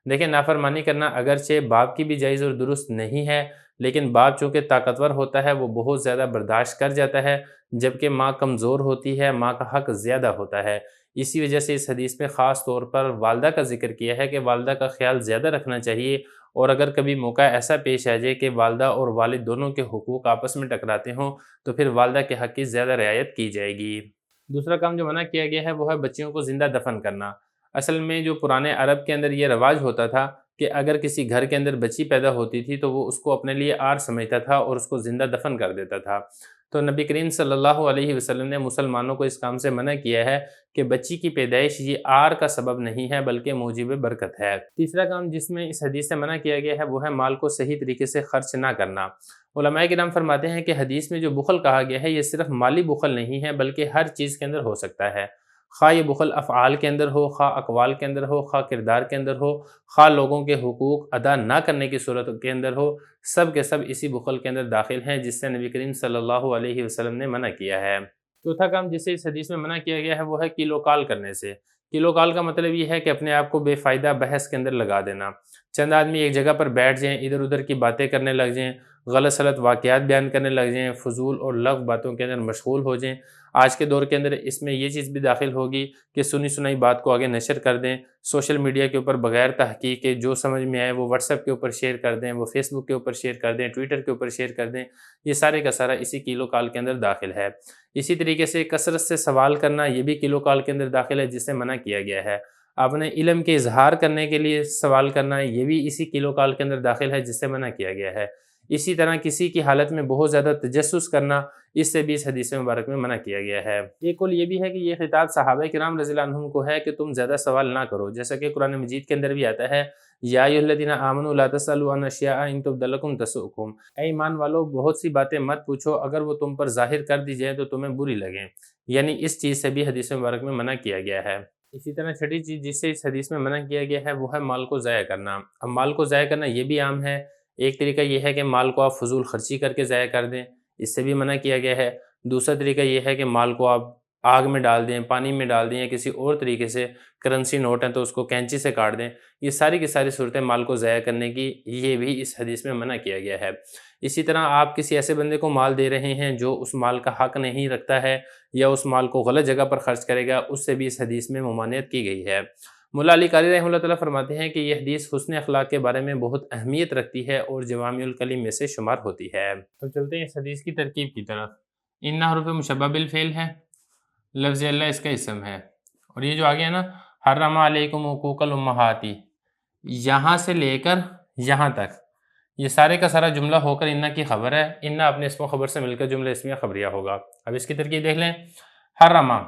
دیکھیں نافرمانی کرنا اگرچہ باپ کی بھی جائز اور درست نہیں ہے، لیکن باپ چونکہ طاقتور ہوتا ہے وہ بہت زیادہ برداشت کر جاتا ہے، جبکہ ماں کمزور ہوتی ہے، ماں کا حق زیادہ ہوتا ہے۔ اسی وجہ سے اس حدیث میں خاص طور پر والدہ کا ذکر کیا ہے کہ والدہ کا خیال زیادہ رکھنا چاہیے، اور اگر کبھی موقع ایسا پیش آ جائے کہ والدہ اور والد دونوں کے حقوق آپس میں ٹکراتے ہوں تو پھر والدہ کے حق کی زیادہ رعایت کی جائے گی۔ دوسرا کام جو منع کیا گیا ہے وہ ہے بچیوں کو زندہ دفن کرنا۔ اصل میں جو پرانے عرب کے اندر یہ رواج ہوتا تھا کہ اگر کسی گھر کے اندر بچی پیدا ہوتی تھی تو وہ اس کو اپنے لیے آر سمجھتا تھا اور اس کو زندہ دفن کر دیتا تھا۔ تو نبی کریم صلی اللہ علیہ وسلم نے مسلمانوں کو اس کام سے منع کیا ہے کہ بچی کی پیدائش یہ آر کا سبب نہیں ہے بلکہ موجب برکت ہے۔ تیسرا کام جس میں اس حدیث سے منع کیا گیا ہے وہ ہے مال کو صحیح طریقے سے خرچ نہ کرنا۔ علماء کرام فرماتے ہیں کہ حدیث میں جو بخل کہا گیا ہے یہ صرف مالی بخل نہیں ہے بلکہ ہر چیز کے اندر ہو سکتا ہے، خواہ یہ بخل افعال کے اندر ہو، خواہ اقوال کے اندر ہو، خواہ کردار کے اندر ہو، خواہ لوگوں کے حقوق ادا نہ کرنے کی صورت کے اندر ہو، سب کے سب اسی بخل کے اندر داخل ہیں جس سے نبی کریم صلی اللہ علیہ وسلم نے منع کیا ہے۔ چوتھا کام جسے اس حدیث میں منع کیا گیا ہے وہ ہے کیل و کال کرنے سے۔ کیل و کال کا مطلب یہ ہے کہ اپنے آپ کو بے فائدہ بحث کے اندر لگا دینا۔ چند آدمی ایک جگہ پر بیٹھ جائیں، ادھر ادھر کی باتیں کرنے لگ جائیں، غلط سلط واقعات بیان کرنے لگ جائیں، فضول اور لغو باتوں کے اندر مشغول ہو جائیں۔ آج کے دور کے اندر اس میں یہ چیز بھی داخل ہوگی کہ سنی سنائی بات کو آگے نشر کر دیں، سوشل میڈیا کے اوپر بغیر تحقیق کے جو سمجھ میں آئے وہ واٹس ایپ کے اوپر شیئر کر دیں، وہ فیس بک کے اوپر شیئر کر دیں، ٹویٹر کے اوپر شیئر کر دیں۔ یہ سارے کا سارا اسی کیل و کال کے اندر داخل ہے۔ اسی طریقے سے کثرت سے سوال کرنا یہ بھی کیل و کال کے اندر داخل ہے جس سے منع کیا گیا ہے۔ اپنے علم کے اظہار کرنے کے لیے سوال کرنا یہ بھی اسی کیل و کال کے اندر داخل ہے جس سے منع کیا گیا ہے۔ اسی طرح کسی کی حالت میں بہت زیادہ تجسس کرنا اس سے بھی اس حدیث مبارک میں منع کیا گیا ہے۔ ایک قول یہ بھی ہے کہ یہ خطاب صحابہ کرام رضی اللہ عنہم کو ہے کہ تم زیادہ سوال نہ کرو، جیسا کہ قرآن مجید کے اندر بھی آتا ہے یا ایھا الذین آمنوا لا تسألوا عن اشیاء ان تبد لکم تسؤکم، اے ایمان والو بہت سی باتیں مت پوچھو اگر وہ تم پر ظاہر کر دی جائے تو تمہیں بری لگیں، یعنی اس چیز سے بھی حدیث مبارک میں منع کیا گیا ہے۔ اسی طرح چھٹی چیز جس سے اس حدیث میں منع کیا گیا ہے وہ ہے مال کو ضائع کرنا۔ اب مال کو ضائع کرنا یہ بھی عام ہے۔ ایک طریقہ یہ ہے کہ مال کو آپ فضول خرچی کر کے ضائع کر دیں، اس سے بھی منع کیا گیا ہے۔ دوسرا طریقہ یہ ہے کہ مال کو آپ آگ میں ڈال دیں، پانی میں ڈال دیں یا کسی اور طریقے سے کرنسی نوٹ ہیں تو اس کو کینچی سے کاٹ دیں۔ یہ ساری کی ساری صورتیں مال کو ضائع کرنے کی یہ بھی اس حدیث میں منع کیا گیا ہے۔ اسی طرح آپ کسی ایسے بندے کو مال دے رہے ہیں جو اس مال کا حق نہیں رکھتا ہے یا اس مال کو غلط جگہ پر خرچ کرے گا، اس سے بھی اس حدیث میں ممانعت کی گئی ہے۔ مولا علی قاری رحمہ اللہ تعالیٰ فرماتے ہیں کہ یہ حدیث حسن اخلاق کے بارے میں بہت اہمیت رکھتی ہے اور جوامع الکلم میں سے شمار ہوتی ہے۔ تو چلتے ہیں اس حدیث کی ترکیب کی طرف۔ ان حروف مشبہ بالفعل ہے، لفظ اللہ اس کا اسم ہے، اور یہ جو آگے ہے نا حرم علیکم حقوق الامہات، یہاں سے لے کر یہاں تک یہ سارے کا سارا جملہ ہو کر انہ کی خبر ہے۔ انہ اپنے اسم و خبر سے مل کر جملہ اسمیہ خبریہ ہوگا۔ اب اس کی ترکیب دیکھ لیں۔ حرمہ،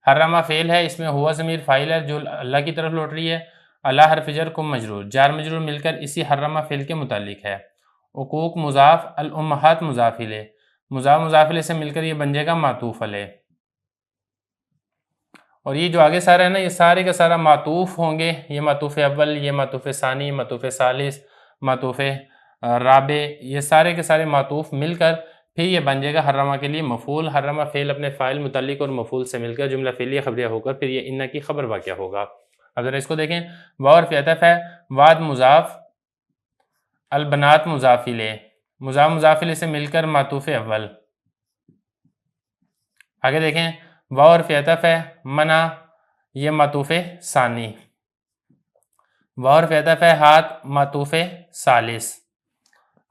حرمہ فعل ہے، اس میں ہوا ضمیر فاعل ہے جو اللہ کی طرف لوٹ رہی ہے، اللہ حرف جر کم مجرور، جار مجرور مل کر اسی حرمہ فعل کے متعلق ہے۔ حقوق مضاف، الامہات مضاف الیہ، مضاف مضاف الیہ سے مل کر یہ بن جائے گا معطوف علیہ، اور یہ جو آگے سارا ہے نا یہ سارے کا سارا معطوف ہوں گے، یہ معطوف اول، یہ معطوف ثانی، معطوف ثالث، معطوف رابع، یہ سارے کے سارے معطوف مل کر پھر یہ بن جائے گا حرمہ کے لیے مفعول۔ حرمہ فعل اپنے فاعل متعلق اور مفعول سے مل کر جملہ فعلیہ خبریہ ہو کر پھر یہ انہ کی خبر واقع ہوگا۔ اب ذرا اس کو دیکھیں، واو حرف عطف ہے، واد مضاف، البنات مضاف الیہ، مضاف مضاف الیہ سے مل کر معطوف اول۔ آگے دیکھیں، واو حرف عطف ہے، منع، یہ معطوف ثانی، واو حرف عطف ہے، ہاتھ، معطوف ثالث۔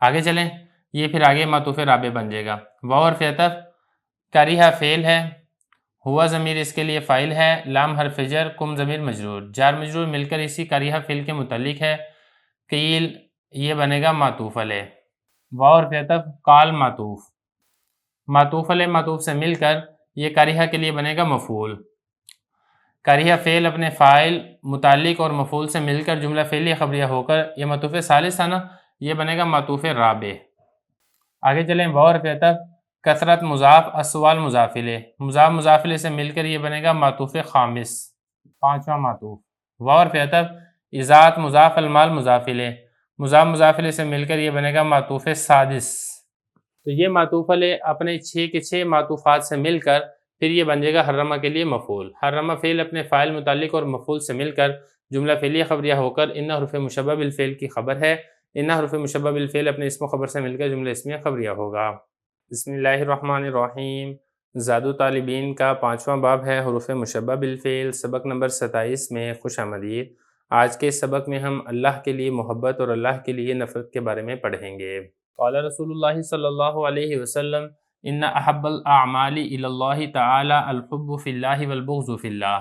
آگے چلیں، یہ پھر آگے معطوف رابع بن جائے گا۔ واو حرف عطف، کریہ فعل ہے، ہوا ضمیر اس کے لیے فاعل ہے، لام حرف جر، کم ضمیر مجرور، جار مجرور مل کر اسی کریہ فعل کے متعلق ہے، قیل یہ بنے گا معطوف علیہ۔ واو حرف عطف، قال معطوف، معطوف علیہ معطوف سے مل کر یہ کریہ کے لیے بنے گا مفعول۔ کریہ فعل اپنے فاعل متعلق اور مفعول سے مل کر جملہ فعلیہ خبریہ ہو کر یہ معطوف ثالث تھا نا، یہ بنے گا معطوف رابع۔ آگے چلیں، واو حرف عطف، کثرت مضاف، السؤال مضاف الیہ، مضاف مضاف الیہ سے مل کر یہ بنے گا معطوف خامس، پانچواں معطوف۔ واو حرف عطف، اذاعت مضاف، المال مضاف الیہ، مضاف مضاف الیہ سے مل کر یہ بنے گا معطوف سادس۔ تو یہ معطوف علیہ اپنے 6 کے 6 معطوفات سے مل کر پھر یہ بن جائے گا حرمہ کے لیے مفعول۔ حرمہ فعل اپنے فاعل متعلق اور مفعول سے مل کر جملہ فعلیہ خبریہ ہو کر ان حروف مشبہ بالفعل کی خبر ہے۔ ان حروف مشبہ بالفعل اپنے اسم و خبر سے مل کر جملہ اسمیہ خبریہ ہوگا۔ بسم اللہ الرحمن الرحیم۔ زاد طالبین کا 5واں باب ہے حروف مشبہ بالفعل، سبق نمبر 27 میں خوش آمدید۔ آج کے سبق میں ہم اللہ کے لیے محبت اور اللہ کے لیے نفرت کے بارے میں پڑھیں گے۔ قال رسول اللہ صلی اللہ علیہ وسلم ان احب الاعمال الی اللہ تعالی الحب فی اللہ والبغض فی اللہ۔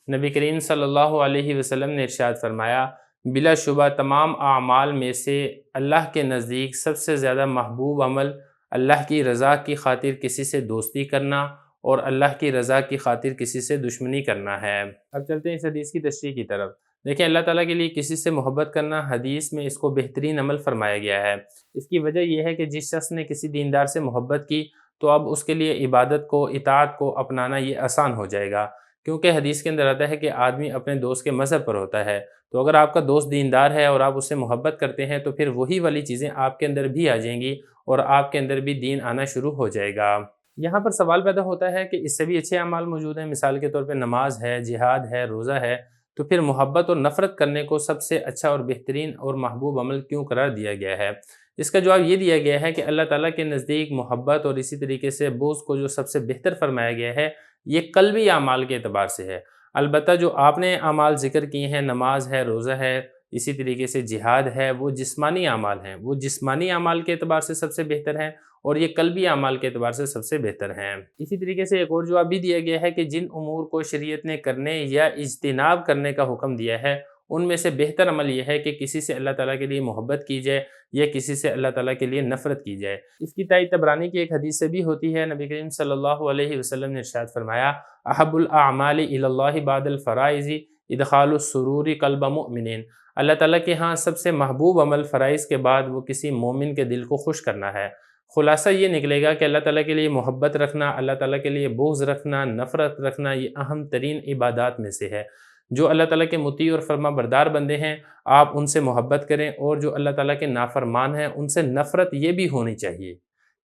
نبی کریم صلی اللہ علیہ وسلم نے ارشاد فرمایا بلا شبہ تمام اعمال میں سے اللہ کے نزدیک سب سے زیادہ محبوب عمل اللہ کی رضا کی خاطر کسی سے دوستی کرنا اور اللہ کی رضا کی خاطر کسی سے دشمنی کرنا ہے۔ اب چلتے ہیں اس حدیث کی تشریح کی طرف۔ دیکھیں اللہ تعالیٰ کے لیے کسی سے محبت کرنا، حدیث میں اس کو بہترین عمل فرمایا گیا ہے۔ اس کی وجہ یہ ہے کہ جس شخص نے کسی دیندار سے محبت کی تو اب اس کے لیے عبادت کو، اطاعت کو اپنانا یہ آسان ہو جائے گا، کیونکہ حدیث کے اندر آتا ہے کہ آدمی اپنے دوست کے مذہب پر ہوتا ہے۔ تو اگر آپ کا دوست دیندار ہے اور آپ اس سے محبت کرتے ہیں تو پھر وہی والی چیزیں آپ کے اندر بھی آ جائیں گی اور آپ کے اندر بھی دین آنا شروع ہو جائے گا۔ یہاں پر سوال پیدا ہوتا ہے کہ اس سے بھی اچھے اعمال موجود ہیں، مثال کے طور پہ نماز ہے، جہاد ہے، روزہ ہے، تو پھر محبت اور نفرت کرنے کو سب سے اچھا اور بہترین اور محبوب عمل کیوں قرار دیا گیا ہے؟ اس کا جواب یہ دیا گیا ہے کہ اللہ تعالیٰ کے نزدیک محبت اور اسی طریقے سے بغض کو جو سب سے بہتر فرمایا گیا ہے یہ قلبی اعمال کے اعتبار سے ہے۔ البتہ جو آپ نے اعمال ذکر کیے ہیں، نماز ہے، روزہ ہے، اسی طریقے سے جہاد ہے، وہ جسمانی اعمال ہیں، وہ جسمانی اعمال کے اعتبار سے سب سے بہتر ہیں اور یہ قلبی اعمال کے اعتبار سے سب سے بہتر ہیں۔ اسی طریقے سے ایک اور جواب بھی دیا گیا ہے کہ جن امور کو شریعت نے کرنے یا اجتناب کرنے کا حکم دیا ہے ان میں سے بہتر عمل یہ ہے کہ کسی سے اللہ تعالیٰ کے لیے محبت کی جائے یا کسی سے اللہ تعالیٰ کے لیے نفرت کی جائے۔ اس کی تائید طبرانی کی ایک حدیث سے بھی ہوتی ہے۔ نبی کریم صلی اللہ علیہ وسلم نے ارشاد فرمایا، احب الاعمال الی اللہ بعد الفرائض ادخال السرور قلب مؤمن۔ اللہ تعالیٰ کے ہاں سب سے محبوب عمل فرائض کے بعد وہ کسی مومن کے دل کو خوش کرنا ہے۔ خلاصہ یہ نکلے گا کہ اللہ تعالیٰ کے لیے محبت رکھنا، اللہ تعالیٰ کے لیے بغض رکھنا، نفرت رکھنا، یہ اہم ترین عبادات میں سے ہے۔ جو اللہ تعالیٰ کے مطیع اور فرما بردار بندے ہیں آپ ان سے محبت کریں، اور جو اللہ تعالیٰ کے نافرمان ہیں ان سے نفرت یہ بھی ہونی چاہیے،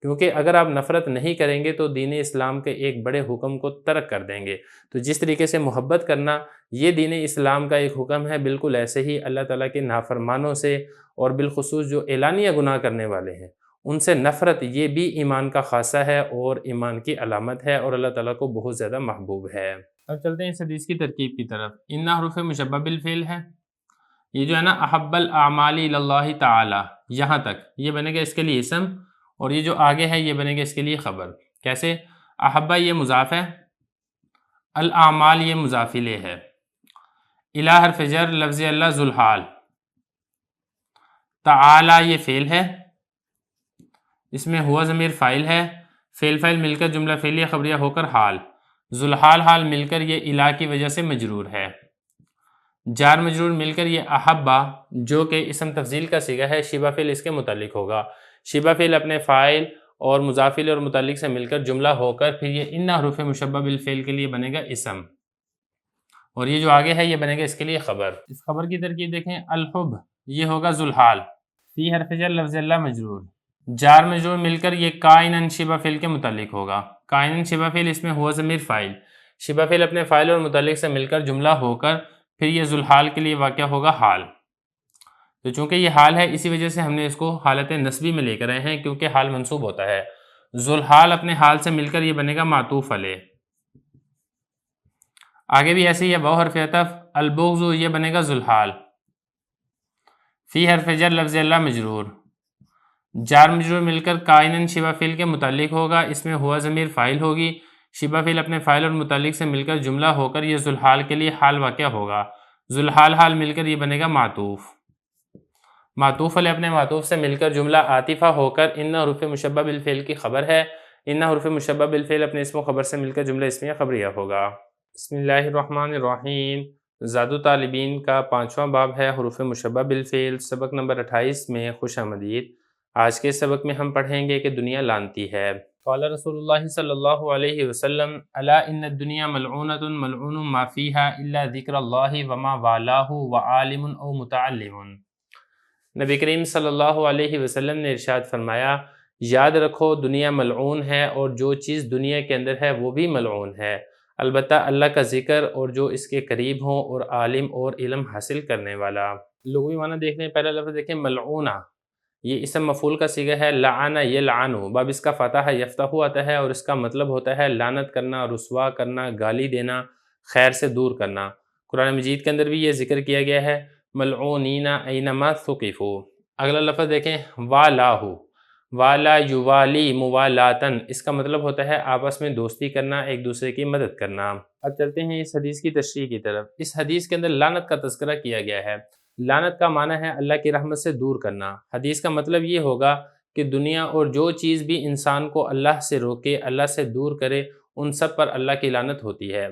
کیونکہ اگر آپ نفرت نہیں کریں گے تو دین اسلام کے ایک بڑے حکم کو ترک کر دیں گے۔ تو جس طریقے سے محبت کرنا یہ دین اسلام کا ایک حکم ہے، بالکل ایسے ہی اللہ تعالیٰ کے نافرمانوں سے اور بالخصوص جو اعلانیہ گناہ کرنے والے ہیں ان سے نفرت یہ بھی ایمان کا خاصہ ہے اور ایمان کی علامت ہے اور اللہ تعالیٰ کو بہت زیادہ محبوب ہے۔ اب چلتے ہیں اس حدیث کی ترکیب کی طرف۔ ان حروف مشبہ بالفعل ہے، یہ جو ہے نا احب الاعمال الی اللہ تعالی، یہاں تک یہ بنے گا اس کے لیے اسم، اور یہ جو آگے ہے یہ بنے گا اس کے لیے خبر۔ کیسے؟ احبہ یہ مضاف ہے، الاعمال یہ مضاف الیہ ہے، الی حرف جر لفظ اللہ ذو الحال، تعالی یہ فعل ہے، اس میں ہوا ضمیر فاعل ہے، فعل فاعل مل کر جملہ فعلیہ خبریہ ہو کر حال، ذو الحال حال مل کر یہ الی کی وجہ سے مجرور ہے، جار مجرور مل کر یہ احبہ جو کہ اسم تفضیل کا صیغہ ہے، شبہ فعل اس کے متعلق ہوگا، شبہ فعل اپنے فاعل اور مضاف الیہ اور متعلق سے مل کر جملہ ہو کر پھر یہ ان حروف مشبہ بالفعل کے لیے بنے گا اسم، اور یہ جو آگے ہے یہ بنے گا اس کے لیے خبر۔ اس خبر کی ترکیب دیکھیں، الحب یہ ہوگا ذو الحال، فی حرف جر لفظ اللہ مجرور، جار مجرور مل کر یہ کائنن شبہ فعل کے متعلق ہوگا، کائنن شبہ فعل اس میں ہوا ضمیر فاعل، شبہ فعل اپنے فاعل اور متعلق سے مل کر جملہ ہو کر پھر یہ ذو الحال کے لیے واقع ہوگا حال۔ تو چونکہ یہ حال ہے اسی وجہ سے ہم نے اس کو حالت نصبی میں لے کر آئے ہیں، کیونکہ حال منصوب ہوتا ہے۔ ذو الحال اپنے حال سے مل کر یہ بنے گا معطوف علیہ، آگے بھی ایسے ہی ہے، واو حرف عطف، البغض یہ بنے گا ذو الحال، فی حرف جر لفظ اللہ مجرور، جار مجرور مل کر کائنن شبہ فعل کے متعلق ہوگا، اس میں ہوا ضمیر فاعل ہوگی، شبہ فعل اپنے فاعل اور متعلق سے مل کر جملہ ہو کر یہ ذو الحال کے لیے حال واقع ہوگا، ذو الحال حال مل کر یہ بنے گا معطوف، معطوف علیہ اپنے معطوف سے مل کر جملہ عاطفہ ہو کر ان حروف مشبہ بالفعل کی خبر ہے، ان حروف مشبہ بالفعل اپنے اسم و خبر سے مل کر جملہ اسمیہ خبریہ ہوگا۔ بسم اللہ الرحمن الرحیم۔ زاد طالبین کا 5واں باب ہے حروف مشبہ بالفعل، سبق نمبر 28 میں خوش آمدید۔ آج کے سبق میں ہم پڑھیں گے کہ دنیا لعنتی ہے۔ قال رسول اللہ صلی اللہ علیہ وسلم الا ان الدنیا ملعونۃ ملعون ما فیہا الا ذکر اللہ وما والاہ وعالم او متعلم۔ نبی کریم صلی اللہ علیہ وسلم نے ارشاد فرمایا، یاد رکھو دنیا ملعون ہے اور جو چیز دنیا کے اندر ہے وہ بھی ملعون ہے، البتہ اللہ کا ذکر اور جو اس کے قریب ہوں، اور عالم اور علم حاصل کرنے والا۔ لغوی معنی دیکھ لیں، پہلا لفظ دیکھیں ملعونہ، یہ اسم مفعول کا صیغہ ہے، لعن یلعن، باب اس کا فتح یفتح آتا ہے اور اس کا مطلب ہوتا ہے لعنت کرنا، رسوا کرنا، گالی دینا، خیر سے دور کرنا۔ قرآن مجید کے اندر بھی یہ ذکر کیا گیا ہے، ملعونین اینما ثقفوا۔ اگلا لفظ دیکھیں والاہ، والا یوالی موالاتن، اس کا مطلب ہوتا ہے آپس میں دوستی کرنا، ایک دوسرے کی مدد کرنا۔ اب چلتے ہیں اس حدیث کی تشریح کی طرف۔ اس حدیث کے اندر لعنت کا تذکرہ کیا گیا ہے۔ لعنت کا معنی ہے اللہ کی رحمت سے دور کرنا۔ حدیث کا مطلب یہ ہوگا کہ دنیا اور جو چیز بھی انسان کو اللہ سے روکے، اللہ سے دور کرے، ان سب پر اللہ کی لعنت ہوتی ہے۔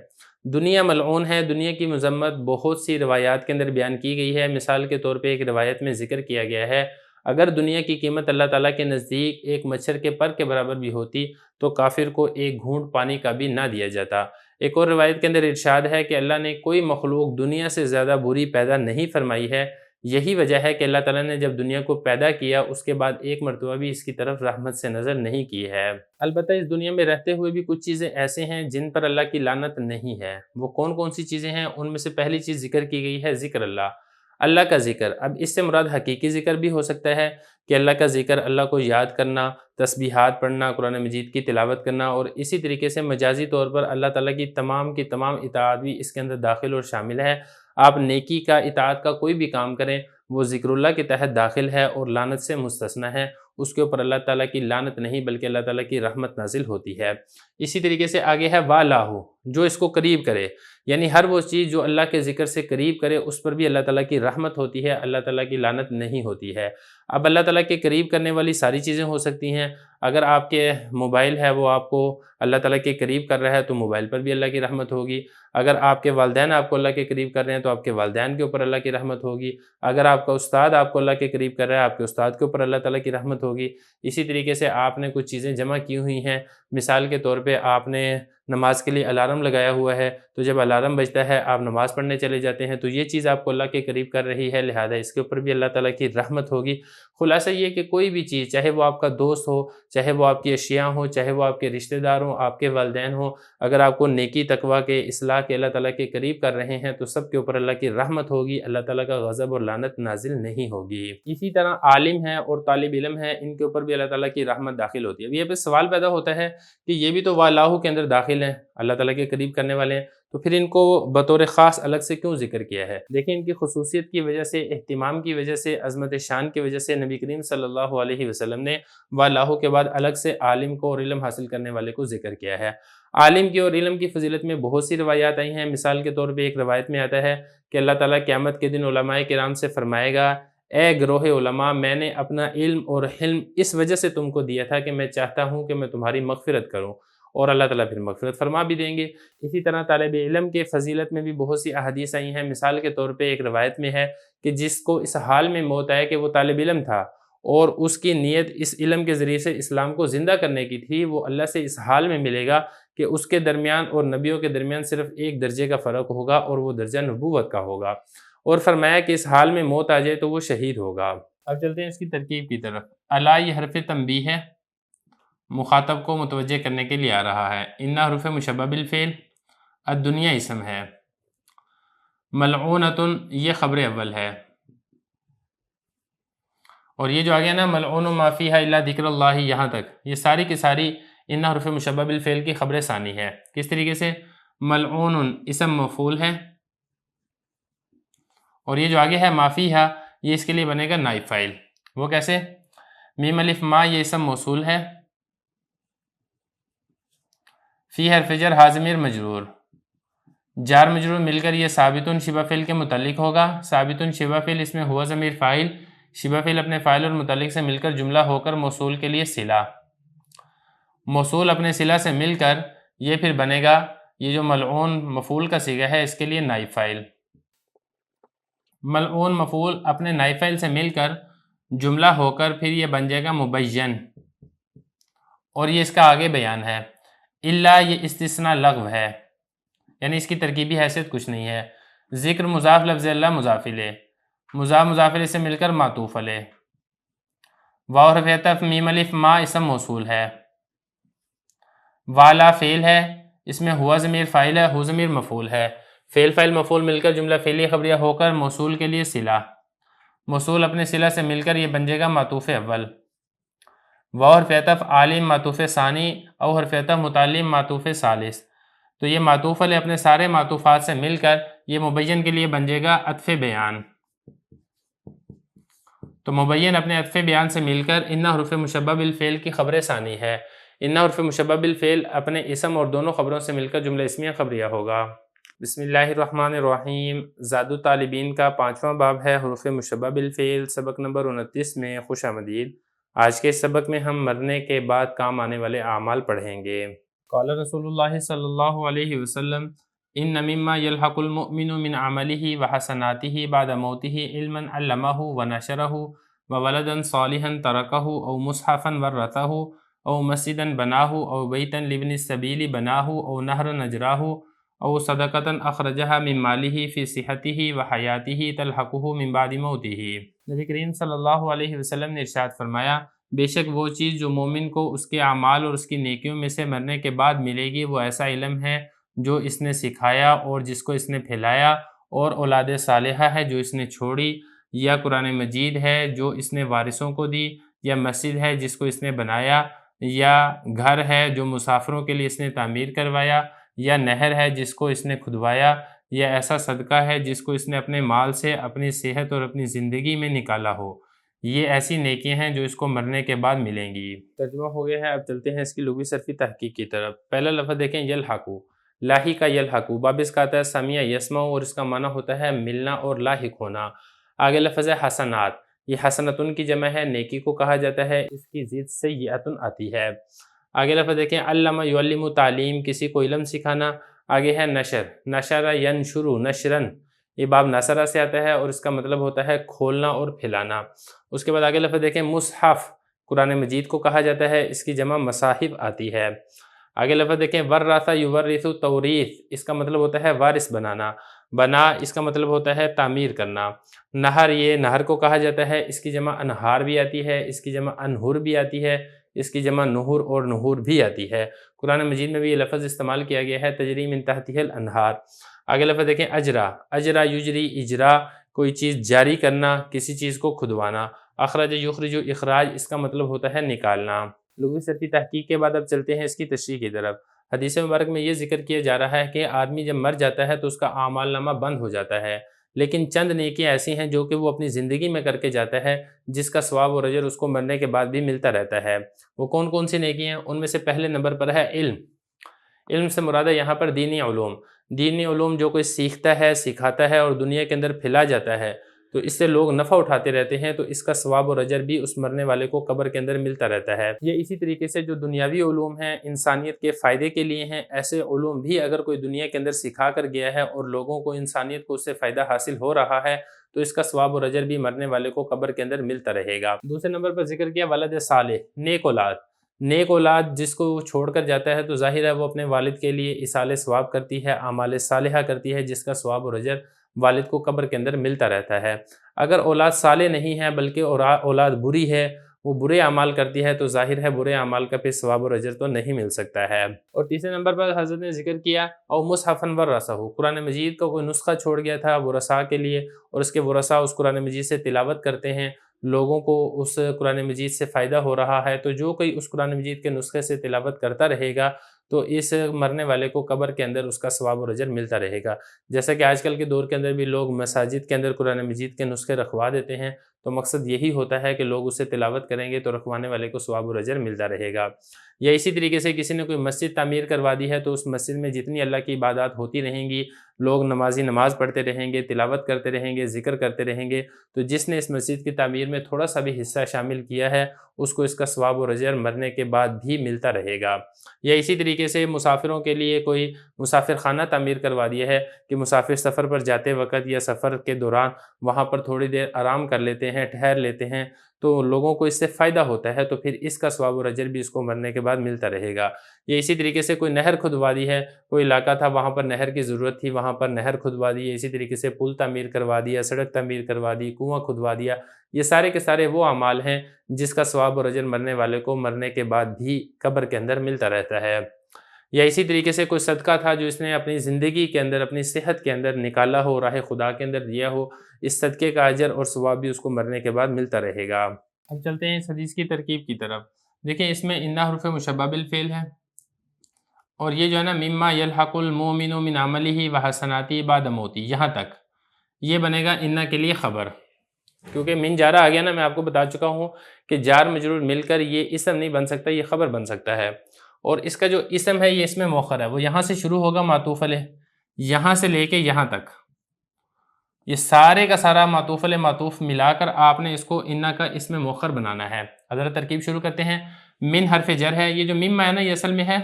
دنیا ملعون ہے۔ دنیا کی مذمت بہت سی روایات کے اندر بیان کی گئی ہے۔ مثال کے طور پہ ایک روایت میں ذکر کیا گیا ہے، اگر دنیا کی قیمت اللہ تعالیٰ کے نزدیک ایک مچھر کے پر کے برابر بھی ہوتی تو کافر کو ایک گھونٹ پانی کا بھی نہ دیا جاتا۔ ایک اور روایت کے اندر ارشاد ہے کہ اللہ نے کوئی مخلوق دنیا سے زیادہ بری پیدا نہیں فرمائی ہے۔ یہی وجہ ہے کہ اللہ تعالیٰ نے جب دنیا کو پیدا کیا اس کے بعد ایک مرتبہ بھی اس کی طرف رحمت سے نظر نہیں کی ہے۔ البتہ اس دنیا میں رہتے ہوئے بھی کچھ چیزیں ایسے ہیں جن پر اللہ کی لعنت نہیں ہے۔ وہ کون کون سی چیزیں ہیں؟ ان میں سے پہلی چیز ذکر کی گئی ہے ذکر اللہ کا ذکر۔ اب اس سے مراد حقیقی ذکر بھی ہو سکتا ہے کہ اللہ کا ذکر، اللہ کو یاد کرنا، تسبیحات پڑھنا، قرآن مجید کی تلاوت کرنا، اور اسی طریقے سے مجازی طور پر اللہ تعالیٰ کی تمام اطاعت بھی اس کے اندر داخل اور شامل ہے۔ آپ نیکی کا، اطاعت کا کوئی بھی کام کریں وہ ذکر اللہ کے تحت داخل ہے اور لعنت سے مستثنی ہے۔ اس کے اوپر اللہ تعالیٰ کی لعنت نہیں بلکہ اللہ تعالیٰ کی رحمت نازل ہوتی ہے۔ اسی طریقے سے آگے ہے وَاللَّهُ، جو اس کو قریب کرے، یعنی ہر وہ چیز جو اللہ کے ذکر سے قریب کرے اس پر بھی اللہ تعالیٰ کی رحمت ہوتی ہے، اللہ تعالیٰ کی لعنت نہیں ہوتی ہے۔ اب اللہ تعالیٰ کے قریب کرنے والی ساری چیزیں ہو سکتی ہیں۔ اگر آپ کے موبائل ہے وہ آپ کو اللہ تعالیٰ کے قریب کر رہا ہے تو موبائل پر بھی اللہ کی رحمت ہوگی۔ اگر آپ کے والدین آپ کو اللہ کے قریب کر رہے ہیں تو آپ کے والدین کے اوپر اللہ کی رحمت ہوگی۔ اگر آپ کا استاد آپ کو اللہ کے قریب کر رہا ہے آپ کے استاد کے اوپر اللہ تعالیٰ کی رحمت ہوگی۔ اسی طریقے سے آپ نے کچھ چیزیں جمع کی ہوئی ہیں، مثال کے طور پہ آپ نے نماز کے لیے الارم لگایا ہوا ہے، تو جب الارم بجتا ہے آپ نماز پڑھنے چلے جاتے ہیں، تو یہ چیز آپ کو اللہ کے قریب کر رہی ہے، لہذا اس کے اوپر بھی اللہ تعالیٰ کی رحمت ہوگی۔ خلاصہ یہ کہ کوئی بھی چیز، چاہے وہ آپ کا دوست ہو، چاہے وہ آپ کی اشیاء ہوں، چاہے وہ آپ کے رشتہ دار ہوں، آپ کے والدین ہوں، اگر آپ کو نیکی تقویٰ کے، اصلاح کے اللہ تعالیٰ کے قریب کر رہے ہیں تو سب کے اوپر اللہ کی رحمت ہوگی، اللہ تعالیٰ کا غضب اور لعنت نازل نہیں ہوگی۔ اسی طرح عالم ہے اور طالب علم ہے، ان کے اوپر بھی اللہ تعالیٰ کی رحمت داخل ہوتی ہے۔ اب یہ پہ سوال پیدا ہوتا ہے کہ یہ بھی تو وَاللَّهُ کے اندر داخل ہیں، اللہ تعالیٰ کے قریب کرنے والے ہیں، تو پھر ان کو بطور خاص الگ سے کیوں ذکر کیا ہے؟ دیکھیں ان کی خصوصیت کی وجہ سے، اہتمام کی وجہ سے، عظمت شان کی وجہ سے نبی کریم صلی اللہ علیہ وسلم نے وَاللَّهُ کے بعد الگ سے عالم کو اور علم حاصل کرنے والے کو ذکر کیا ہے۔ عالم کی اور علم کی فضیلت میں بہت سی روایات آئی ہیں۔ مثال کے طور پہ ایک روایت میں آتا ہے کہ اللہ تعالیٰ قیامت کے دن علماء کرام سے فرمائے گا، اے گروہ علماء، میں نے اپنا علم اور حلم اس وجہ سے تم کو دیا تھا کہ میں چاہتا ہوں کہ میں تمہاری مغفرت کروں، اور اللہ تعالیٰ پھر مغفرت فرما بھی دیں گے۔ اسی طرح طالب علم کے فضیلت میں بھی بہت سی احادیث آئی ہیں۔ مثال کے طور پہ ایک روایت میں ہے کہ جس کو اس حال میں موت آئے کہ وہ طالب علم تھا اور اس کی نیت اس علم کے ذریعے سے اسلام کو زندہ کرنے کی تھی، وہ اللہ سے اس حال میں ملے گا کہ اس کے درمیان اور نبیوں کے درمیان صرف ایک درجے کا فرق ہوگا اور وہ درجہ نبوت کا ہوگا، اور فرمایا کہ اس حال میں موت آ جائے تو وہ شہید ہوگا۔ اب چلتے ہیں اس کی ترکیب کی طرف۔ الا یہ حرف تنبیہ ہے، مخاطب کو متوجہ کرنے کے لیے آ رہا ہے۔ ان حرف مشبہ بالفعل، الدنیا اسم ہے، ملعونۃ یہ خبر اول ہے، اور یہ جو آگیا نا ملعون ما فیہا الا ذکر اللہ، یہاں تک یہ ساری کی ساری ان حرف مشبہ بالفعل کی خبر ثانی ہے۔ کس طریقے سے؟ ملعون اسم مفعول ہے، اور یہ جو آگے ہے ما فیہا یہ اس کے لیے بنے گا نائب فاعل۔ وہ کیسے؟ میم الف ما یہ اسم موصول ہے، فی حرف جر ہا ضمیر مجرور، جار مجرور مل کر یہ ثابتن شبہ فعل کے متعلق ہوگا۔ ثابتن شبہ فعل اس میں ہوا ضمیر فاعل، شبہ فعل اپنے فاعل اور متعلق سے مل کر جملہ ہو کر موصول کے لیے صلہ، موصول اپنے صلہ سے مل کر یہ پھر بنے گا، یہ جو ملعون مفعول کا صیغہ ہے اس کے لیے نائب فاعل۔ ملعون مفعول اپنے نائب فاعل سے مل کر جملہ ہو کر پھر یہ بن جائے گا مبین، اور یہ اس کا آگے بیان ہے۔ الا یہ استثناء لغو ہے، یعنی اس کی ترکیبی حیثیت کچھ نہیں ہے۔ ذکر مضاف لفظ اللہ مضاف الیہ، مضاف مضاف الیہ سے مل کر معطوف علیہ، واو حرف عطف، میم الف ما اسم موصول ہے، والا فعل ہے، اس میں ہوا ضمیر فاعل ہے، ہو ضمیر مفعول ہے، فعل فاعل مفعول مل کر جملہ فعلی خبریہ ہو کر موصول کے لیے صلہ، موصول اپنے صلہ سے مل کر یہ بن جائے گا معطوف اول، واو حرف عطف عالم معطوف ثانی، او حرف عطف متعلم معطوف ثالث، تو یہ معطوف علیہ اپنے سارے معطوفات سے مل کر یہ مبین کے لیے بن جائے گا عطف بیان، تو مبین اپنے عطف بیان سے مل کر ان حرف مشبہ بالفعل کی خبر ثانی ہے۔ ان حرف مشبہ بالفعل اپنے اسم اور دونوں خبروں سے مل کر جملہ اسمیہ خبریہ ہوگا۔ بسم اللہ الرحمن الرحیم۔ زاد الطالبین کا 5واں باب ہے حروف مشبہ بالفعل، سبق نمبر 29 میں خوش آمدید۔ آج کے سبق میں ہم مرنے کے بعد کام آنے والے اعمال پڑھیں گے۔ قال رسول اللہ صلی اللہ علیہ وسلم ان مما یلحق المؤمن من عمله وحسناته بعد موته علما علمه ونشره وولدا صالحا تركه او مصحفا ورثه او مسجدا بناه او بیتا لابن السبیل بناه او نهرا نجراه او صدقة اخرجها من ماله فی صحته وحیاته تلحقه من بعد موته۔ نبی کریم صلی اللہ علیہ وسلم نے ارشاد فرمایا، بے شک وہ چیز جو مومن کو اس کے اعمال اور اس کی نیکیوں میں سے مرنے کے بعد ملے گی وہ ایسا علم ہے جو اس نے سکھایا اور جس کو اس نے پھیلایا، اور اولاد صالحہ ہے جو اس نے چھوڑی، یا قرآن مجید ہے جو اس نے وارثوں کو دی، یا مسجد ہے جس کو اس نے بنایا، یا گھر ہے جو مسافروں کے لیے اس نے تعمیر کروایا، یا نہر ہے جس کو اس نے کھدوایا، یا ایسا صدقہ ہے جس کو اس نے اپنے مال سے اپنی صحت اور اپنی زندگی میں نکالا ہو۔ یہ ایسی نیکیاں ہیں جو اس کو مرنے کے بعد ملیں گی۔ ترجمہ ہو گیا ہے، اب چلتے ہیں اس کی لغوی صرفی تحقیق کی طرف۔ پہلا لفظ دیکھیں، یلحقو، لاحق کا یلحقو، باب اس کا آتا ہے سمیع یسمع اور اس کا معنی ہوتا ہے ملنا اور لاحق ہونا۔ آگے لفظ ہے حسنات، یہ حسنتن کی جمع ہے، نیکی کو کہا جاتا ہے، اس کی ضد سیئتن آتی ہے۔ آگے لفظ دیکھیں، علم یعلم، تعلیم، کسی کو علم سکھانا۔ آگے ہے نشر، نشر ینشر نشرن، یہ باب نصرہ سے آتا ہے اور اس کا مطلب ہوتا ہے کھولنا اور پھیلانا۔ اس کے بعد آگے لفظ دیکھیں، مصحف، قرآن مجید کو کہا جاتا ہے، اس کی جمع مصاحف آتی ہے۔ آگے لفظ دیکھیں، ورث یورث توریث، اس کا مطلب ہوتا ہے وارث بنانا۔ بنا، اس کا مطلب ہوتا ہے تعمیر کرنا۔ نہر، یہ نہر کو کہا جاتا ہے، اس کی جمع انہار بھی آتی ہے، اس کی جمع انہر بھی آتی ہے، اس کی جمع نہر اور نہور بھی آتی ہے۔ قرآن مجید میں بھی یہ لفظ استعمال کیا گیا ہے، تجری من تحتہ الانہار۔ آگے لفظ دیکھیں، اجرا، اجرا یجری اجرا، کوئی چیز جاری کرنا، کسی چیز کو کھدوانا۔ اخرج یخرج اخراج، اس کا مطلب ہوتا ہے نکالنا۔ لغوی صرفی تحقیق کے بعد اب چلتے ہیں اس کی تشریح کی طرف۔ حدیث مبارک میں یہ ذکر کیا جا رہا ہے کہ آدمی جب مر جاتا ہے تو اس کا اعمال نامہ بند ہو جاتا ہے، لیکن چند نیکیاں ایسی ہیں جو کہ وہ اپنی زندگی میں کر کے جاتا ہے، جس کا ثواب اور اجر اس کو مرنے کے بعد بھی ملتا رہتا ہے۔ وہ کون کون سی نیکیاں ہیں؟ ان میں سے پہلے نمبر پر ہے علم۔ علم سے مراد ہے یہاں پر دینی علوم۔ دینی علوم جو کوئی سیکھتا ہے، سکھاتا ہے اور دنیا کے اندر پھیلا جاتا ہے تو اس سے لوگ نفع اٹھاتے رہتے ہیں، تو اس کا ثواب اور اجر بھی اس مرنے والے کو قبر کے اندر ملتا رہتا ہے۔ یہ اسی طریقے سے جو دنیاوی علوم ہیں، انسانیت کے فائدے کے لیے ہیں، ایسے علوم بھی اگر کوئی دنیا کے اندر سکھا کر گیا ہے اور لوگوں کو، انسانیت کو اس سے فائدہ حاصل ہو رہا ہے تو اس کا ثواب اور اجر بھی مرنے والے کو قبر کے اندر ملتا رہے گا۔ دوسرے نمبر پر ذکر کیا ولد صالح، نیک اولاد۔ نیک اولاد جس کو وہ چھوڑ کر جاتا ہے تو ظاہر ہے وہ اپنے والد کے لیے ایصال ثواب کرتی ہے، اعمال صالحہ کرتی ہے، جس کا ثواب اور اجر والد کو قبر کے اندر ملتا رہتا ہے۔ اگر اولاد صالح نہیں ہے بلکہ اولاد بری ہے، وہ برے اعمال کرتی ہے، تو ظاہر ہے برے اعمال کا پھر ثواب اور اجر تو نہیں مل سکتا ہے۔ اور تیسرے نمبر پر حضرت نے ذکر کیا او مصحفا ورثہ، قرآن مجید کا کوئی نسخہ چھوڑ گیا تھا ورثاء کے لیے، اور اس کے ورثاء اس قرآن مجید سے تلاوت کرتے ہیں، لوگوں کو اس قرآن مجید سے فائدہ ہو رہا ہے، تو جو کوئی اس قرآن مجید کے نسخے سے تلاوت کرتا رہے گا تو اس مرنے والے کو قبر کے اندر اس کا ثواب اور اجر ملتا رہے گا۔ جیسا کہ آج کل کے دور کے اندر بھی لوگ مساجد کے اندر قرآن مجید کے نسخے رکھوا دیتے ہیں، تو مقصد یہی ہوتا ہے کہ لوگ اسے تلاوت کریں گے تو رکھوانے والے کو ثواب اور اجر ملتا رہے گا۔ یا اسی طریقے سے کسی نے کوئی مسجد تعمیر کروا دی ہے تو اس مسجد میں جتنی اللہ کی عبادات ہوتی رہیں گی، لوگ نمازی نماز پڑھتے رہیں گے، تلاوت کرتے رہیں گے، ذکر کرتے رہیں گے، تو جس نے اس مسجد کی تعمیر میں تھوڑا سا بھی حصہ شامل کیا ہے اس کو اس کا ثواب اور اجر مرنے کے بعد بھی ملتا رہے گا۔ یا اسی طریقے سے مسافروں کے لیے کوئی مسافر خانہ تعمیر کروا دیا ہے کہ مسافر سفر پر جاتے وقت یا سفر کے دوران وہاں پر تھوڑی دیر آرام کر لیتے ہیں، ٹھہر لیتے ہیں، تو لوگوں کو اس سے فائدہ ہوتا ہے، تو پھر اس کا ثواب اور اجر بھی اس کو مرنے کے بعد ملتا رہے گا۔ یا اسی طریقے سے کوئی نہر کھدوا دی ہے، کوئی علاقہ تھا وہاں پر نہر کی ضرورت تھی، وہاں پر نہر کھدوا دی، اسی طریقے سے پل تعمیر کروا دیا، سڑک تعمیر کروا دی، کنواں کھدوا دیا، یہ سارے کے سارے وہ اعمال ہیں جس کا ثواب اور اجر مرنے والے کو مرنے کے بعد بھی قبر کے اندر ملتا رہتا ہے۔ یا اسی طریقے سے کوئی صدقہ تھا جو اس نے اپنی زندگی کے اندر، اپنی صحت کے اندر نکالا ہو، راہ خدا کے اندر دیا ہو، اس صدقے کا اجر اور ثواب بھی اس کو مرنے کے بعد ملتا رہے گا۔ اب چلتے ہیں اس حدیث کی ترکیب کی طرف۔ دیکھیں اس میں ان حروف مشبہ بالفعل ہے، اور یہ جو ہے نا مما یلحق المؤمن من عمله وحسناته بعد موتی، یہاں تک یہ بنے گا ان کے لیے خبر، کیونکہ من جارہ آ گیا نا، میں آپ کو بتا چکا ہوں کہ جار مجرور مل کر یہ اسم نہیں بن سکتا، یہ خبر بن سکتا ہے، اور اس کا جو اسم ہے یہ اس میں مؤخر ہے، وہ یہاں سے شروع ہوگا معطوف علیہ، یہاں سے لے کے یہاں تک یہ سارے کا سارا معطوف علیہ معطوف ملا کر آپ نے اس کو انا کا اسم مؤخر بنانا ہے۔ ذرا ترکیب شروع کرتے ہیں۔ من حرف جر ہے، یہ جو میم ما ہے نا یہ اصل میں ہے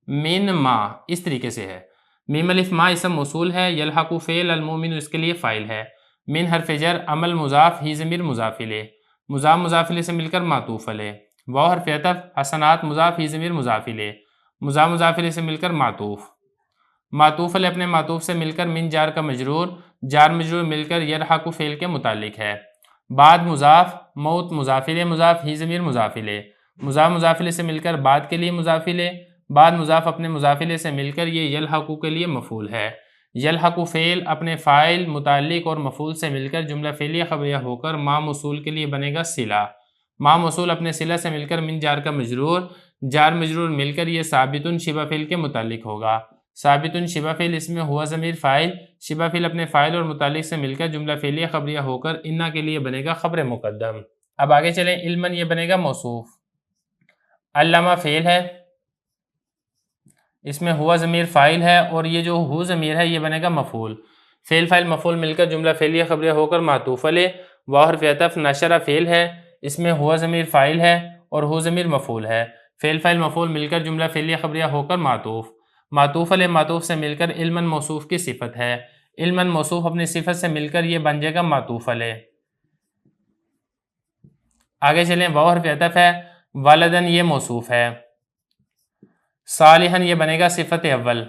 من ما، اس طریقے سے ہے۔ میم الف ما اسم موصول ہے، یلحق فعل المؤمن اس کے لیے فاعل ہے۔ من حرف جر عمل مضاف ہی ضمیر مضاف الیہ، مضاف مضاف الیہ سے مل کر معطوف علیہ۔ واو حرف عطف حسنات مضاف ہی ضمیر مضاف الیہ، مضاف مضاف الیہ سے مل کر معطوف۔ معطوف علیہ اپنے معطوف سے مل کر من جار کا مجرور، جار مجرور مل کر یلحق فعل کے متعلق ہے۔ بعد مضاف موت مضاف الیہ مضاف ہی ضمیر مضاف الیہ، مضاف مضاف الیہ سے مل کر بعد کے لیے مضاف الیہ، بعد مضاف اپنے مضاف الیہ سے مل کر یہ یلحق کے لیے مفعول ہے۔ یلحق فعل اپنے فاعل متعلق اور مفعول سے مل کر جملہ فعلیہ خبریہ ہو کر ما موصول کے لیے بنے گا صلہ۔ ما موصول اپنے صلہ سے مل کر من جار کا مجرور، جار مجرور مل کر یہ ثابت شبہ فعل کے متعلق ہوگا۔ ثابت شبہ فعل اس میں ہوا ضمیر فاعل، شبہ فعل اپنے فاعل اور متعلق سے مل کر جملہ فعلیہ خبریہ ہو کر انا کے لیے بنے گا خبر مقدم۔ اب آگے چلیں، علماً یہ بنے گا موصوف۔ علامہ فعل ہے، اس میں ہوا ضمیر فاعل ہے اور یہ جو ہو ضمیر ہے یہ بنے گا مفعول۔ فعل فاعل مفعول مل کر جملہ فعلیہ خبریہ ہو کر معطوف علیہ۔ واو حرف عطف نشر فعل ہے، اس میں ہوا ضمیر فاعل ہے اور ہو ضمیر مفعول ہے۔ فعل فاعل مفعول مل کر جملہ فعلیہ خبریہ ہو کر معطوف۔ معطوف علیہ معطوف سے مل کر علماً موصوف کی صفت ہے۔ علماً موصوف اپنی صفت سے مل کر یہ بن جائے گا معطوف علیہ۔ آگے چلیں، واو حرف عطف ہے، والدن یہ موصوف ہے، صالحاً یہ بنے گا صفت اول۔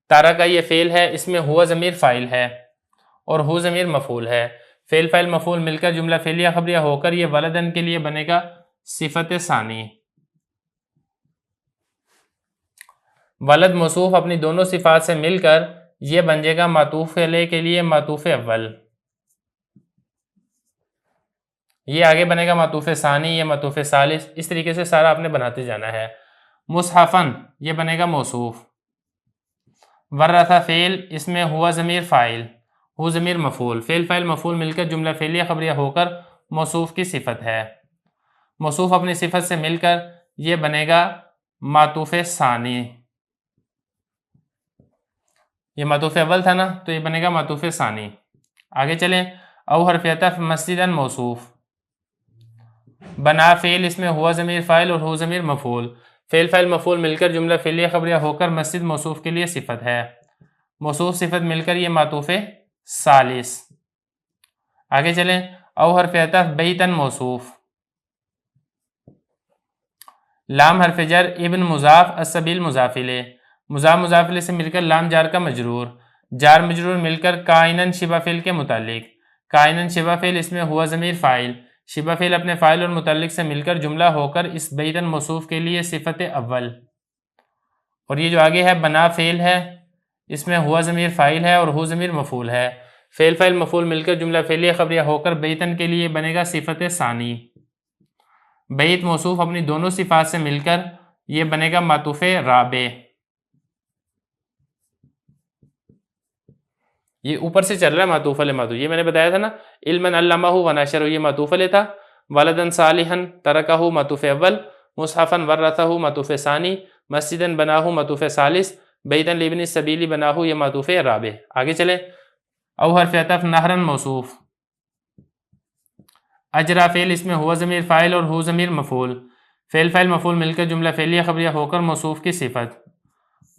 تارکا یہ فعل ہے، اس میں ہوا ضمیر فاعل ہے اور ہو ضمیر مفعول ہے۔ فعل فاعل مفعول مل کر جملہ فعلیہ خبریہ ہو کر یہ ولدن کے لیے بنے گا صفت ثانی۔ ولد موصوف اپنی دونوں صفات سے مل کر یہ بن جائے گا معطوف علیہ کے لیے معطوف اول۔ یہ آگے بنے گا معطوف ثانی، یہ معطوف ثالث، اس طریقے سے سارا آپ نے بناتے جانا ہے۔ مصحفن یہ بنے گا موصوف۔ ورثہ فعل، اس میں ہوا ضمیر فاعل، ہو ضمیر مفعول، فعل فاعل مفعول مل کر جملہ فعلیہ خبریہ ہو کر موصوف کی صفت ہے۔ موصوف اپنی صفت سے مل کر یہ بنے گا معطوف ثانی۔ یہ معطوف اول تھا نا تو یہ بنے گا معطوف ثانی۔ آگے چلیں، او حرف عطف مسجدن موصوف۔ بنا فعل، اس میں ہوا ضمیر فاعل اور ہو ضمیر مفعول، فعل فاعل مفعول مل کر جملہ فعلیہ خبریہ ہو کر مسجد موصوف کے لیے صفت ہے۔ موصوف صفت مل کر یہ معطوف ثالث۔ آگے چلیں، او حرف عطف بیتن موصوف۔ لام حرف جر ابن مضاف السبیل مضاف الیہ، مضاف مضاف الیہ سے مل کر لام جار کا مجرور، جار مجرور مل کر کائنن شبہ فعل کے متعلق۔ کائنن شبہ فعل، اس میں ہوا ضمیر فاعل، شبہ فعل اپنے فاعل اور متعلق سے مل کر جملہ ہو کر اس بیتن موصوف کے لیے صفت اول۔ اور یہ جو آگے ہے بنا فعل ہے، اس میں ہوا ضمیر فاعل ہے اور ہو ضمیر مفعول ہے، فعل فاعل مفعول مل کر جملہ فعلیہ خبریہ ہو کر بیتن کے لیے بنے گا صفت ثانی۔ بیت موصوف اپنی دونوں صفات سے مل کر یہ بنے گا معطوف رابع۔ یہ اوپر سے چل رہا ہے معطوف علیہ معطوف، یہ میں نے بتایا تھا نا، علماً علمہ و نشرہ یہ معطوف علیہ تھا، ولدن صالحاً ترکہ معطوف اول، مصحفاً ورثہ معطوف ثانی، مسجداً بناہ معطوف ثالث، بیتاً لابن السبیل بناہ یہ معطوف رابع۔ آگے چلیں، او حرف عطف نہراً موصوف۔ اجرا فعل، اس میں ہوا ضمیر فاعل اور ہو ضمیر مفعول، فعل فاعل مفعول مل کر جملہ فعلیہ خبریہ ہو کر موصوف کی صفت۔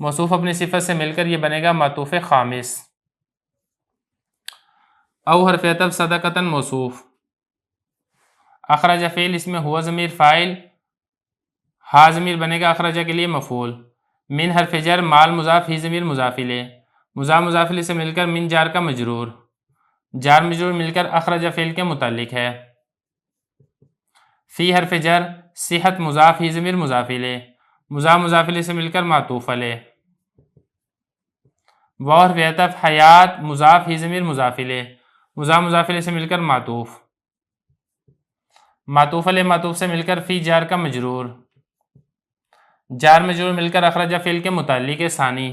موصوف اپنی صفت سے مل کر یہ بنے گا معطوف خامس۔ او حرف عطف صدقتاً موصوف۔ اخرج فعل، اس میں ہوا ضمیر فاعل، ہا ضمیر بنے گا اخرجہ کے لیے مفعول، من حرف جر مال مضاف ہی ضمیر مضاف الیہ، مضاف مضاف الیہ سے مل کر من جار کا مجرور، جار مجرور مل کر اخرج فعل کے متعلق ہے۔ فی حرف جر صحت مضاف ہی ضمیر مضاف الیہ، مضاف مضاف الیہ سے مل کر معطوف علیہ۔ واو حرف عطف حیات مضاف ہی ضمیر مضاف الیہ، مضاف مضاف الیہ سے مل کر معطوف، معطوف علیہ معطوف سے مل کر فی جار کا مجرور، جار مجرور مل کر اخرجہ فعل کے متعلق ثانی،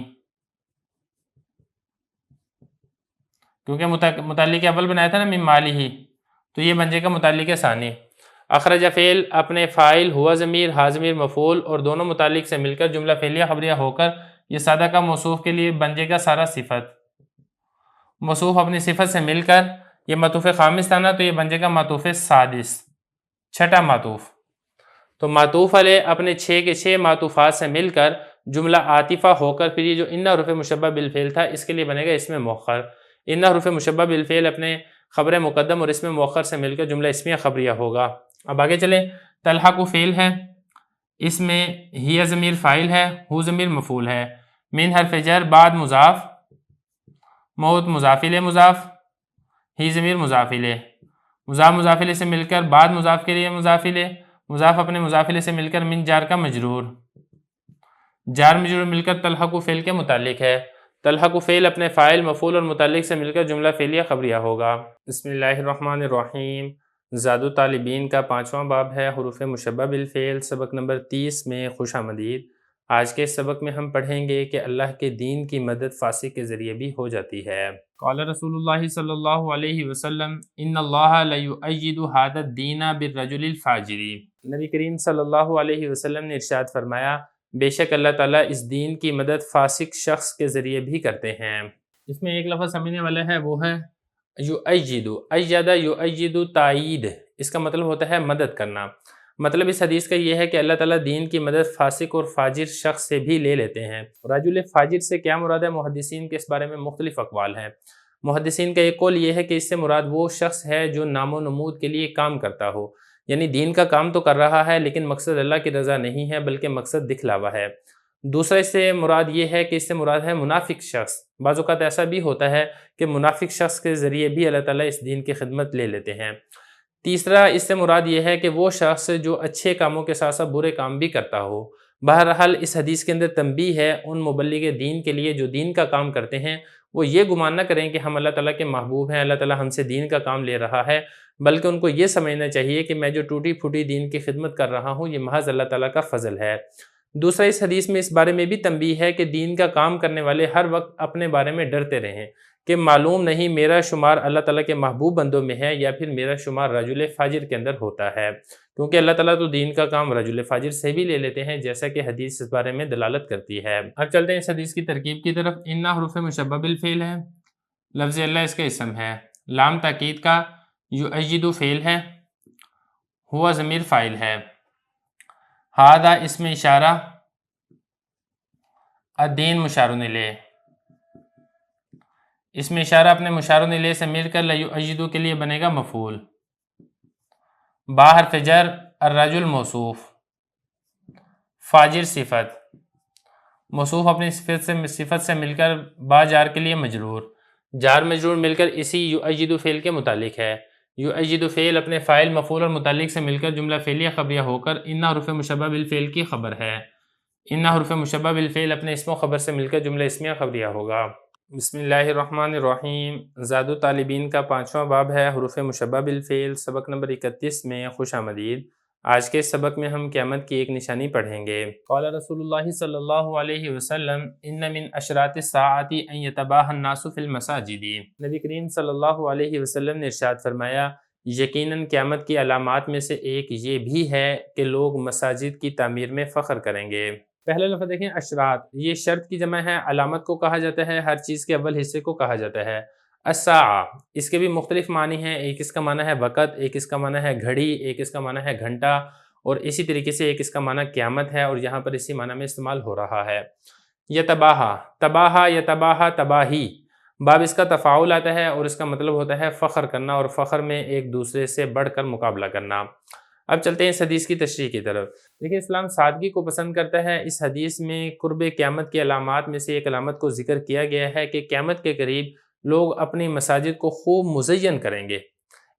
کیونکہ متعلق اول بنایا تھا نا من مالی ہی، تو یہ بن جائے گا متعلق ثانی۔ اخرجہ فعل اپنے فاعل ہوا ضمیر ہا ضمیر مفعول اور دونوں متعلق سے مل کر جملہ فعلیہ خبریہ ہو کر یہ سادہ کا موصوف کے لیے بن جائے گا سارا صفت، موصوف اپنی صفت سے مل کر، یہ معطوف خامس تھا نا تو یہ بن جائے گا معطوف سادس، چھٹا معطوف۔ تو معطوف علیہ اپنے 6 کے 6 معطوفات سے مل کر جملہ عاطفہ ہو کر پھر یہ جو ان حروف مشبہ بالفعل تھا اس کے لیے بنے گا اسم مؤخر۔ ان حروف مشبہ بالفعل اپنے خبر مقدم اور اسم مؤخر سے مل کر جملہ اسمیہ خبریہ ہوگا۔ اب آگے چلیں، تلحق فعل ہے، اس میں ہی ضمیر فاعل ہے، ہو ضمیر مفعول ہے، من حرف جر بعد مضاف، موت مضاف الیہ مضاف، ہی ضمیر مضاف الیہ، مضاف مضاف الیہ سے مل کر بعد مضاف کے لیے مضاف الیہ، مضاف اپنے مضاف الیہ سے مل کر من جار کا مجرور، جار مجرور مل کر تلحق فعل کے متعلق ہے، تلحق فعل اپنے فاعل مفعول اور متعلق سے مل کر جملہ فعلیہ خبریہ ہوگا۔ بسم اللہ الرحمن الرحیم۔ زاد الطالبین کا 5واں باب ہے حروف مشبہ بالفعل، سبق نمبر 30 میں خوش آمدید۔ آج کے سبق میں ہم پڑھیں گے کہ اللہ کے دین کی مدد فاسق کے ذریعے بھی ہو جاتی ہے۔ قال رسول اللہ صلی اللہ علیہ وسلم ان اللہ لیؤید ھذا الدین بالرجل الفاجر۔ نبی کریم صلی اللہ علیہ وسلم نے ارشاد فرمایا بے شک اللہ تعالیٰ اس دین کی مدد فاسق شخص کے ذریعے بھی کرتے ہیں۔ اس میں ایک لفظ سمجھنے والا ہے وہ ہے یؤید، اید یؤید تائید، اس کا مطلب ہوتا ہے مدد کرنا۔ مطلب اس حدیث کا یہ ہے کہ اللہ تعالیٰ دین کی مدد فاسق اور فاجر شخص سے بھی لے لیتے ہیں۔ رجل فاجر سے کیا مراد ہے؟ محدثین کے اس بارے میں مختلف اقوال ہیں۔ محدثین کا ایک قول یہ ہے کہ اس سے مراد وہ شخص ہے جو نام و نمود کے لیے کام کرتا ہو، یعنی دین کا کام تو کر رہا ہے لیکن مقصد اللہ کی رضا نہیں ہے بلکہ مقصد دکھلاوا ہے۔ دوسرا اس سے مراد یہ ہے کہ اس سے مراد ہے منافق شخص۔ بعض اوقات ایسا بھی ہوتا ہے کہ منافق شخص کے ذریعے بھی اللہ تعالیٰ اس دین کی خدمت لے لیتے ہیں۔ تیسرا اس سے مراد یہ ہے کہ وہ شخص جو اچھے کاموں کے ساتھ ساتھ برے کام بھی کرتا ہو۔ بہرحال اس حدیث کے اندر تنبیہ ہے ان مبلغ دین کے لیے جو دین کا کام کرتے ہیں، وہ یہ گمان نہ کریں کہ ہم اللہ تعالیٰ کے محبوب ہیں، اللہ تعالیٰ ہم سے دین کا کام لے رہا ہے، بلکہ ان کو یہ سمجھنا چاہیے کہ میں جو ٹوٹی پھوٹی دین کی خدمت کر رہا ہوں یہ محض اللہ تعالیٰ کا فضل ہے۔ دوسرا اس حدیث میں اس بارے میں بھی تنبیہ ہے کہ دین کا کام کرنے والے ہر وقت اپنے بارے میں ڈرتے رہیں کہ معلوم نہیں میرا شمار اللہ تعالیٰ کے محبوب بندوں میں ہے یا پھر میرا شمار رجل فاجر کے اندر ہوتا ہے، کیونکہ اللہ تعالیٰ تو دین کا کام رجل فاجر سے بھی لے لیتے ہیں جیسا کہ حدیث اس بارے میں دلالت کرتی ہے۔ اب چلتے ہیں اس حدیث کی ترکیب کی طرف۔ ان حروف مشبہ بالفعل ہے، لفظ اللہ اس کا اسم ہے، لام تاکید کا، یؤید فعل ہے، ہوا ضمیر فاعل ہے، ھذا اسم اشارہ، الدین مشار الیہ، اسم اشارہ اپنے مشار الیہ سے مل کر لیؤید کے لیے بنے گا مفعول، با حرف جر، الرجل موصوف، فاجر صفت، موصوف اپنی صفت سے مل کر با جار کے لیے مجرور، جار مجرور مل کر اسی یؤید فعل کے متعلق ہے۔ یؤید فعل اپنے فاعل مفعول اور متعلق سے مل کر جملہ فعلیہ خبریہ ہو کر ان حروف مشبہ بالفعل کی خبر ہے۔ ان حروف مشبہ بالفعل اپنے اسم و خبر سے مل کر جملہ اسمیہ خبریہ ہوگا۔ بسم اللہ الرحمن الرحیم۔ زاد الطالبین کا 5واں باب ہے حروف مشبہ بالفعل، سبق نمبر 31 میں خوش آمدید۔ آج کے سبق میں ہم قیامت کی ایک نشانی پڑھیں گے۔ قال رسول اللہ صلی اللہ علیہ وسلم ان من اشراط الساعۃ ان یتباہی الناس فی المساجد۔ نبی کریم صلی اللہ علیہ وسلم نے ارشاد فرمایا یقیناً قیامت کی علامات میں سے ایک یہ بھی ہے کہ لوگ مساجد کی تعمیر میں فخر کریں گے۔ پہلا لفظ دیکھیں اشراط، یہ شرط کی جمع ہے، علامت کو کہا جاتا ہے، ہر چیز کے اول حصے کو کہا جاتا ہے۔ الساعہ، اس کے بھی مختلف معنی ہیں، ایک اس کا معنی ہے وقت، ایک اس کا معنی ہے گھڑی، ایک اس کا معنی ہے گھنٹہ، اور اسی طریقے سے ایک اس کا معنی قیامت ہے، اور یہاں پر اسی معنی میں استعمال ہو رہا ہے۔ یتباہا، تباہا یتباہا تباہی، باب اس کا تفاعل آتا ہے اور اس کا مطلب ہوتا ہے فخر کرنا، اور فخر میں ایک دوسرے سے بڑھ کر مقابلہ کرنا۔ اب چلتے ہیں اس حدیث کی تشریح کی طرف۔ دیکھیں اسلام سادگی کو پسند کرتا ہے۔ اس حدیث میں قرب قیامت کی علامات میں سے ایک علامت کو ذکر کیا گیا ہے کہ قیامت کے قریب لوگ اپنی مساجد کو خوب مزین کریں گے۔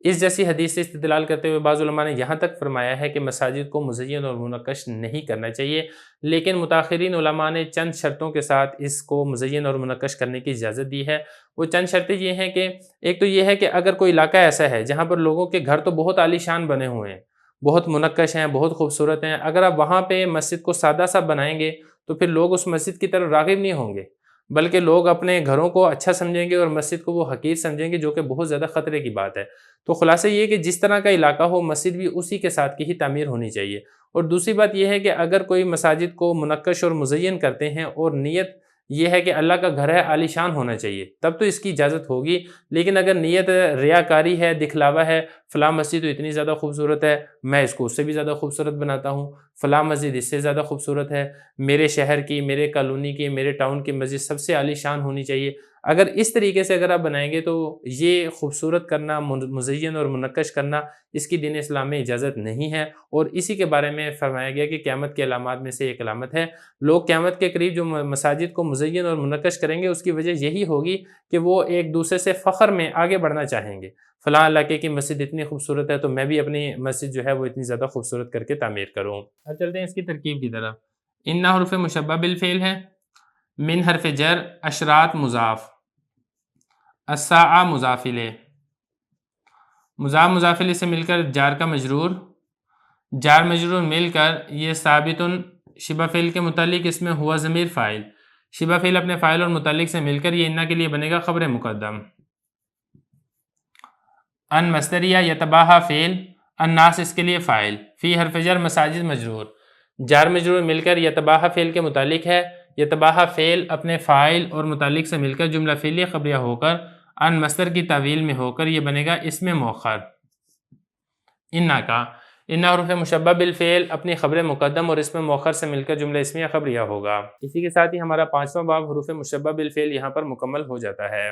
اس جیسی حدیث سے استدلال کرتے ہوئے بعض علماء نے یہاں تک فرمایا ہے کہ مساجد کو مزین اور منقش نہیں کرنا چاہیے، لیکن متاخرین علماء نے چند شرطوں کے ساتھ اس کو مزین اور منقش کرنے کی اجازت دی ہے۔ وہ چند شرطیں یہ ہیں کہ ایک تو یہ ہے کہ اگر کوئی علاقہ ایسا ہے جہاں پر لوگوں کے گھر تو بہت عالی شان بنے ہوئے ہیں، بہت منقش ہیں، بہت خوبصورت ہیں، اگر آپ وہاں پہ مسجد کو سادہ سا بنائیں گے تو پھر لوگ اس مسجد کی طرف راغب نہیں ہوں گے، بلکہ لوگ اپنے گھروں کو اچھا سمجھیں گے اور مسجد کو وہ حقیر سمجھیں گے، جو کہ بہت زیادہ خطرے کی بات ہے۔ تو خلاصہ یہ کہ جس طرح کا علاقہ ہو مسجد بھی اسی کے ساتھ کی ہی تعمیر ہونی چاہیے۔ اور دوسری بات یہ ہے کہ اگر کوئی مساجد کو منقش اور مزین کرتے ہیں اور نیت یہ ہے کہ اللہ کا گھر ہے، عالی شان ہونا چاہیے، تب تو اس کی اجازت ہوگی۔ لیکن اگر نیت ریاکاری ہے، دکھلاوا ہے، فلاں مسجد تو اتنی زیادہ خوبصورت ہے، میں اس کو اس سے بھی زیادہ خوبصورت بناتا ہوں، فلاں مسجد اس سے زیادہ خوبصورت ہے، میرے شہر کی، میرے کالونی کی، میرے ٹاؤن کی مسجد سب سے عالی شان ہونی چاہیے، اگر اس طریقے سے اگر آپ بنائیں گے تو یہ خوبصورت کرنا، مزین اور منقش کرنا، اس کی دین اسلام میں اجازت نہیں ہے۔ اور اسی کے بارے میں فرمایا گیا کہ قیامت کی علامات میں سے ایک علامت ہے، لوگ قیامت کے قریب جو مساجد کو مزین اور منقش کریں گے، اس کی وجہ یہی ہوگی کہ وہ ایک دوسرے سے فخر میں آگے بڑھنا چاہیں گے، فلاں علاقے کی مسجد اتنی خوبصورت ہے تو میں بھی اپنی مسجد جو ہے وہ اتنی زیادہ خوبصورت کر کے تعمیر کروں۔ اب چلتے ہیں اس کی ترکیب کی طرف۔ ان حرف مشبہ بالفعل ہے، من حرف جر، اشراط مضاف، الساعہ مضاف الیہ، مضاف مضاف الیہ سے مل کر جار کا مجرور، جار مجرور مل کر یہ ثابت شبہ فعل کے متعلق، اس میں ہوا ضمیر فاعل، شبہ فعل اپنے فاعل اور متعلق سے مل کر یہ انا کے لیے بنے گا خبر مقدم۔ ان مصدریہ یتباہا فعل، الناس اس کے لیے فاعل، فی حرف جر مساجد مجرور، جار مجرور مل کر یتباہا فعل کے متعلق ہے، یتباہا فعل اپنے فاعل اور متعلق سے مل کر جملہ فعلیہ خبریہ ہو کر ان مصدر کی تعویل میں ہو کر یہ بنے گا اسم مؤخر۔ انا کا انا حرف مشبہ بالفعل اپنی خبر مقدم اور اسم مؤخر سے مل کر جملہ اسمیہ خبریہ ہوگا۔ اسی کے ساتھ ہی ہمارا 5واں باب حروف مشبہ بالفعل یہاں پر مکمل ہو جاتا ہے۔